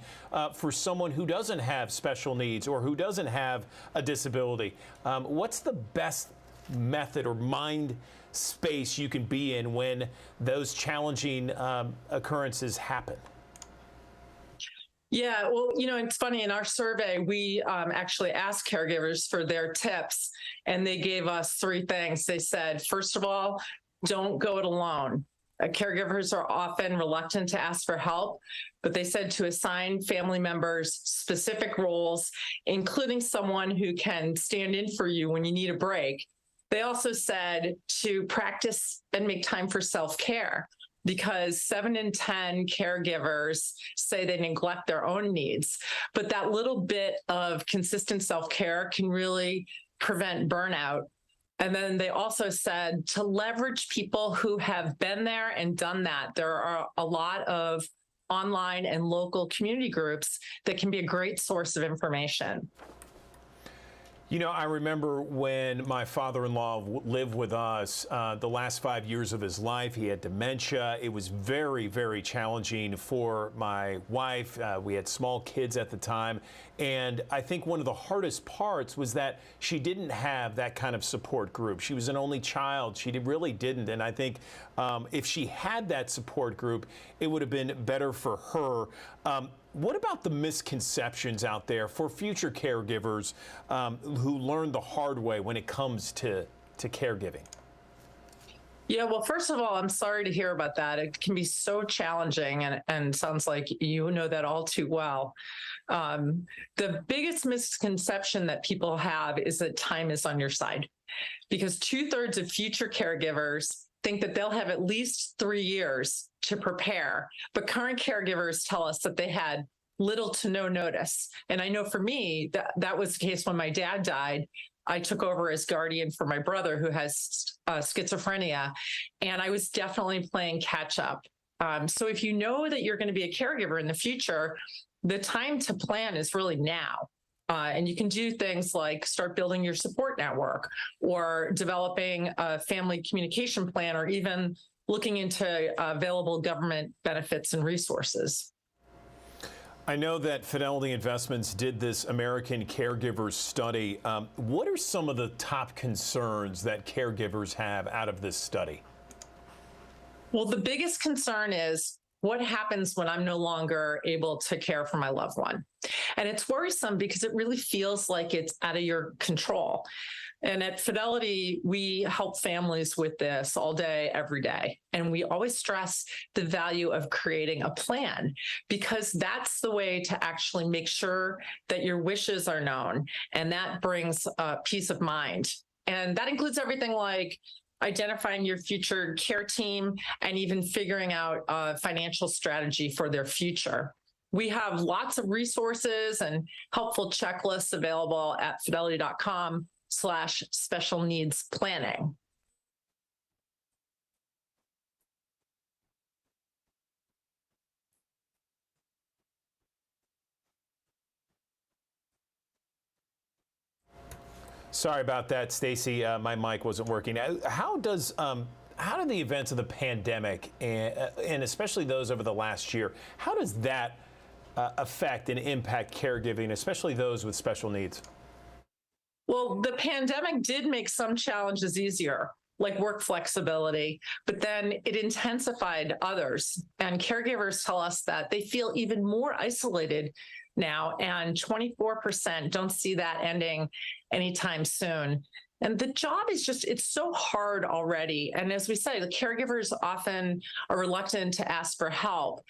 for someone who doesn't have special needs or who doesn't have a disability. What's the best method or mind space you can be in when those challenging occurrences happen? Yeah, well, you know, it's funny. In our survey, we actually asked caregivers for their tips, and they gave us 3 things. They said, first of all, don't go it alone. Caregivers are often reluctant to ask for help, but they said to assign family members specific roles, including someone who can stand in for you when you need a break. They also said to practice and make time for self-care, because 7 in 10 caregivers say they neglect their own needs. But that little bit of consistent self-care can really prevent burnout. And then they also said to leverage people who have been there and done that. There are a lot of online and local community groups that can be a great source of information. You know, I remember when my father-in-law lived with us the last 5 years of his life. He had dementia. It was very, very challenging for my wife. We had small kids at the time. And I think one of the hardest parts was that she didn't have that kind of support group. She was an only child. She really didn't. And I think if she had that support group, it would have been better for her. What about the misconceptions out there for future caregivers who learn the hard way when it comes to caregiving? Yeah, well, first of all, I'm sorry to hear about that. It can be so challenging, and sounds like you know that all too well. The biggest misconception that people have is that time is on your side, because 2/3 of future caregivers think that they'll have at least 3 years to prepare. But current caregivers tell us that they had little to no notice. And I know for me, that was the case when my dad died. I took over as guardian for my brother who has schizophrenia, and I was definitely playing catch up. So if you know that you're going to be a caregiver in the future, the time to plan is really now. And you can do things like start building your support network or developing a family communication plan, or even looking into available government benefits and resources. I know that Fidelity Investments did this American Caregivers study. What are some of the top concerns that caregivers have out of this study? Well, the biggest concern is what happens when I'm no longer able to care for my loved one? And it's worrisome because it really feels like it's out of your control. And at Fidelity, we help families with this all day, every day. And we always stress the value of creating a plan, because that's the way to actually make sure that your wishes are known. And that brings peace of mind. And that includes everything like identifying your future care team and even figuring out a financial strategy for their future. We have lots of resources and helpful checklists available at fidelity.com/special needs planning. Sorry about that, Stacy. My mic wasn't working. How do the events of the pandemic, and especially those over the last year, how does that affect and impact caregiving, especially those with special needs? Well, the pandemic did make some challenges easier, like work flexibility, but then it intensified others. And caregivers tell us that they feel even more isolated now, and 24% don't see that ending anytime soon. And the job is just, it's so hard already. And as we say, the caregivers often are reluctant to ask for help.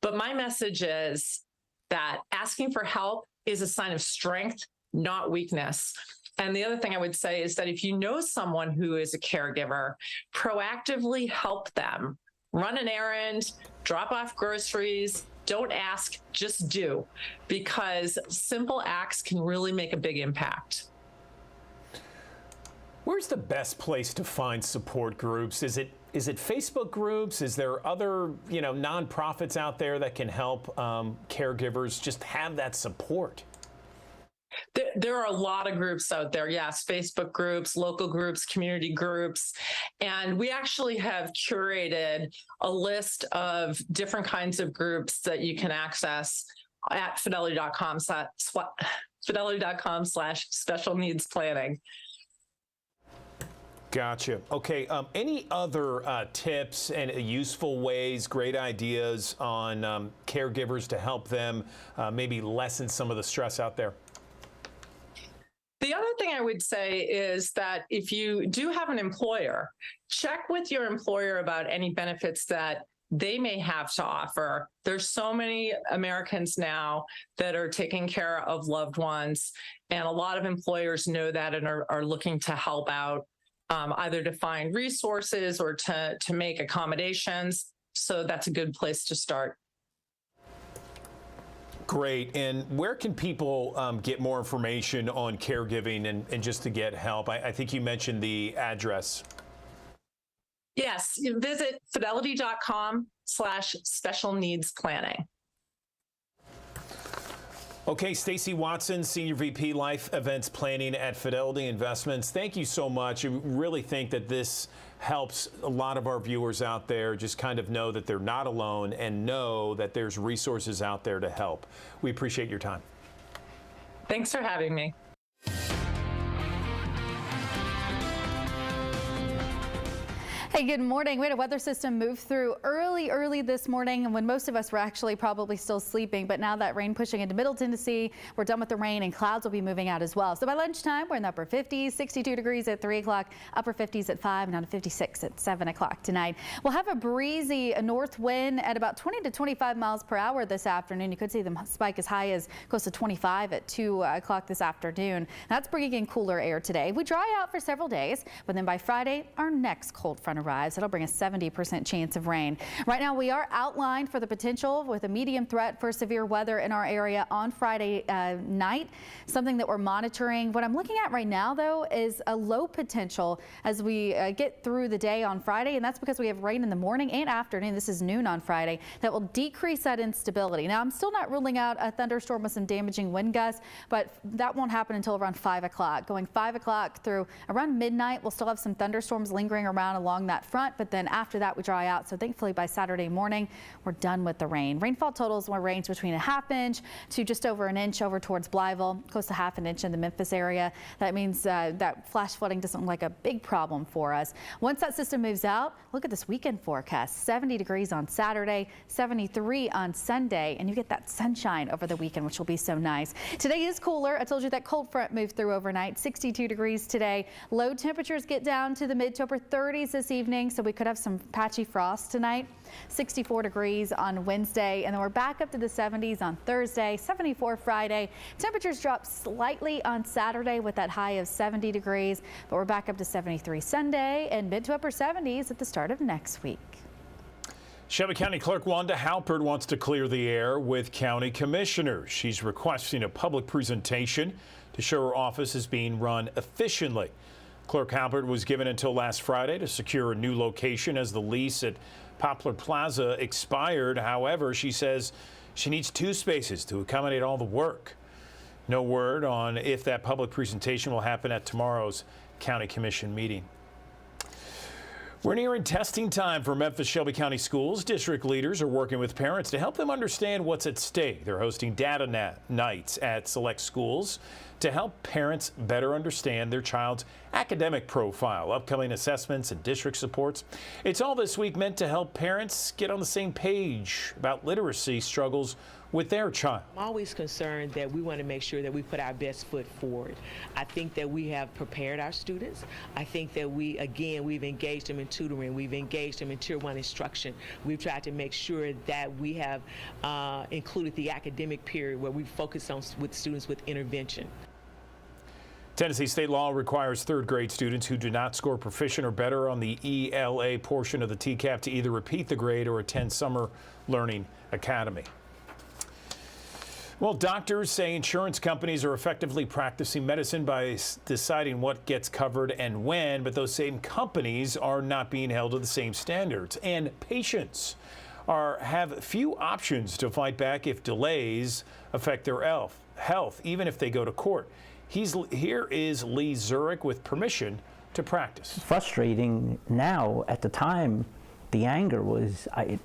But my message is that asking for help is a sign of strength, not weakness. And the other thing I would say is that if you know someone who is a caregiver, proactively help them. Run an errand, drop off groceries. Don't ask, just do, because simple acts can really make a big impact. Where's the best place to find support groups? Is it Facebook groups? Is there other, nonprofits out there that can help caregivers just have that support? There are a lot of groups out there. Yes, Facebook groups, local groups, community groups. And we actually have curated a list of different kinds of groups that you can access at fidelity.com/special needs planning. Gotcha. Okay. Any other tips and useful ways, great ideas on caregivers to help them maybe lessen some of the stress out there? The other thing I would say is that if you do have an employer, check with your employer about any benefits that they may have to offer. There's so many Americans now that are taking care of loved ones, and a lot of employers know that and are looking to help out, either to find resources or to make accommodations. So that's a good place to start. Great. And where can people get more information on caregiving and just to get help? I think you mentioned the address. Yes, visit fidelity.com/special needs planning. Okay, Stacey Watson, Senior VP Life Events Planning at Fidelity Investments. Thank you so much. I really think that this helps a lot of our viewers out there just kind of know that they're not alone and know that there's resources out there to help. We appreciate your time. Thanks for having me. Hey, good morning. We had a weather system move through early this morning, and when most of us were actually probably still sleeping, but now that rain pushing into Middle Tennessee, we're done with the rain and clouds will be moving out as well. So by lunchtime, we're in the upper 50s, 62 degrees at 3 o'clock, upper 50s at 5, and down to 56 at 7 o'clock tonight. We'll have a breezy north wind at about 20 to 25 miles per hour this afternoon. You could see them spike as high as close to 25 at 2 o'clock this afternoon. That's bringing in cooler air today. We dry out for several days, but then by Friday, our next cold front arrives. It'll bring a 70% chance of rain. Right now, we are outlined for the potential with a medium threat for severe weather in our area on Friday night, something that we're monitoring. What I'm looking at right now, though, is a low potential as we get through the day on Friday, and that's because we have rain in the morning and afternoon. This is noon on Friday. That will decrease that instability. Now, I'm still not ruling out a thunderstorm with some damaging wind gusts, but that won't happen until around 5 o'clock. Going 5 o'clock through around midnight, we'll still have some thunderstorms lingering around along that front, but then after that we dry out. So thankfully by Saturday morning we're done with the rain. Rainfall totals will range between a ½ inch to just over an inch over towards Blytheville, close to ½ inch in the Memphis area. That means that flash flooding doesn't look like a big problem for us. Once that system moves out, look at this weekend forecast. 70 degrees on Saturday, 73 on Sunday, and you get that sunshine over the weekend, which will be so nice. Today is cooler. I told you that cold front moved through overnight. 62 degrees today. Low temperatures get down to the mid to upper 30s this evening, so we could have some patchy frost tonight. 64 degrees on Wednesday, and then we're back up to the 70s on Thursday, 74 Friday. Temperatures drop slightly on Saturday with that high of 70 degrees, but we're back up to 73 Sunday and mid to upper 70s at the start of next week. Shelby County Clerk Wanda Halpert wants to clear the air with county commissioners. She's requesting a public presentation to show her office is being run efficiently. Clerk Halpert was given until last Friday to secure a new location as the lease at Poplar Plaza expired. However, she says she needs 2 spaces to accommodate all the work. No word on if that public presentation will happen at tomorrow's County Commission meeting. We're nearing testing time for Memphis Shelby County Schools. District leaders are working with parents to help them understand what's at stake. They're hosting data nights at select schools to help parents better understand their child's academic profile, upcoming assessments, and district supports. It's all this week meant to help parents get on the same page about literacy struggles with their child. I'm always concerned that we want to make sure that we put our best foot forward. I think that we have prepared our students. I think that we've engaged them in tutoring. We've engaged them in Tier 1 instruction. We've tried to make sure that we have included the academic period where we focus on with students with intervention. Tennessee state law requires third grade students who do not score proficient or better on the ELA portion of the TCAP to either repeat the grade or attend Summer Learning Academy. Well, doctors say insurance companies are effectively practicing medicine by deciding what gets covered and when, but those same companies are not being held to the same standards. And patients have few options to fight back if delays affect their health, even if they go to court. Here is Lee Zurich with permission to practice. Frustrating now. At the time, the anger was, I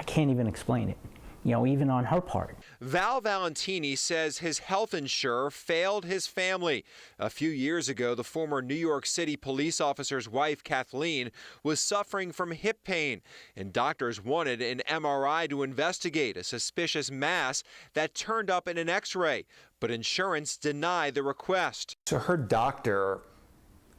can't even explain it. You know, even on her part. Val Valentini says his health insurer failed his family. A few years ago, the former New York City police officer's wife, Kathleen, was suffering from hip pain, and doctors wanted an MRI to investigate a suspicious mass that turned up in an X-ray, but insurance denied the request. So her doctor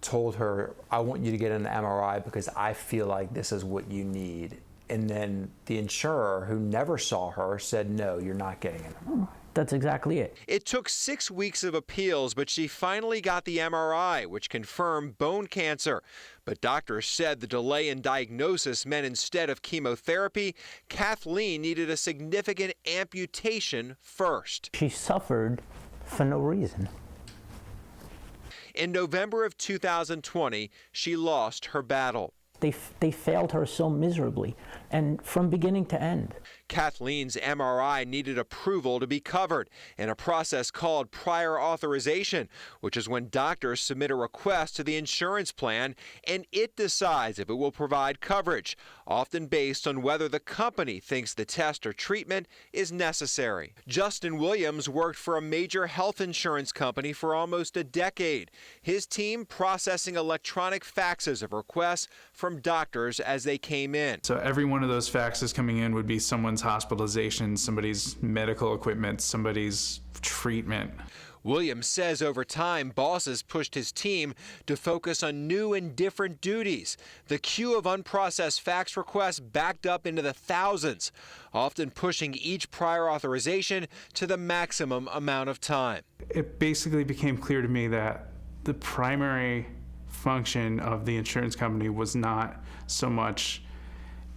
told her, I want you to get an MRI because I feel like this is what you need. And then the insurer, who never saw her, said, no, you're not getting an MRI. That's exactly it. It took 6 weeks of appeals, but she finally got the MRI, which confirmed bone cancer. But doctors said the delay in diagnosis meant instead of chemotherapy, Kathleen needed a significant amputation first. She suffered for no reason. In November of 2020, she lost her battle. They failed her so miserably, and from beginning to end. Kathleen's MRI needed approval to be covered in a process called prior authorization, which is when doctors submit a request to the insurance plan and it decides if it will provide coverage, often based on whether the company thinks the test or treatment is necessary. Justin Williams worked for a major health insurance company for almost a decade. His team processing electronic faxes of requests from doctors as they came in. So every one of those faxes coming in would be someone's hospitalization, somebody's medical equipment, somebody's treatment. Williams says over time, bosses pushed his team to focus on new and different duties. The queue of unprocessed fax requests backed up into the thousands, often pushing each prior authorization to the maximum amount of time. It basically became clear to me that the primary function of the insurance company was not so much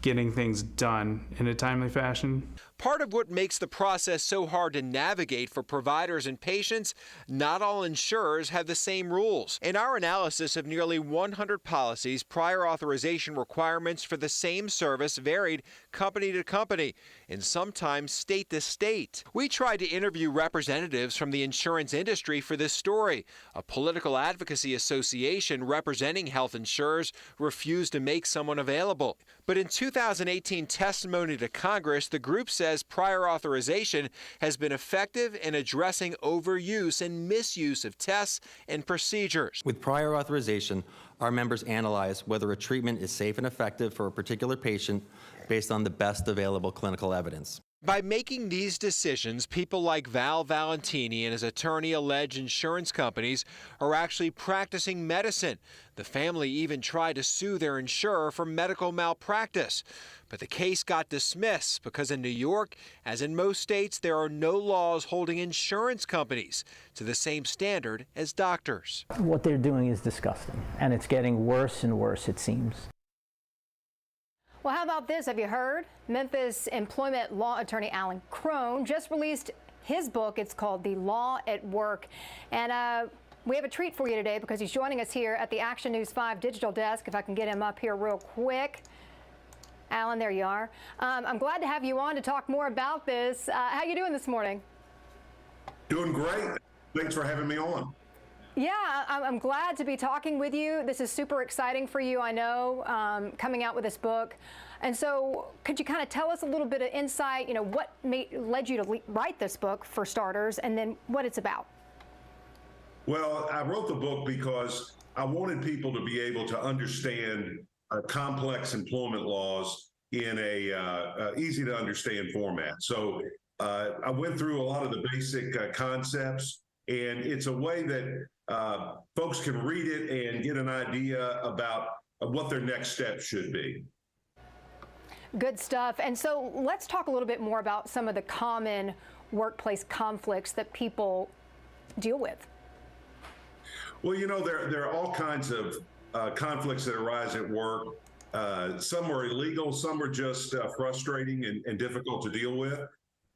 getting things done in a timely fashion. Part of what makes the process so hard to navigate for providers and patients, not all insurers have the same rules. In our analysis of nearly 100 policies, prior authorization requirements for the same service varied company to company and sometimes state to state. We tried to interview representatives from the insurance industry for this story. A political advocacy association representing health insurers refused to make someone available. But in 2018 testimony to Congress, the group says prior authorization has been effective in addressing overuse and misuse of tests and procedures. With prior authorization, our members analyze whether a treatment is safe and effective for a particular patient based on the best available clinical evidence. By making these decisions, people like Val Valentini and his attorney allege insurance companies are actually practicing medicine. The family even tried to sue their insurer for medical malpractice. But the case got dismissed because in New York, as in most states, there are no laws holding insurance companies to the same standard as doctors. What they're doing is disgusting, and it's getting worse and worse, it seems. Well, how about this? Have you heard? Memphis employment law attorney Alan Crone just released his book. It's called The Law at Work. And we have a treat for you today because he's joining us here at the Action News 5 digital desk. If I can get him up here real quick. Alan, there you are. I'm glad to have you on to talk more about this. How you doing this morning? Doing great. Thanks for having me on. Yeah, I'm glad to be talking with you. This is super exciting for you, I know, coming out with this book. And so could you kind of tell us a little bit of insight, what led you to write this book, for starters, and then what it's about? Well, I wrote the book because I wanted people to be able to understand complex employment laws in a easy to understand format. So I went through a lot of the basic concepts, and it's a way that folks can read it and get an idea about what their next steps should be. Good stuff. And so let's talk a little bit more about some of the common workplace conflicts that people deal with. Well, there are all kinds of conflicts that arise at work. Some are illegal, some are just frustrating and difficult to deal with.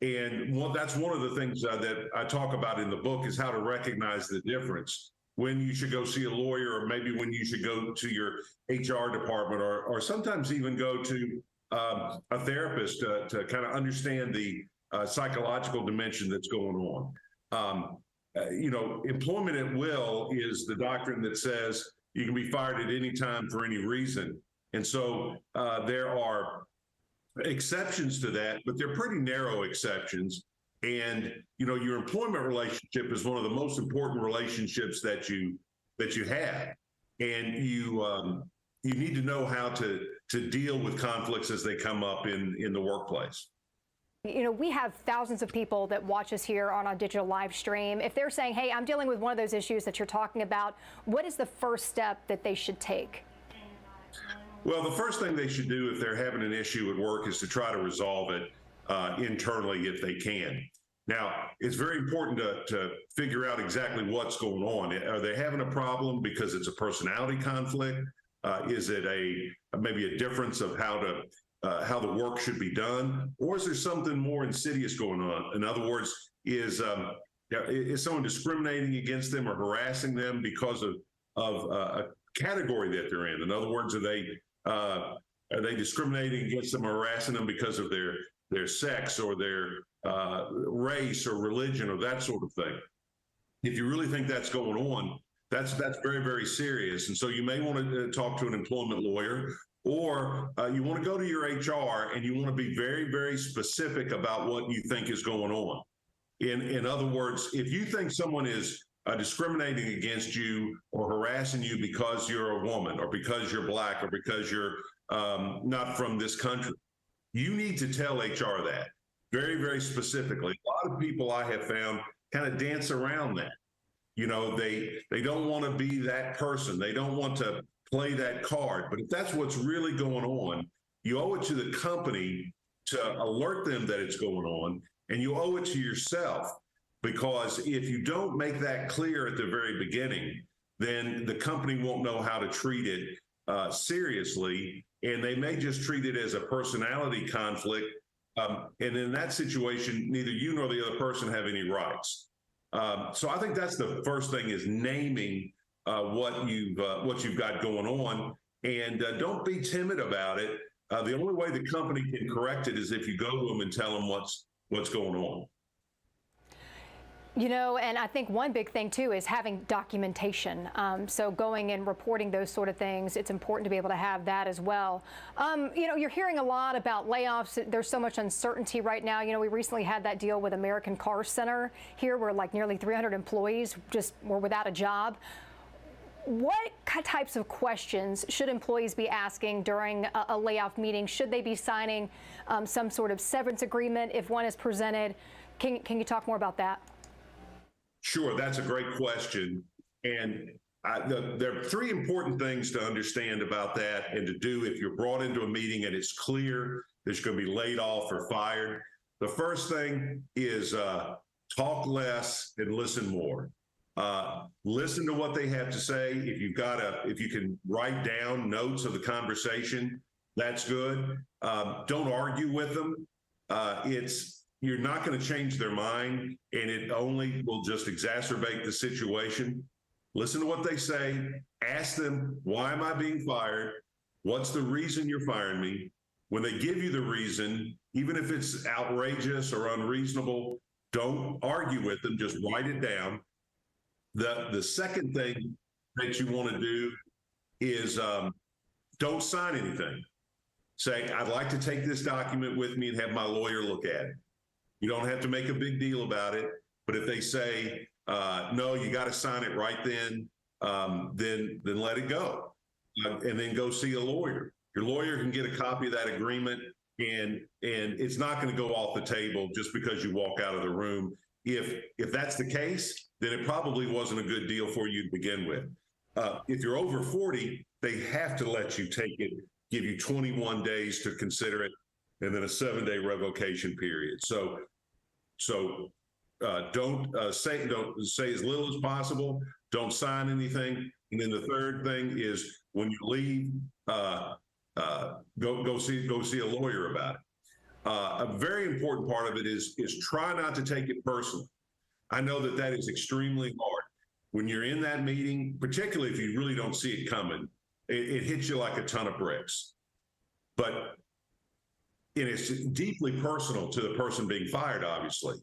And that's one of the things that I talk about in the book, is how to recognize the difference when you should go see a lawyer, or maybe when you should go to your HR department, or sometimes even go to a therapist to kind of understand the psychological dimension that's going on. Employment at will is the doctrine that says you can be fired at any time for any reason. And so there are exceptions to that, but they're pretty narrow exceptions. And, your employment relationship is one of the most important relationships that you have. And you need to know how to deal with conflicts as they come up in the workplace. We have thousands of people that watch us here on our digital live stream. If they're saying, hey, I'm dealing with one of those issues that you're talking about, what is the first step that they should take? Well, the first thing they should do if they're having an issue at work is to try to resolve it internally if they can. Now, it's very important to figure out exactly what's going on. Are they having a problem because it's a personality conflict? Is it maybe a difference of how the work should be done? Or is there something more insidious going on? In other words, is someone discriminating against them or harassing them because of a category that they're in? In other words, are they discriminating against them or harassing them because of their sex or their race or religion or that sort of thing? If you really think that's going on, that's very, very serious. And so you may want to talk to an employment lawyer, or you want to go to your HR and you want to be very, very specific about what you think is going on. In other words, if you think someone is discriminating against you or harassing you because you're a woman or because you're Black or because you're not from this country, you need to tell HR that very, very specifically. A lot of people I have found kind of dance around that. They don't want to be that person. They don't want to play that card. But if that's what's really going on, you owe it to the company to alert them that it's going on, and you owe it to yourself, because if you don't make that clear at the very beginning, then the company won't know how to treat it seriously, and they may just treat it as a personality conflict. And in that situation, neither you nor the other person have any rights. So I think that's the first thing, is naming what you've got going on, and don't be timid about it. The only way the company can correct it is if you go to them and tell them what's going on. And I think one big thing too is having documentation. So going and reporting those sort of things, it's important to be able to have that as well. You're hearing a lot about layoffs. There's so much uncertainty right now. We recently had that deal with American Car Center here, where like nearly 300 employees just were without a job. What types of questions should employees be asking during a layoff meeting? Should they be signing some sort of severance agreement if one is presented? Can you talk more about that? Sure, that's a great question. And there are three important things to understand about that and to do if you're brought into a meeting and it's clear that you're going to be laid off or fired. The first thing is talk less and listen more. Listen to what they have to say. If you can write down notes of the conversation, that's good. Don't argue with them. You're not going to change their mind, and it only will just exacerbate the situation. Listen to what they say. Ask them, why am I being fired? What's the reason you're firing me? When they give you the reason, even if it's outrageous or unreasonable, don't argue with them. Just write it down. The second thing that you want to do is don't sign anything. Say, I'd like to take this document with me and have my lawyer look at it. You don't have to make a big deal about it, but if they say, no, you got to sign it right then let it go. And then go see a lawyer. Your lawyer can get a copy of that agreement, and it's not going to go off the table just because you walk out of the room. If that's the case, then it probably wasn't a good deal for you to begin with. If you're over 40, they have to let you take it, give you 21 days to consider it, and then a 7-day revocation period. So don't say as little as possible. Don't sign anything. And then the third thing is when you leave, go see a lawyer about it. A very important part of it is try not to take it personally. I know that is extremely hard. When you're in that meeting, particularly if you really don't see it coming, it hits you like a ton of bricks. But it's deeply personal to the person being fired, obviously.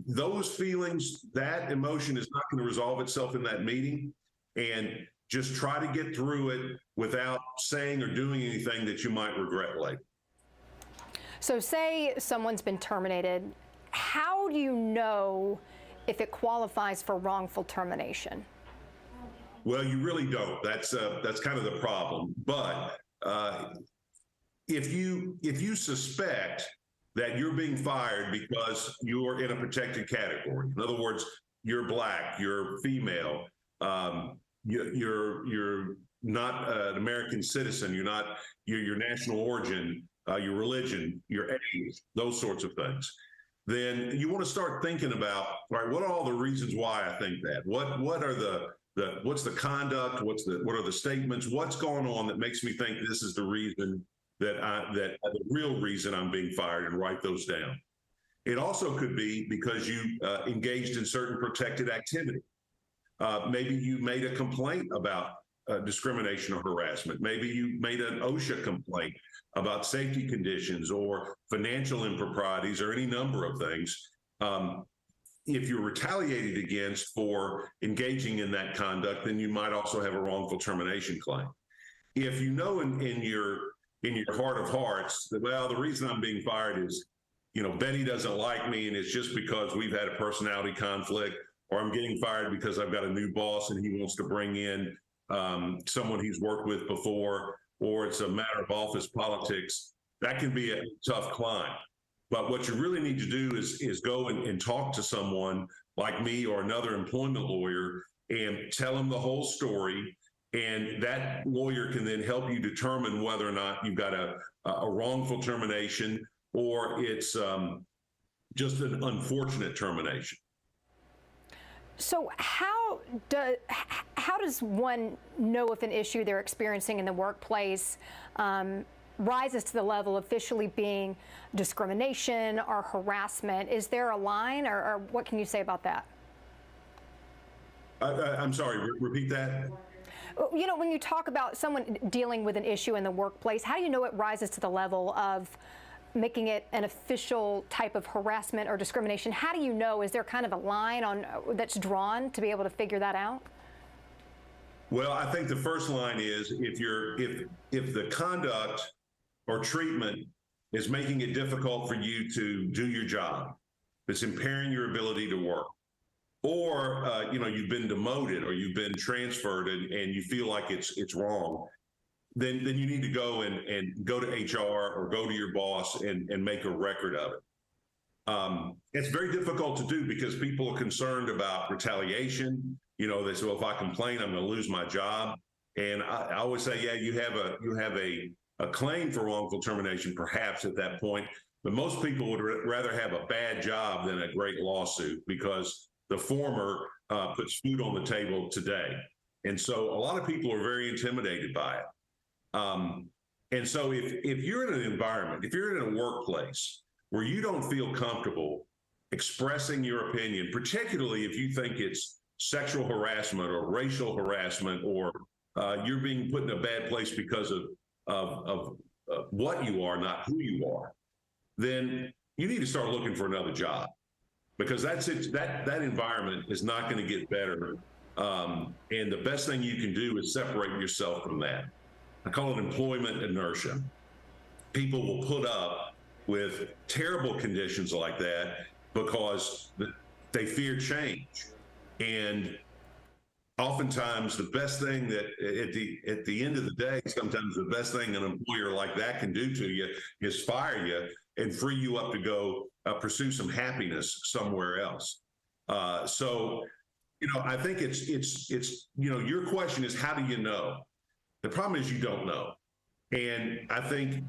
Those feelings, that emotion is not going to resolve itself in that meeting. And just try to get through it without saying or doing anything that you might regret later. So say someone's been terminated. How do you know if it qualifies for wrongful termination? Well, you really don't. That's kind of the problem. But if you suspect that you're being fired because you're in a protected category, in other words, you're Black, you're female, you're not an American citizen, you're not your national origin, your religion, your age, those sorts of things, then you want to start thinking about, all right, what are all the reasons why I think that? What are what's the conduct? What are the statements? What's going on that makes me think this is the reason that the real reason I'm being fired, and write those down. It also could be because you engaged in certain protected activity. Maybe you made a complaint about discrimination or harassment. Maybe you made an OSHA complaint about safety conditions or financial improprieties or any number of things. If you're retaliated against for engaging in that conduct, then you might also have a wrongful termination claim. If you know in your heart of hearts that, well, the reason I'm being fired is, Betty doesn't like me and it's just because we've had a personality conflict, or I'm getting fired because I've got a new boss and he wants to bring in someone he's worked with before, or it's a matter of office politics, that can be a tough climb. But what you really need to do is go and talk to someone like me or another employment lawyer and tell them the whole story. And that lawyer can then help you determine whether or not you've got a wrongful termination or it's just an unfortunate termination. So how does one know if an issue they're experiencing in the workplace rises to the level of officially being discrimination or harassment? Is there a line, or what can you say about that? I'm sorry, repeat that. When you talk about someone dealing with an issue in the workplace, how do you know it rises to the level of making it an official type of harassment or discrimination? How do you know? Is there kind of a line that's drawn to be able to figure that out? Well, I think the first line is if the conduct or treatment is making it difficult for you to do your job, it's impairing your ability to work, or you've been demoted or you've been transferred and you feel like it's wrong, then you need to go and go to HR or go to your boss and make a record of it. It's very difficult to do because people are concerned about retaliation. They say, well, if I complain, I'm going to lose my job. And I always say, yeah, you have a claim for wrongful termination, perhaps at that point. But most people would rather have a bad job than a great lawsuit, because the former puts food on the table today. And so a lot of people are very intimidated by it. And so if you're in an environment, if you're in a workplace where you don't feel comfortable expressing your opinion, particularly if you think it's sexual harassment or racial harassment, or you're being put in a bad place because of what you are, not who you are, then you need to start looking for another job. because that's it. That environment is not going to get better. And the best thing you can do is separate yourself from that. I call it employment inertia. People will put up with terrible conditions like that because they fear change. And oftentimes the best thing that at the end of the day, sometimes the best thing an employer like that can do to you is fire you and free you up to go pursue some happiness somewhere else. So, I think it's your question is, how do you know? The problem is you don't know. And I think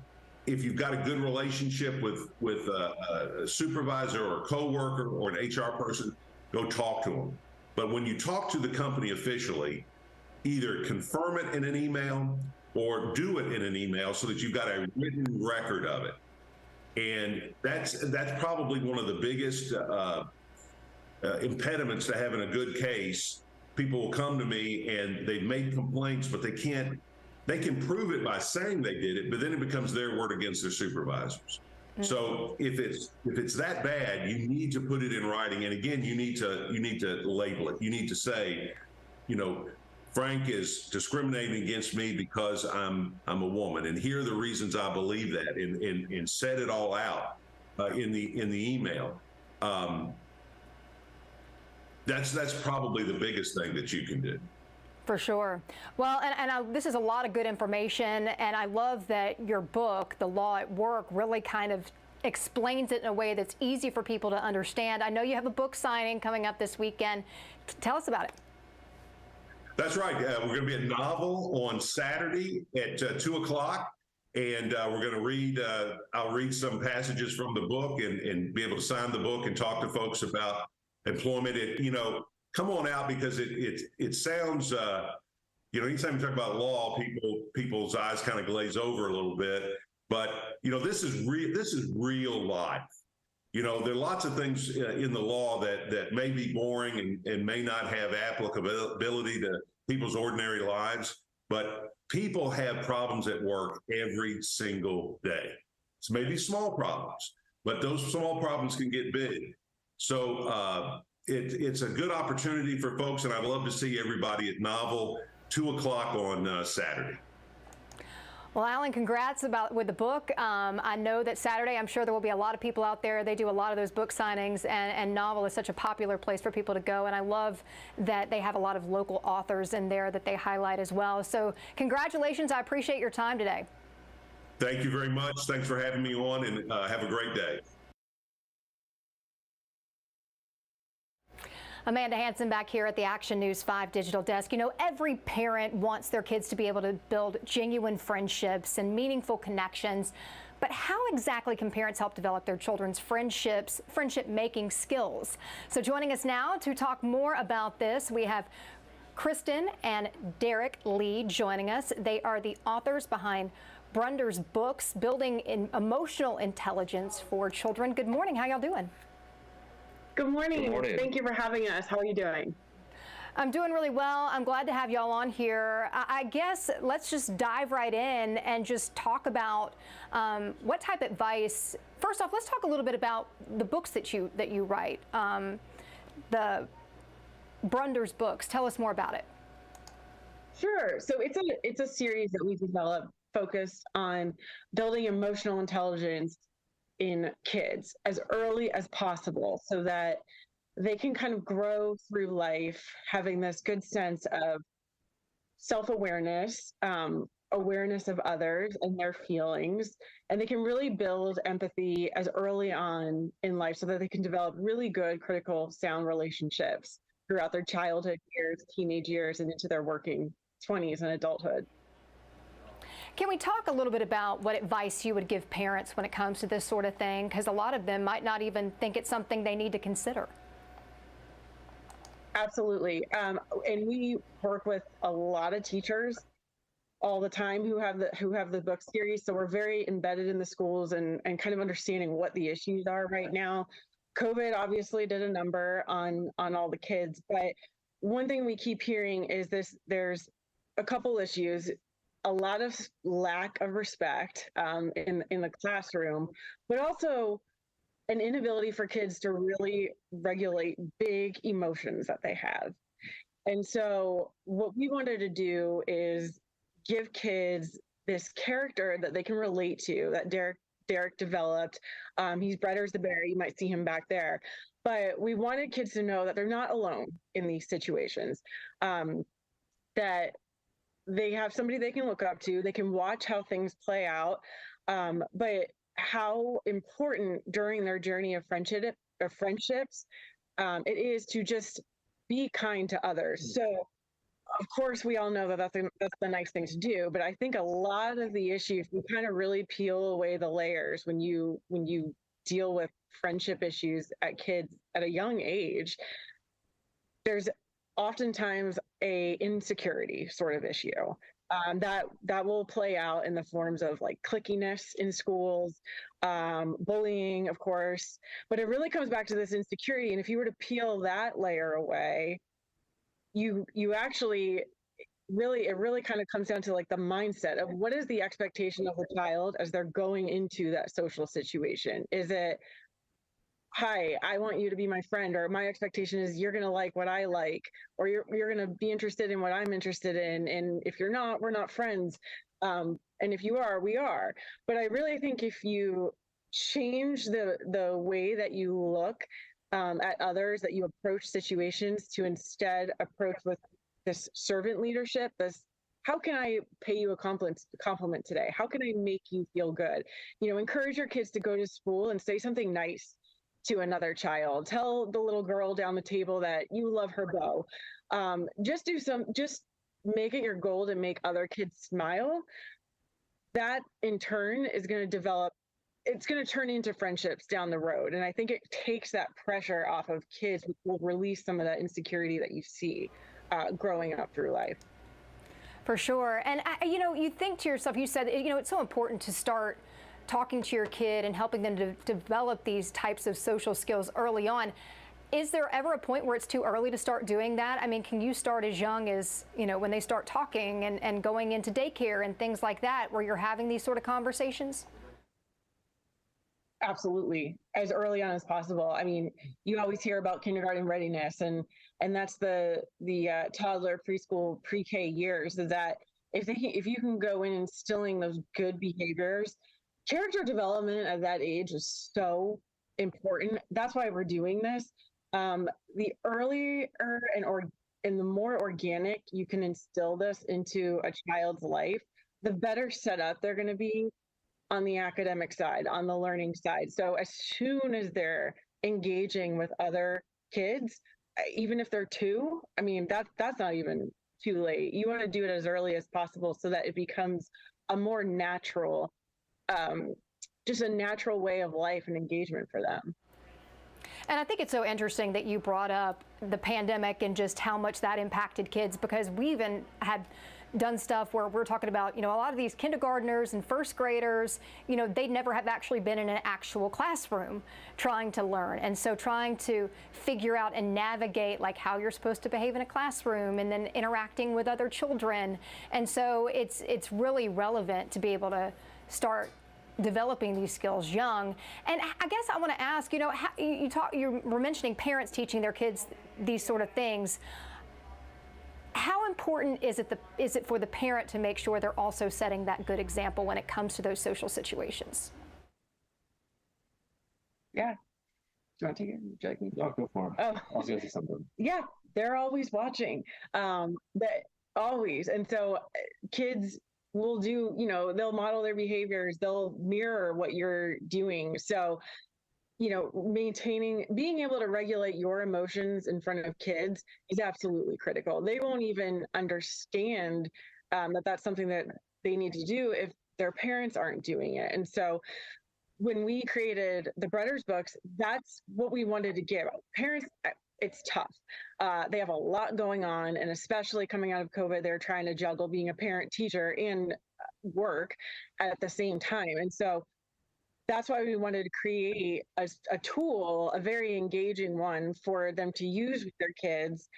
if you've got a good relationship with a supervisor or a coworker or an HR person, go talk to them. But when you talk to the company officially, either confirm it in an email or do it in an email so that you've got a written record of it. And that's probably one of the biggest impediments to having a good case. People will come to me and they've made complaints, but they can prove it by saying they did it, but then it becomes their word against their supervisors. Mm-hmm. So if it's that bad, you need to put it in writing. And again, you need to label it. You need to say, Frank is discriminating against me because I'm a woman, and here are the reasons I believe that, and set it all out in the email. That's probably the biggest thing that you can do. For sure. Well, this is a lot of good information, and I love that your book, The Law at Work, really kind of explains it in a way that's easy for people to understand. I know you have a book signing coming up this weekend. Tell us about it. That's right. We're going to be at Novel on Saturday at 2 o'clock, and we're going to read. I'll read some passages from the book and be able to sign the book and talk to folks about employment. Come on out, because it sounds, anytime you talk about law, people's eyes kind of glaze over a little bit. But this is real life. There are lots of things in the law that may be boring and may not have applicability to people's ordinary lives, but people have problems at work every single day. It's maybe small problems, but those small problems can get big. So it's a good opportunity for folks, and I'd love to see everybody at Novel, 2 o'clock on Saturday. Well, Alan, congrats with the book. I know that Saturday, I'm sure there will be a lot of people out there. They do a lot of those book signings, and Novel is such a popular place for people to go. And I love that they have a lot of local authors in there that they highlight as well. So congratulations. I appreciate your time today. Thank you very much. Thanks for having me on, and have a great day. Amanda Hansen back here at the Action News 5 Digital Desk. Every parent wants their kids to be able to build genuine friendships and meaningful connections. But how exactly can parents help develop their children's friendship-making skills? So joining us now to talk more about this, we have Kristen and Derek Lee joining us. They are the authors behind Brunder's books, Building Emotional Intelligence for Children. Good morning. How y'all doing? Good morning. Good morning. Thank you for having us. How are you doing? I'm doing really well. I'm glad to have y'all on here. I guess let's just dive right in and just talk about what type of advice. First off, let's talk a little bit about the books that you write. The Brunder's books. Tell us more about it. Sure. So it's a series that we developed focused on building emotional intelligence in kids as early as possible, so that they can kind of grow through life having this good sense of self-awareness, awareness of others and their feelings, and they can really build empathy as early on in life so that they can develop really good, critical, sound relationships throughout their childhood years, teenage years, and into their working 20s and adulthood. Can we talk a little bit about what advice you would give parents when it comes to this sort of thing? Because a lot of them might not even think it's something they need to consider. Absolutely. And we work with a lot of teachers all the time who have the book series. So we're very embedded in the schools and kind of understanding what the issues are right now. COVID obviously did a number on all the kids, but one thing we keep hearing is there's a couple issues. A lot of lack of respect in the classroom, but also an inability for kids to really regulate big emotions that they have. And so what we wanted to do is give kids this character that they can relate to, that Derek developed. He's brighter as the bear. You might see him back there. But we wanted kids to know that they're not alone in these situations, that they have somebody they can look up to. They can watch how things play out. But how important during their journey of friendships, it is to just be kind to others. So, of course, we all know that that's the nice thing to do. But I think a lot of the issues, we kind of really peel away the layers when you deal with friendship issues at kids at a young age. There's oftentimes a insecurity sort of issue that will play out in the forms of like clickiness in schools, bullying, of course. But it really comes back to this insecurity. And if you were to peel that layer away, you actually it really kind of comes down to like the mindset of what is the expectation of the child as they're going into that social situation. Is it, hi, I want you to be my friend, or my expectation is you're going to like what I like, or you're going to be interested in what I'm interested in. And if you're not, we're not friends. And if you are, we are. But I really think if you change the way that you look at others, that you approach situations, to instead approach with this servant leadership, this, how can I pay you a compliment today? How can I make you feel good? Encourage your kids to go to school and say something nice to another child. Tell the little girl down the table that you love her bow. Just make it your goal to make other kids smile. That in turn is going to develop, it's going to turn into friendships down the road. And I think it takes that pressure off of kids, which will release some of that insecurity that you see growing up through life. For sure. And, you think to yourself, you said, it's so important to start talking to your kid and helping them to develop these types of social skills early on. Is there ever a point where it's too early to start doing that? I mean, can you start as young as, when they start talking and going into daycare and things like that, where you're having these sort of conversations? Absolutely, as early on as possible. I mean, you always hear about kindergarten readiness, and that's the toddler, preschool, pre-K years. Is that if you can go in instilling those good behaviors, character development at that age is so important. That's why we're doing this. The earlier and the more organic you can instill this into a child's life, the better set up they're going to be on the academic side, on the learning side. So as soon as they're engaging with other kids, even if they're 2, I mean, that's not even too late. You want to do it as early as possible so that it becomes a more natural, just a natural way of life and engagement for them. And I think it's so interesting that you brought up the pandemic and just how much that impacted kids, because we even had done stuff where we're talking about, a lot of these kindergartners and first graders, they never have actually been in an actual classroom trying to learn. And so trying to figure out and navigate like how you're supposed to behave in a classroom and then interacting with other children. And so it's really relevant to be able to start developing these skills young. And I guess I want to ask, you were mentioning parents teaching their kids these sort of things. How important is it for the parent to make sure they're also setting that good example when it comes to those social situations? Yeah. Do you want to take it? Would you like me to? No, go for it. Oh. I was going to say something. Yeah, they're always watching. Always. And so kids will do, they'll model their behaviors, they'll mirror what you're doing. So, being able to regulate your emotions in front of kids is absolutely critical. They won't even understand that that's something that they need to do if their parents aren't doing it. And so when we created the Brothers books, that's what we wanted to give. Parents, it's tough. They have a lot going on, and especially coming out of COVID, they're trying to juggle being a parent, teacher, and work at the same time. And so that's why we wanted to create a tool, a very engaging one for them to use with their kids,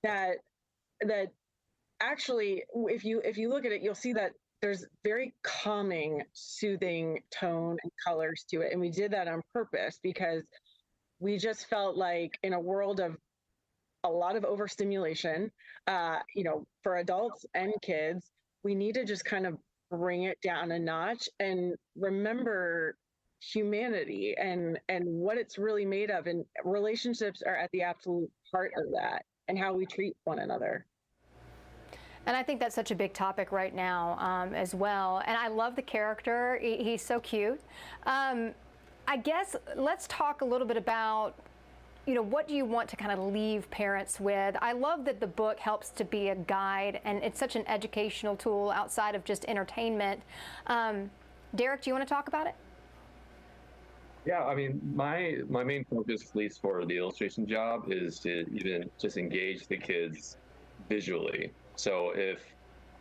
that actually, if you look at it, you'll see that there's very calming, soothing tone and colors to it. And we did that on purpose because we just felt like in a world of a lot of overstimulation, for adults and kids, we need to just kind of bring it down a notch and remember humanity and what it's really made of. And relationships are at the absolute heart of that, and how we treat one another. And I think that's such a big topic right now as well. And I love the character. He's so cute. I guess let's talk a little bit about, what do you want to kind of leave parents with? I love that the book helps to be a guide, and it's such an educational tool outside of just entertainment. Derek, do you want to talk about it? Yeah, I mean, my main focus, at least for the illustration job, is to even just engage the kids visually. So if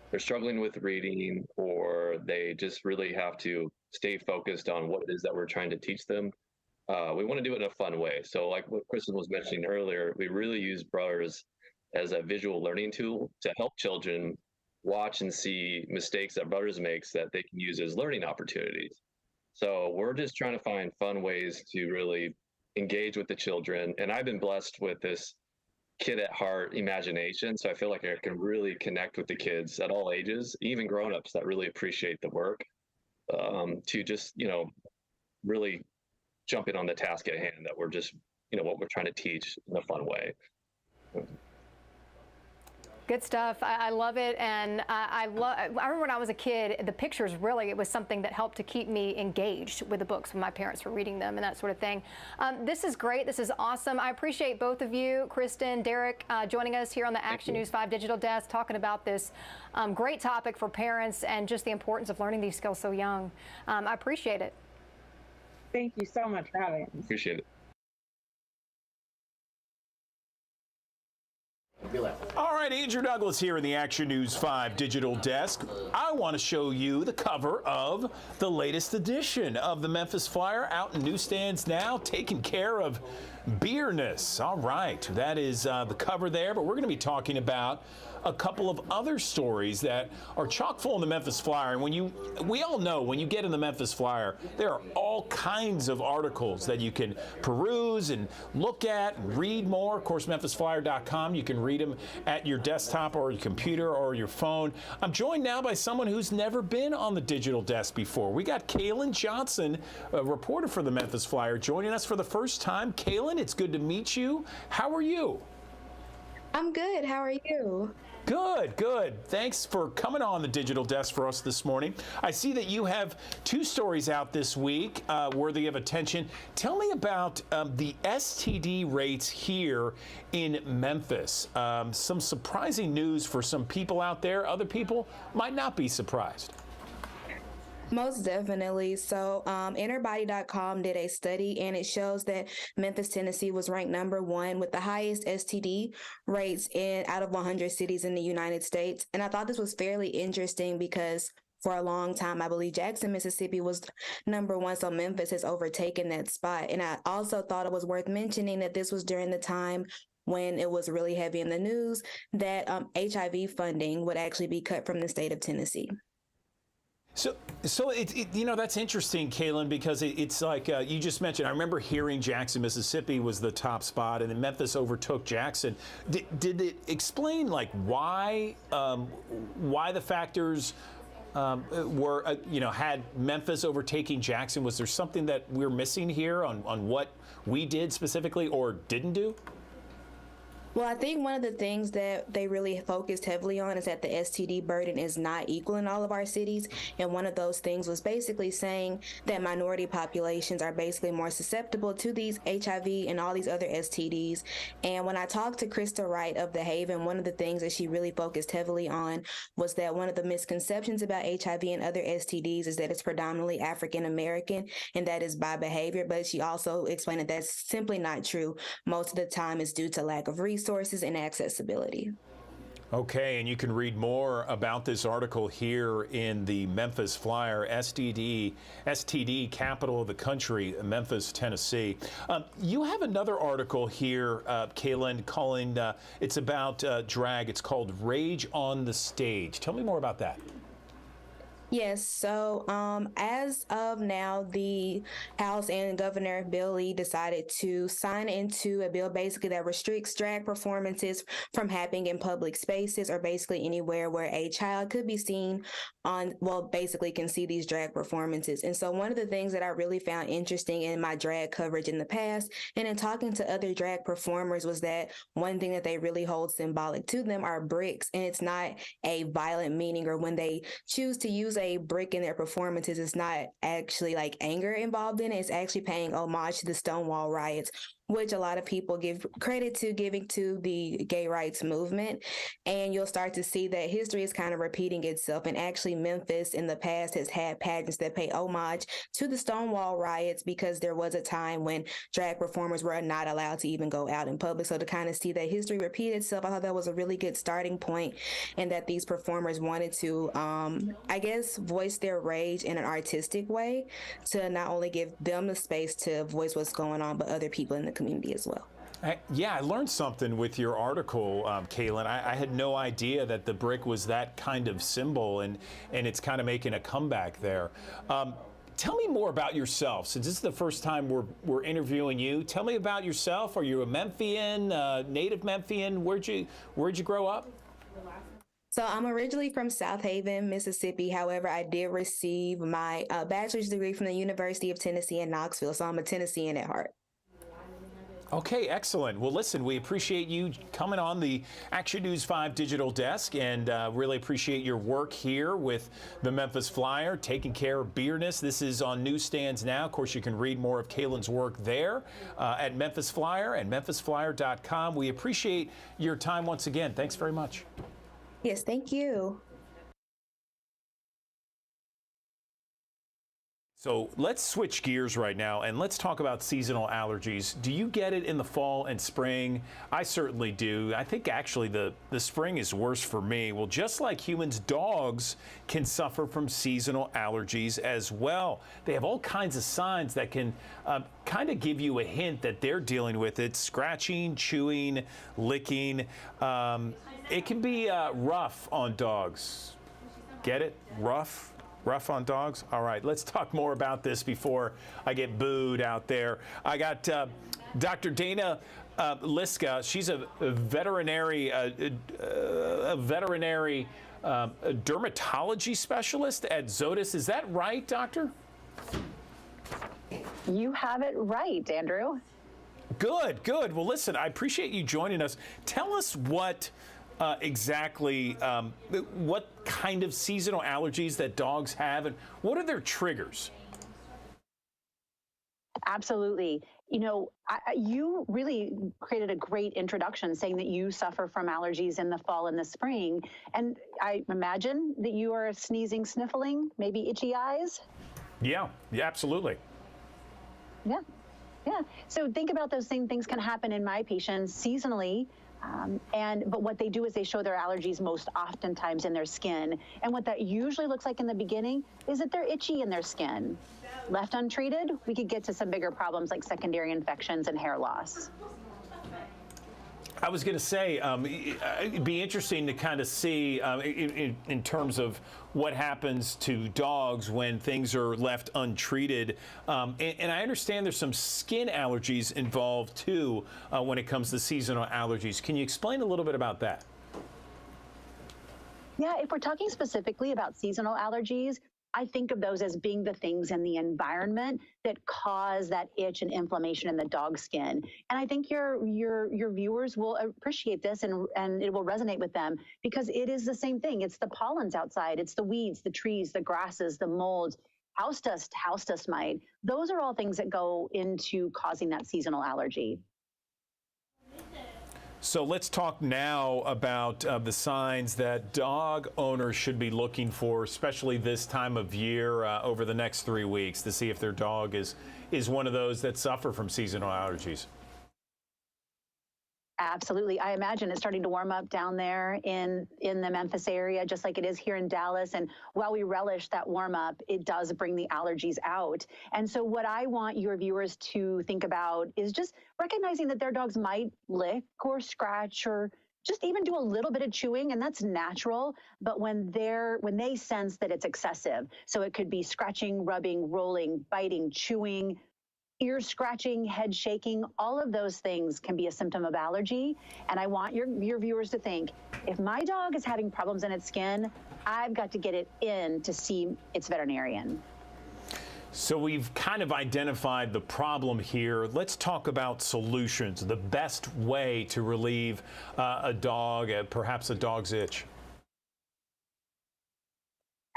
they're struggling with reading, or they just really have to stay focused on what it is that we're trying to teach them, we want to do it in a fun way. So like what Kristen was mentioning earlier, we really use Brothers as a visual learning tool to help children watch and see mistakes that Brothers makes that they can use as learning opportunities. So we're just trying to find fun ways to really engage with the children. And I've been blessed with this kid at heart imagination. So I feel like I can really connect with the kids at all ages, even grown-ups that really appreciate the work, to just, really jump in on the task at hand that we're just, what we're trying to teach in a fun way. Good stuff. I love it. And I remember when I was a kid, the pictures really, it was something that helped to keep me engaged with the books when my parents were reading them and that sort of thing. This is great. This is awesome. I appreciate both of you, Kristen, Derek, joining us here on the Action News 5 Digital Desk, talking about this great topic for parents and just the importance of learning these skills so young. I appreciate it. Thank you so much for having us. Appreciate it. All right, Andrew Douglas here in the Action News 5 Digital Desk. I want to show you the cover of the latest edition of the Memphis Flyer, out in newsstands now, taking care of beerness. All right, that is the cover there, but we're going to be talking about a couple of other stories that are chock full in the Memphis Flyer. And we all know when you get in the Memphis Flyer, there are all kinds of articles that you can peruse and look at, read more. Of course, memphisflyer.com. You can read them at your desktop or your computer or your phone. I'm joined now by someone who's never been on the digital desk before. We got Kaylin Johnson, a reporter for the Memphis Flyer, joining us for the first time. Kaylin, it's good to meet you. How are you? I'm good. How are you? Good, good. Thanks for coming on the digital desk for us this morning. I see that you have two stories out this week worthy of attention. Tell me about the STD rates here in Memphis. Some surprising news for some people out there. Other people might not be surprised. Most definitely. So Interbody.com did a study, and it shows that Memphis, Tennessee was ranked #1 with the highest STD rates out of 100 cities in the United States. And I thought this was fairly interesting because for a long time, I believe Jackson, Mississippi was #1, so Memphis has overtaken that spot. And I also thought it was worth mentioning that this was during the time when it was really heavy in the news that HIV funding would actually be cut from the state of Tennessee. So that's interesting, Kaylin, because it's like you just mentioned. I remember hearing Jackson, Mississippi was the top spot, and then Memphis overtook Jackson. Did it explain why the factors were had Memphis overtaking Jackson? Was there something that we're missing here on what we did specifically or didn't do? Well, I think one of the things that they really focused heavily on is that the STD burden is not equal in all of our cities. And one of those things was basically saying that minority populations are basically more susceptible to these HIV and all these other STDs. And when I talked to Krista Wright of The Haven, one of the things that she really focused heavily on was that one of the misconceptions about HIV and other STDs is that it's predominantly African American, and that is by behavior. But she also explained that that's simply not true. Most of the time it's due to lack of resources and accessibility. Okay, and you can read more about this article here in the Memphis Flyer, STD capital of the country, Memphis, Tennessee. You have another article here, Kaylin, calling, it's about drag. It's called Rage on the Stage. Tell me more about that. Yes, so as of now, the House and Governor Bill Lee decided to sign into a bill basically that restricts drag performances from happening in public spaces or basically anywhere where a child could be seen basically can see these drag performances. And so one of the things that I really found interesting in my drag coverage in the past and in talking to other drag performers was that one thing that they really hold symbolic to them are bricks. And it's not a violent meaning, or when they choose to use a brick in their performances, it's not actually like anger involved in it. It's actually paying homage to the Stonewall riots, which a lot of people give credit to giving to the gay rights movement. And you'll start to see that history is kind of repeating itself. And actually Memphis in the past has had pageants that pay homage to the Stonewall riots because there was a time when drag performers were not allowed to even go out in public. So to kind of see that history repeat itself, I thought that was a really good starting point, and that these performers wanted to, I guess, voice their rage in an artistic way to not only give them the space to voice what's going on, but other people in the community as well. Yeah, I learned something with your article, Kaylin. I had no idea that the brick was that kind of symbol, and it's kind of making a comeback there. Tell me more about yourself. Since this is the first time we're interviewing you, tell me about yourself. Are you a Memphian, native Memphian? Where'd you grow up? So I'm originally from South Haven, Mississippi. However, I did receive my bachelor's degree from the University of Tennessee in Knoxville. So I'm a Tennessean at heart. Okay, excellent. Well, listen, we appreciate you coming on the Action News 5 digital desk, and really appreciate your work here with the Memphis Flyer, taking care of beerness. This is on newsstands now. Of course, you can read more of Kaylin's work there at Memphis Flyer and memphisflyer.com. We appreciate your time once again. Thanks very much. Yes, thank you. So let's switch gears right now and let's talk about seasonal allergies. Do you get it in the fall and spring? I certainly do. I think actually the spring is worse for me. Well, just like humans, dogs can suffer from seasonal allergies as well. They have all kinds of signs that can kind of give you a hint that they're dealing with it. Scratching, chewing, licking. It can be rough on dogs. Get it? Rough? Rough on dogs? All right, let's talk more about this before I get booed out there. I got Dr. Dana Liska. She's a veterinary dermatology specialist at Zoetis. Is that right, doctor? You have it right, Andrew. Good, good. Well, listen, I appreciate you joining us. Tell us what exactly what kind of seasonal allergies that dogs have, and what are their triggers? Absolutely. You know, you really created a great introduction saying that you suffer from allergies in the fall and the spring. And I imagine that you are sneezing, sniffling, maybe itchy eyes. Yeah, absolutely. Yeah. So think about those same things can happen in my patients seasonally. But what they do is they show their allergies most oftentimes in their skin. And what that usually looks like in the beginning is that they're itchy in their skin. Left untreated, we could get to some bigger problems like secondary infections and hair loss. I was going to say, it'd be interesting to kind of see in terms of what happens to dogs when things are left untreated. And I understand there's some skin allergies involved too when it comes to seasonal allergies. Can you explain a little bit about that? Yeah, if we're talking specifically about seasonal allergies, I think of those as being the things in the environment that cause that itch and inflammation in the dog skin. And I think your viewers will appreciate this and it will resonate with them because it is the same thing. It's the pollens outside. It's the weeds, the trees, the grasses, the molds, house dust mite. Those are all things that go into causing that seasonal allergy. So let's talk now about the signs that dog owners should be looking for, especially this time of year over the next 3 weeks, to see if their dog is one of those that suffer from seasonal allergies. Absolutely. I imagine it's starting to warm up down there in the Memphis area, just like it is here in Dallas. And while we relish that warm up, it does bring the allergies out. And so what I want your viewers to think about is just recognizing that their dogs might lick or scratch or just even do a little bit of chewing, and that's natural. But when they sense that it's excessive, so it could be scratching, rubbing, rolling, biting, chewing, ear scratching, head shaking, all of those things can be a symptom of allergy. And I want your viewers to think, if my dog is having problems in its skin, I've got to get it in to see its veterinarian. So we've kind of identified the problem here. Let's talk about solutions, the best way to relieve a dog, perhaps a dog's itch.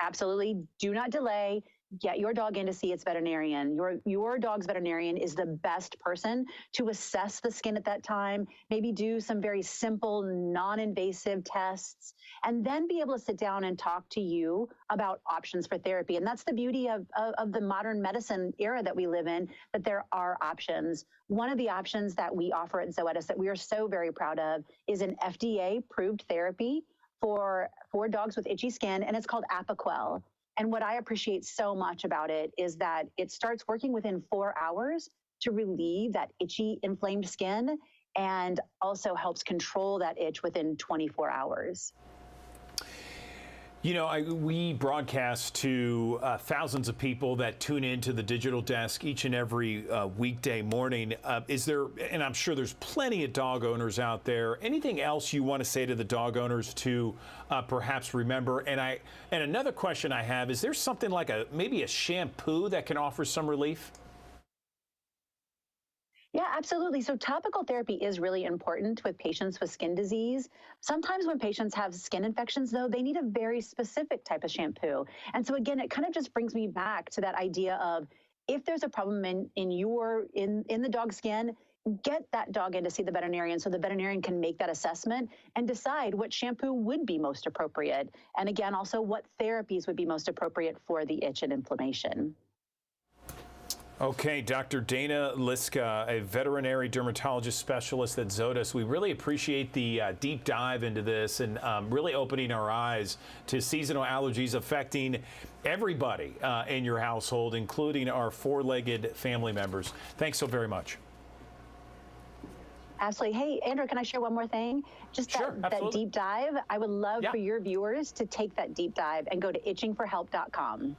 Absolutely. Do not delay. Get your dog in to see its veterinarian. Your dog's veterinarian is the best person to assess the skin at that time, maybe do some very simple, non-invasive tests, and then be able to sit down and talk to you about options for therapy. And that's the beauty of the modern medicine era that we live in, that there are options. One of the options that we offer at Zoetis that we are so very proud of is an FDA-approved therapy for dogs with itchy skin, and it's called Apoquel. And what I appreciate so much about it is that it starts working within 4 hours to relieve that itchy, inflamed skin, and also helps control that itch within 24 hours. You know, we broadcast to thousands of people that tune into the Digital Desk each and every weekday morning. Is there, and I'm sure there's plenty of dog owners out there, anything else you want to say to the dog owners to perhaps remember? And another question I have, is there something like maybe a shampoo that can offer some relief? Yeah, absolutely. So topical therapy is really important with patients with skin disease. Sometimes when patients have skin infections, though, they need a very specific type of shampoo. And so again, it kind of just brings me back to that idea of, if there's a problem in the dog's skin, get that dog in to see the veterinarian so the veterinarian can make that assessment and decide what shampoo would be most appropriate. And again, also what therapies would be most appropriate for the itch and inflammation. Okay, Dr. Dana Liska, a veterinary dermatologist specialist at Zoetis. We really appreciate the deep dive into this and really opening our eyes to seasonal allergies affecting everybody in your household, including our four-legged family members. Thanks so very much. Absolutely. Hey, Andrew, can I share one more thing? Just that deep dive. I would love for your viewers to take that deep dive and go to itchingforhelp.com.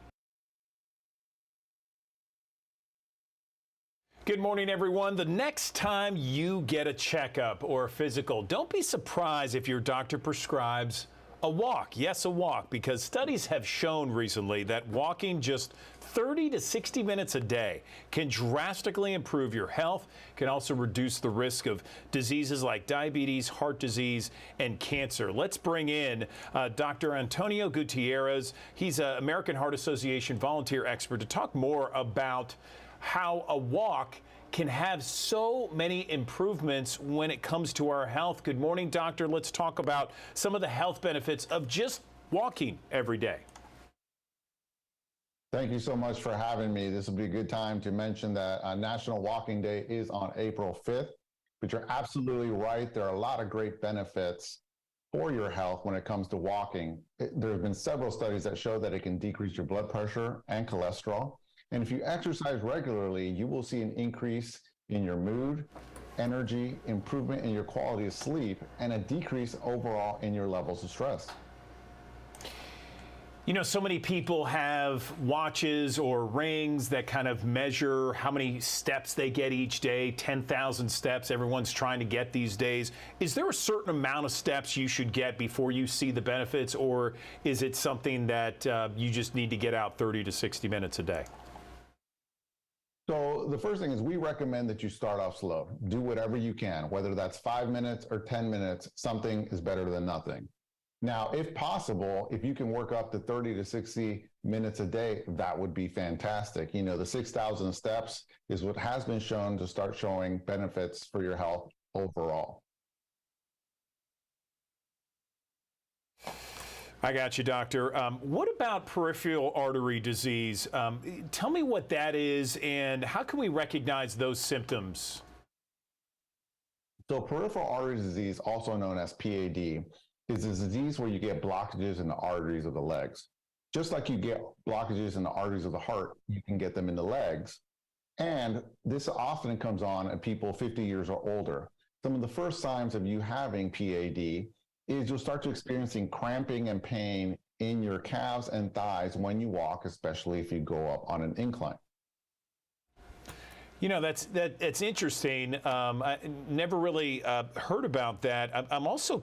Good morning, everyone. The next time you get a checkup or a physical, don't be surprised if your doctor prescribes a walk. Yes, a walk, because studies have shown recently that walking just 30 to 60 minutes a day can drastically improve your health, can also reduce the risk of diseases like diabetes, heart disease, and cancer. Let's bring in Dr. Antonio Gutierrez. He's an American Heart Association volunteer expert to talk more about how a walk can have so many improvements when it comes to our health. Good morning, doctor. Let's talk about some of the health benefits of just walking every day. Thank you so much for having me. This will be a good time to mention that National Walking Day is on April 5th, but you're absolutely right. There are a lot of great benefits for your health when it comes to walking. There have been several studies that show that it can decrease your blood pressure and cholesterol. And if you exercise regularly, you will see an increase in your mood, energy, improvement in your quality of sleep, and a decrease overall in your levels of stress. You know, so many people have watches or rings that kind of measure how many steps they get each day, 10,000 steps everyone's trying to get these days. Is there a certain amount of steps you should get before you see the benefits, or is it something that you just need to get out 30 to 60 minutes a day? So the first thing is we recommend that you start off slow. Do whatever you can, whether that's 5 minutes or 10 minutes, something is better than nothing. Now, if possible, if you can work up to 30 to 60 minutes a day, that would be fantastic. You know, the 6,000 steps is what has been shown to start showing benefits for your health overall. I got you, doctor. What about peripheral artery disease? Tell me what that is and how can we recognize those symptoms? So peripheral artery disease, also known as PAD, is a disease where you get blockages in the arteries of the legs. Just like you get blockages in the arteries of the heart, you can get them in the legs. And this often comes on in people 50 years or older. some of the first signs of you having PAD is you'll start to experiencing cramping and pain in your calves and thighs when you walk, especially if you go up on an incline. You know, that's interesting. I never really heard about that. I'm also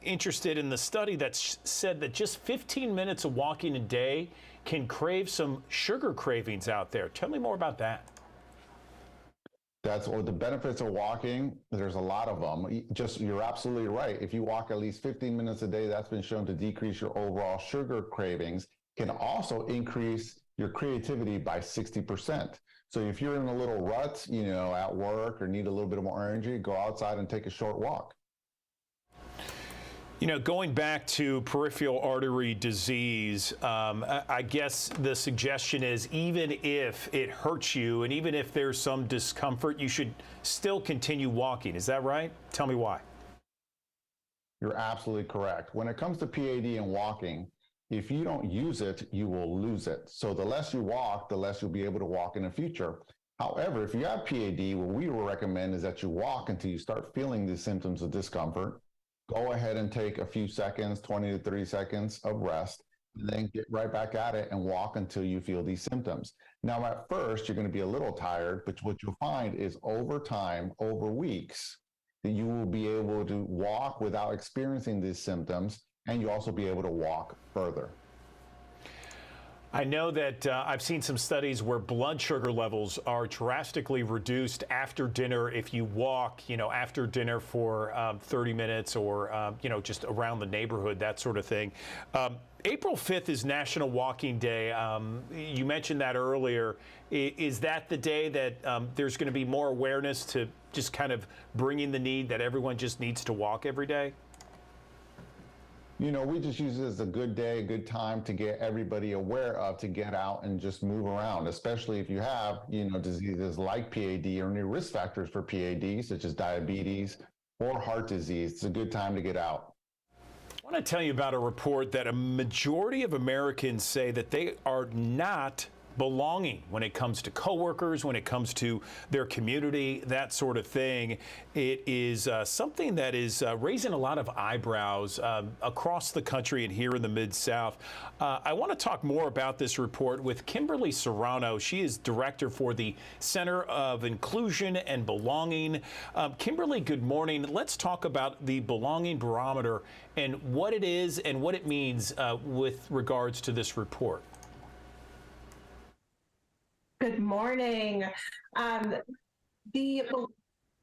interested in the study that said that just 15 minutes of walking a day can crave some sugar cravings out there. Tell me more about that. That's what the benefits of walking. There's a lot of them. You're absolutely right. If you walk at least 15 minutes a day, that's been shown to decrease your overall sugar cravings. Can also increase your creativity by 60%. So if you're in a little rut, you know, at work or need a little bit more energy, go outside and take a short walk. You know, going back to peripheral artery disease, I guess the suggestion is even if it hurts you and even if there's some discomfort, you should still continue walking. Is that right? Tell me why. You're absolutely correct. When it comes to PAD and walking, if you don't use it, you will lose it. So the less you walk, the less you'll be able to walk in the future. However, if you have PAD, what we will recommend is that you walk until you start feeling the symptoms of discomfort. Go ahead and take a few seconds, 20 to 30 seconds of rest, and then get right back at it and walk until you feel these symptoms. Now, at first, you're going to be a little tired, but what you'll find is over time, over weeks, that you will be able to walk without experiencing these symptoms, and you'll also be able to walk further. I know that I've seen some studies where blood sugar levels are drastically reduced after dinner if you walk, you know, after dinner for 30 minutes or, you know, just around the neighborhood, that sort of thing. April 5th is National Walking Day. You mentioned that earlier. Is that the day that there's going to be more awareness to just kind of bringing the need that everyone just needs to walk every day? You know, we just use it as a good day, a good time to get everybody aware of, to get out and just move around, especially if you have, you know, diseases like PAD or any risk factors for PAD, such as diabetes or heart disease. It's a good time to get out. I want to tell you about a report that a majority of Americans say that they are not belonging when it comes to coworkers, when it comes to their community, that sort of thing. It is something that is raising a lot of eyebrows across the country and here in the Mid-South. I want to talk more about this report with Kimberly Serrano. She is director for the Center of Inclusion and Belonging. Kimberly, good morning. Let's talk about the Belonging Barometer and what it is and what it means with regards to this report. Good morning. The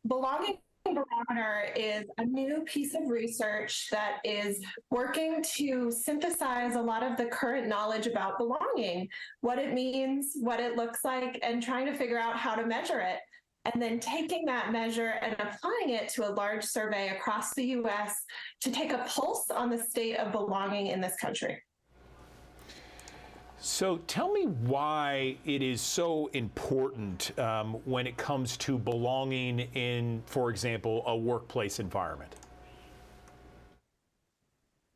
Belonging Barometer is a new piece of research that is working to synthesize a lot of the current knowledge about belonging, what it means, what it looks like, and trying to figure out how to measure it. And then taking that measure and applying it to a large survey across the U.S. to take a pulse on the state of belonging in this country. So tell me why it is so important when it comes to belonging in, for example, a workplace environment.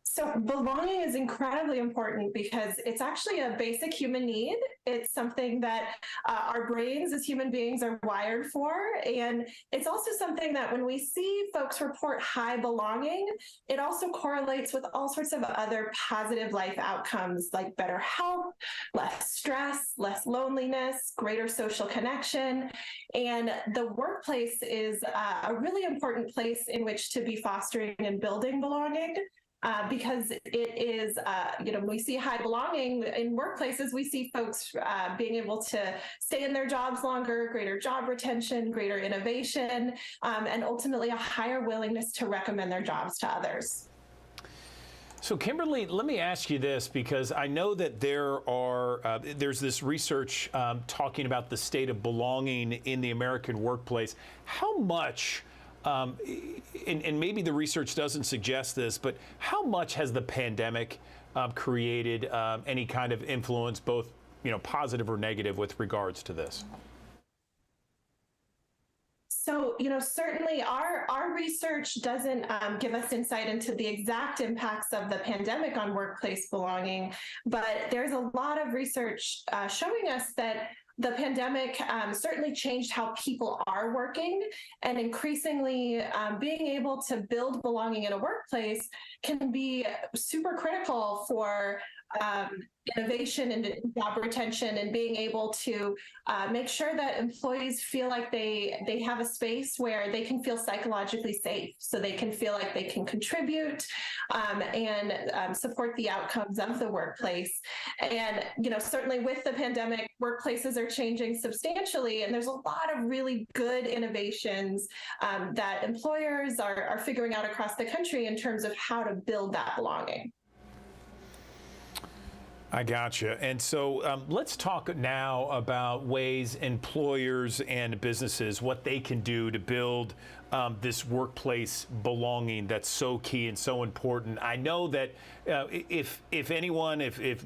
So belonging is incredibly important because it's actually a basic human need. It's something that our brains as human beings are wired for. And it's also something that when we see folks report high belonging, it also correlates with all sorts of other positive life outcomes like better health, less stress, less loneliness, greater social connection. And the workplace is a really important place in which to be fostering and building belonging. Because it is, you know, we see high belonging in workplaces, we see folks being able to stay in their jobs longer, greater job retention, greater innovation, and ultimately a higher willingness to recommend their jobs to others. So Kimberly, let me ask you this, because I know that there's this research talking about the state of belonging in the American workplace. How much and maybe the research doesn't suggest this, but how much has the pandemic created any kind of influence, both, you know, positive or negative, with regards to this? So, you know, certainly our research doesn't give us insight into the exact impacts of the pandemic on workplace belonging, but there's a lot of research showing us that the pandemic certainly changed how people are working, and increasingly being able to build belonging in a workplace can be super critical for innovation and job retention, and being able to make sure that employees feel like they have a space where they can feel psychologically safe, so they can feel like they can contribute and support the outcomes of the workplace. And certainly with the pandemic, workplaces are changing substantially, and there's a lot of really good innovations that employers are figuring out across the country in terms of how to build that belonging. I gotcha. And so let's talk now about ways employers and businesses, what they can do to build this workplace belonging that's so key and so important. I know that if anyone, if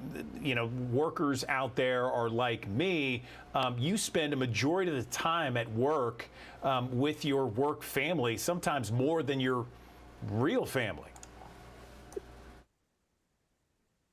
workers out there are like me, you spend a majority of the time at work with your work family, sometimes more than your real family.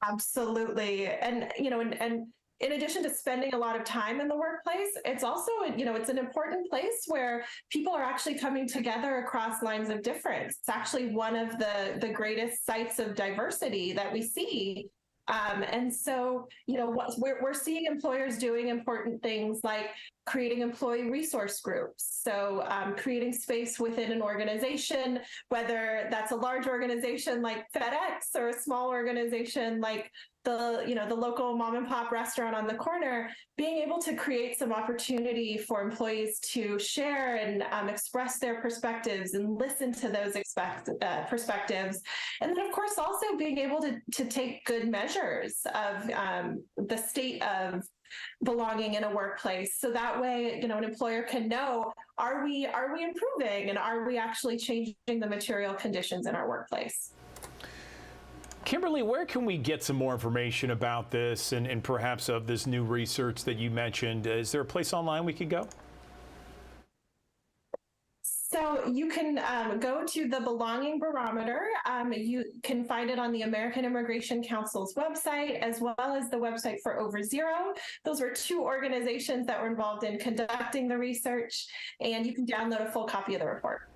Absolutely. And, and in addition to spending a lot of time in the workplace, it's also, it's an important place where people are actually coming together across lines of difference. It's actually one of the greatest sites of diversity that we see. And so, we're seeing employers doing important things like creating employee resource groups. So creating space within an organization, whether that's a large organization like FedEx or a small organization like the local mom and pop restaurant on the corner, being able to create some opportunity for employees to share and express their perspectives and listen to those perspectives. And then, of course, also being able to take good measures of the state of belonging in a workplace. So that way, an employer can know, are we improving, and are we actually changing the material conditions in our workplace? Kimberly, where can we get some more information about this and perhaps of this new research that you mentioned? Is there a place online we could go? So you can go to the Belonging Barometer. You can find it on the American Immigration Council's website, as well as the website for OverZero. Those were two organizations that were involved in conducting the research, and you can download a full copy of the report.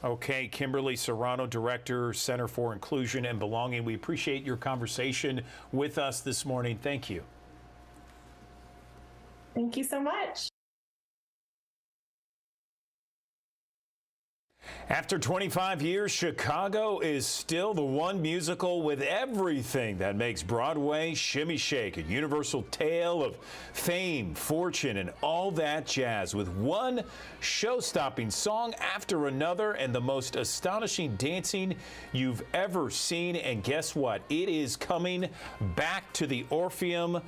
Okay, Kimberly Serrano, Director, Center for Inclusion and Belonging. We appreciate your conversation with us this morning. Thank you. Thank you so much. After 25 years, Chicago is still the one musical with everything that makes Broadway shimmy shake, a universal tale of fame, fortune, and all that jazz, with one show-stopping song after another and the most astonishing dancing you've ever seen. And guess what? It is coming back to the Orpheum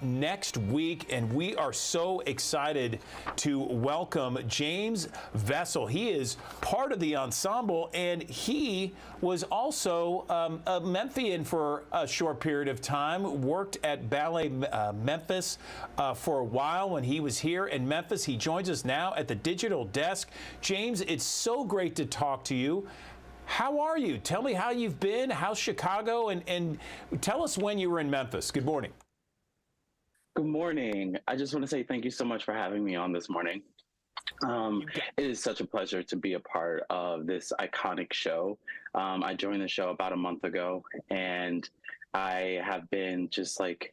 next week, and we are so excited to welcome James Vessel. He is part of the ensemble, and he was also a Memphian for a short period of time, worked at Ballet Memphis for a while when he was here in Memphis. He joins us now at the digital desk. James, it's so great to talk to you. How are you? Tell me how you've been. How's Chicago? And tell us when you were in Memphis. Good morning. Good morning. I just want to say thank you so much for having me on this morning. It is such a pleasure to be a part of this iconic show. I joined the show about a month ago, and I have been just like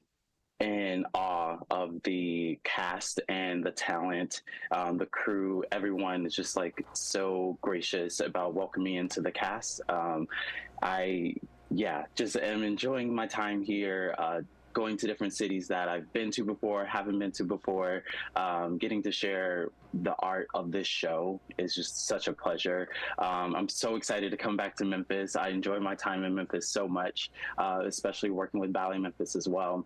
in awe of the cast and the talent, the crew. Everyone is just like so gracious about welcoming me into the cast. I just am enjoying my time here. Going to different cities that I've been to before, haven't been to before, getting to share the art of this show is just such a pleasure. I'm so excited to come back to Memphis. I enjoy my time in Memphis so much, especially working with Ballet Memphis as well.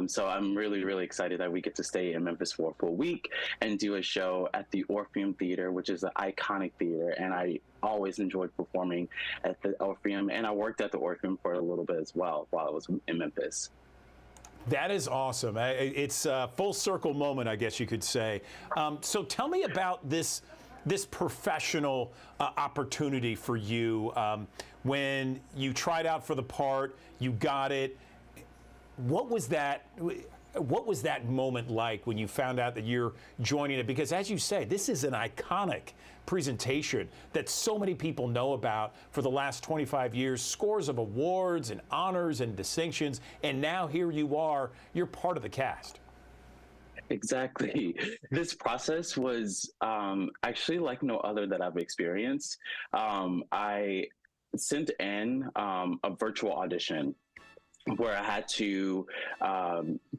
So I'm really, really excited that we get to stay in Memphis for a full week and do a show at the Orpheum Theater, which is an iconic theater. And I always enjoyed performing at the Orpheum. And I worked at the Orpheum for a little bit as well while I was in Memphis. That is awesome. It's a full circle moment, I guess you could say. So tell me about this professional opportunity for you. When you tried out for the part, you got it. What was that? What was that moment like when you found out that you're joining it? Because as you say, this is an iconic presentation that so many people know about for the last 25 years, scores of awards and honors and distinctions, and now here you are, you're part of the cast. Exactly. This process was actually like no other that I've experienced. I sent in a virtual audition where I had to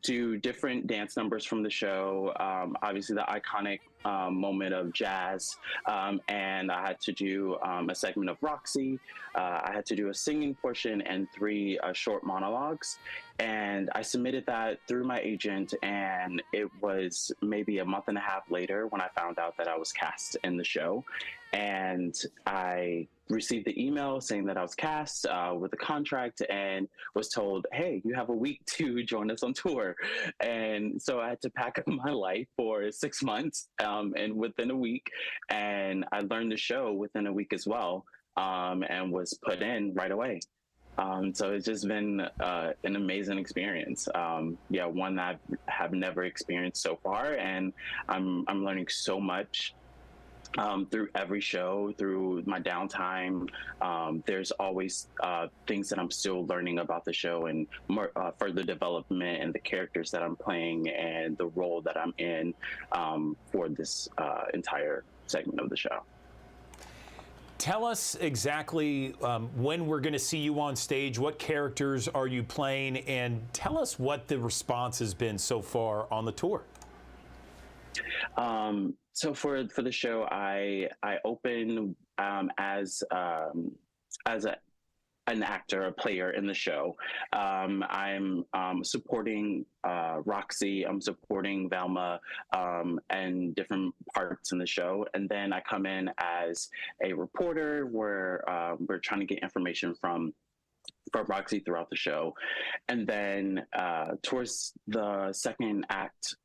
do different dance numbers from the show, obviously the iconic moment of jazz, and I had to do a segment of Roxy. I had to do a singing portion and 3 short monologues. And I submitted that through my agent, and it was maybe a month and a half later when I found out that I was cast in the show. And I received the email saying that I was cast with a contract and was told, hey, you have a week to join us on tour. And so I had to pack up my life for 6 months and within a week. And I learned the show within a week as well, and was put in right away. So it's just been an amazing experience. Yeah, one that I have never experienced so far. And I'm learning so much through every show, through my downtime. There's always things that I'm still learning about the show and more further development and the characters that I'm playing and the role that I'm in for this entire segment of the show. Tell us exactly when we're going to see you on stage, what characters are you playing, and tell us what the response has been so far on the tour. So for the show, I open as an actor, a player in the show. I'm supporting Roxy, I'm supporting Velma, and different parts in the show. And then I come in as a reporter where we're trying to get information from Roxy throughout the show. And then towards the second act,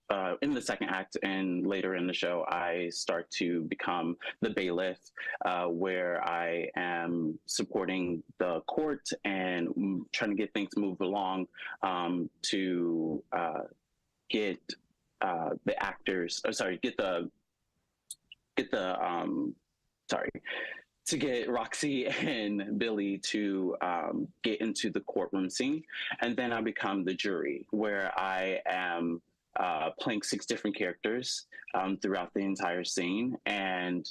in the second act and later in the show, I start to become the bailiff, where I am supporting the court and trying to get things moved along to get the actors, to get Roxy and Billy to get into the courtroom scene. And then I become the jury, where I am playing 6 different characters throughout the entire scene, and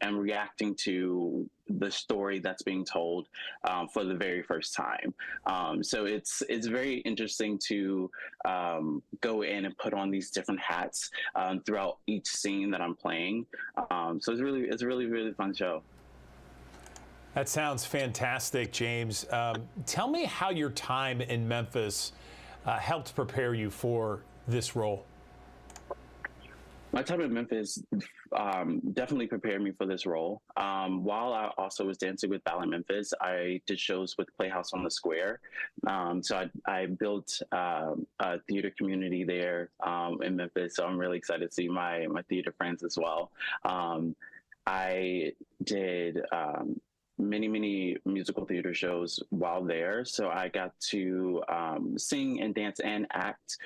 am reacting to the story that's being told for the very first time. So it's very interesting to go in and put on these different hats throughout each scene that I'm playing. So it's a really fun show. That sounds fantastic, James. Tell me how your time in Memphis helped prepare you for this role. My time in Memphis definitely prepared me for this role. While I also was dancing with Ballet Memphis, I did shows with Playhouse on the Square. So I built a theater community there in Memphis. So I'm really excited to see my theater friends as well. I did many musical theater shows while there. So I got to sing and dance and act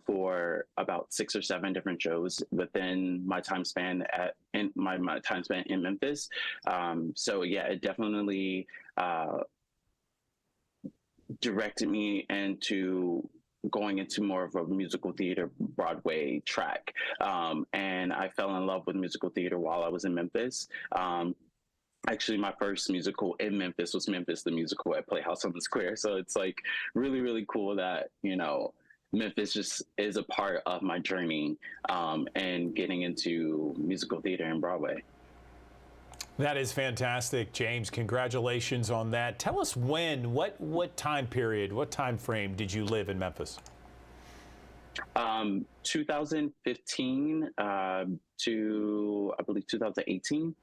for about 6 or 7 different shows within my time span in my time spent in Memphis. So yeah, it definitely directed me into going into more of a musical theater Broadway track. And I fell in love with musical theater while I was in Memphis. Actually, my first musical in Memphis was Memphis the Musical at Playhouse on the Square. So it's like really cool that, you know, Memphis just is a part of my journey and getting into musical theater and Broadway. That is fantastic, James. Congratulations on that. Tell us what time period, what time frame did you live in Memphis? 2015 to, I believe, 2018.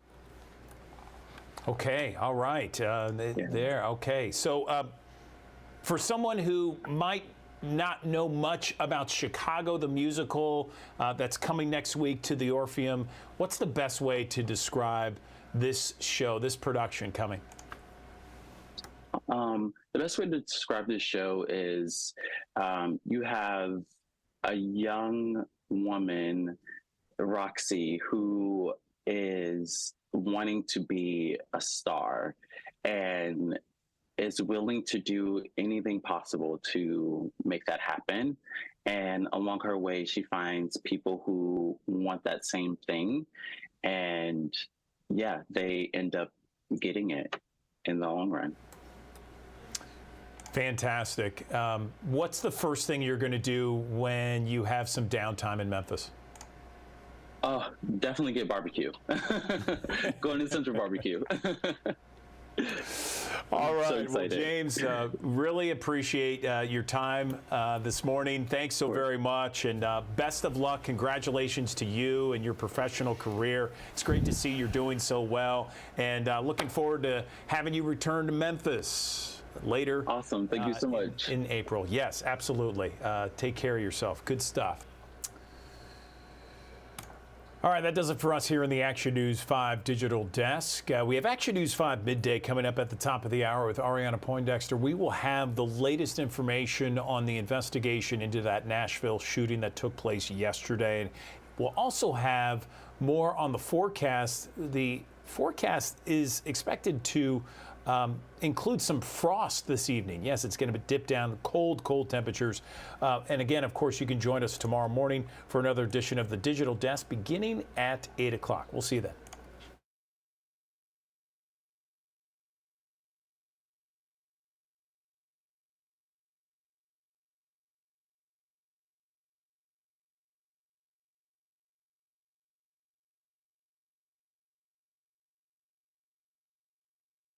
Okay, all right. There, okay. So for someone who might not know much about Chicago the musical that's coming next week to the Orpheum, what's the best way to describe this show, this production coming? The best way to describe this show is you have a young woman, Roxy, who is wanting to be a star and is willing to do anything possible to make that happen. And along her way, she finds people who want that same thing. And yeah, they end up getting it in the long run. Fantastic. What's the first thing you're going to do when you have some downtime in Memphis? Definitely get barbecue. Going to Central Barbecue. All right. So well, James, really appreciate your time this morning. Thanks so very much. And best of luck. Congratulations to you and your professional career. It's great to see you're doing so well. And looking forward to having you return to Memphis later. Awesome. Thank you so much. In April. Yes, absolutely. Take care of yourself. Good stuff. All right, that does it for us here in the Action News 5 Digital Desk. We have Action News 5 Midday coming up at the top of the hour with Ariana Poindexter. We will have the latest information on the investigation into that Nashville shooting that took place yesterday. We'll also have more on the forecast. The forecast is expected to include some frost this evening. Yes, it's going to dip down, cold temperatures. And again, of course, you can join us tomorrow morning for another edition of the Digital Desk beginning at 8 o'clock. We'll see you then.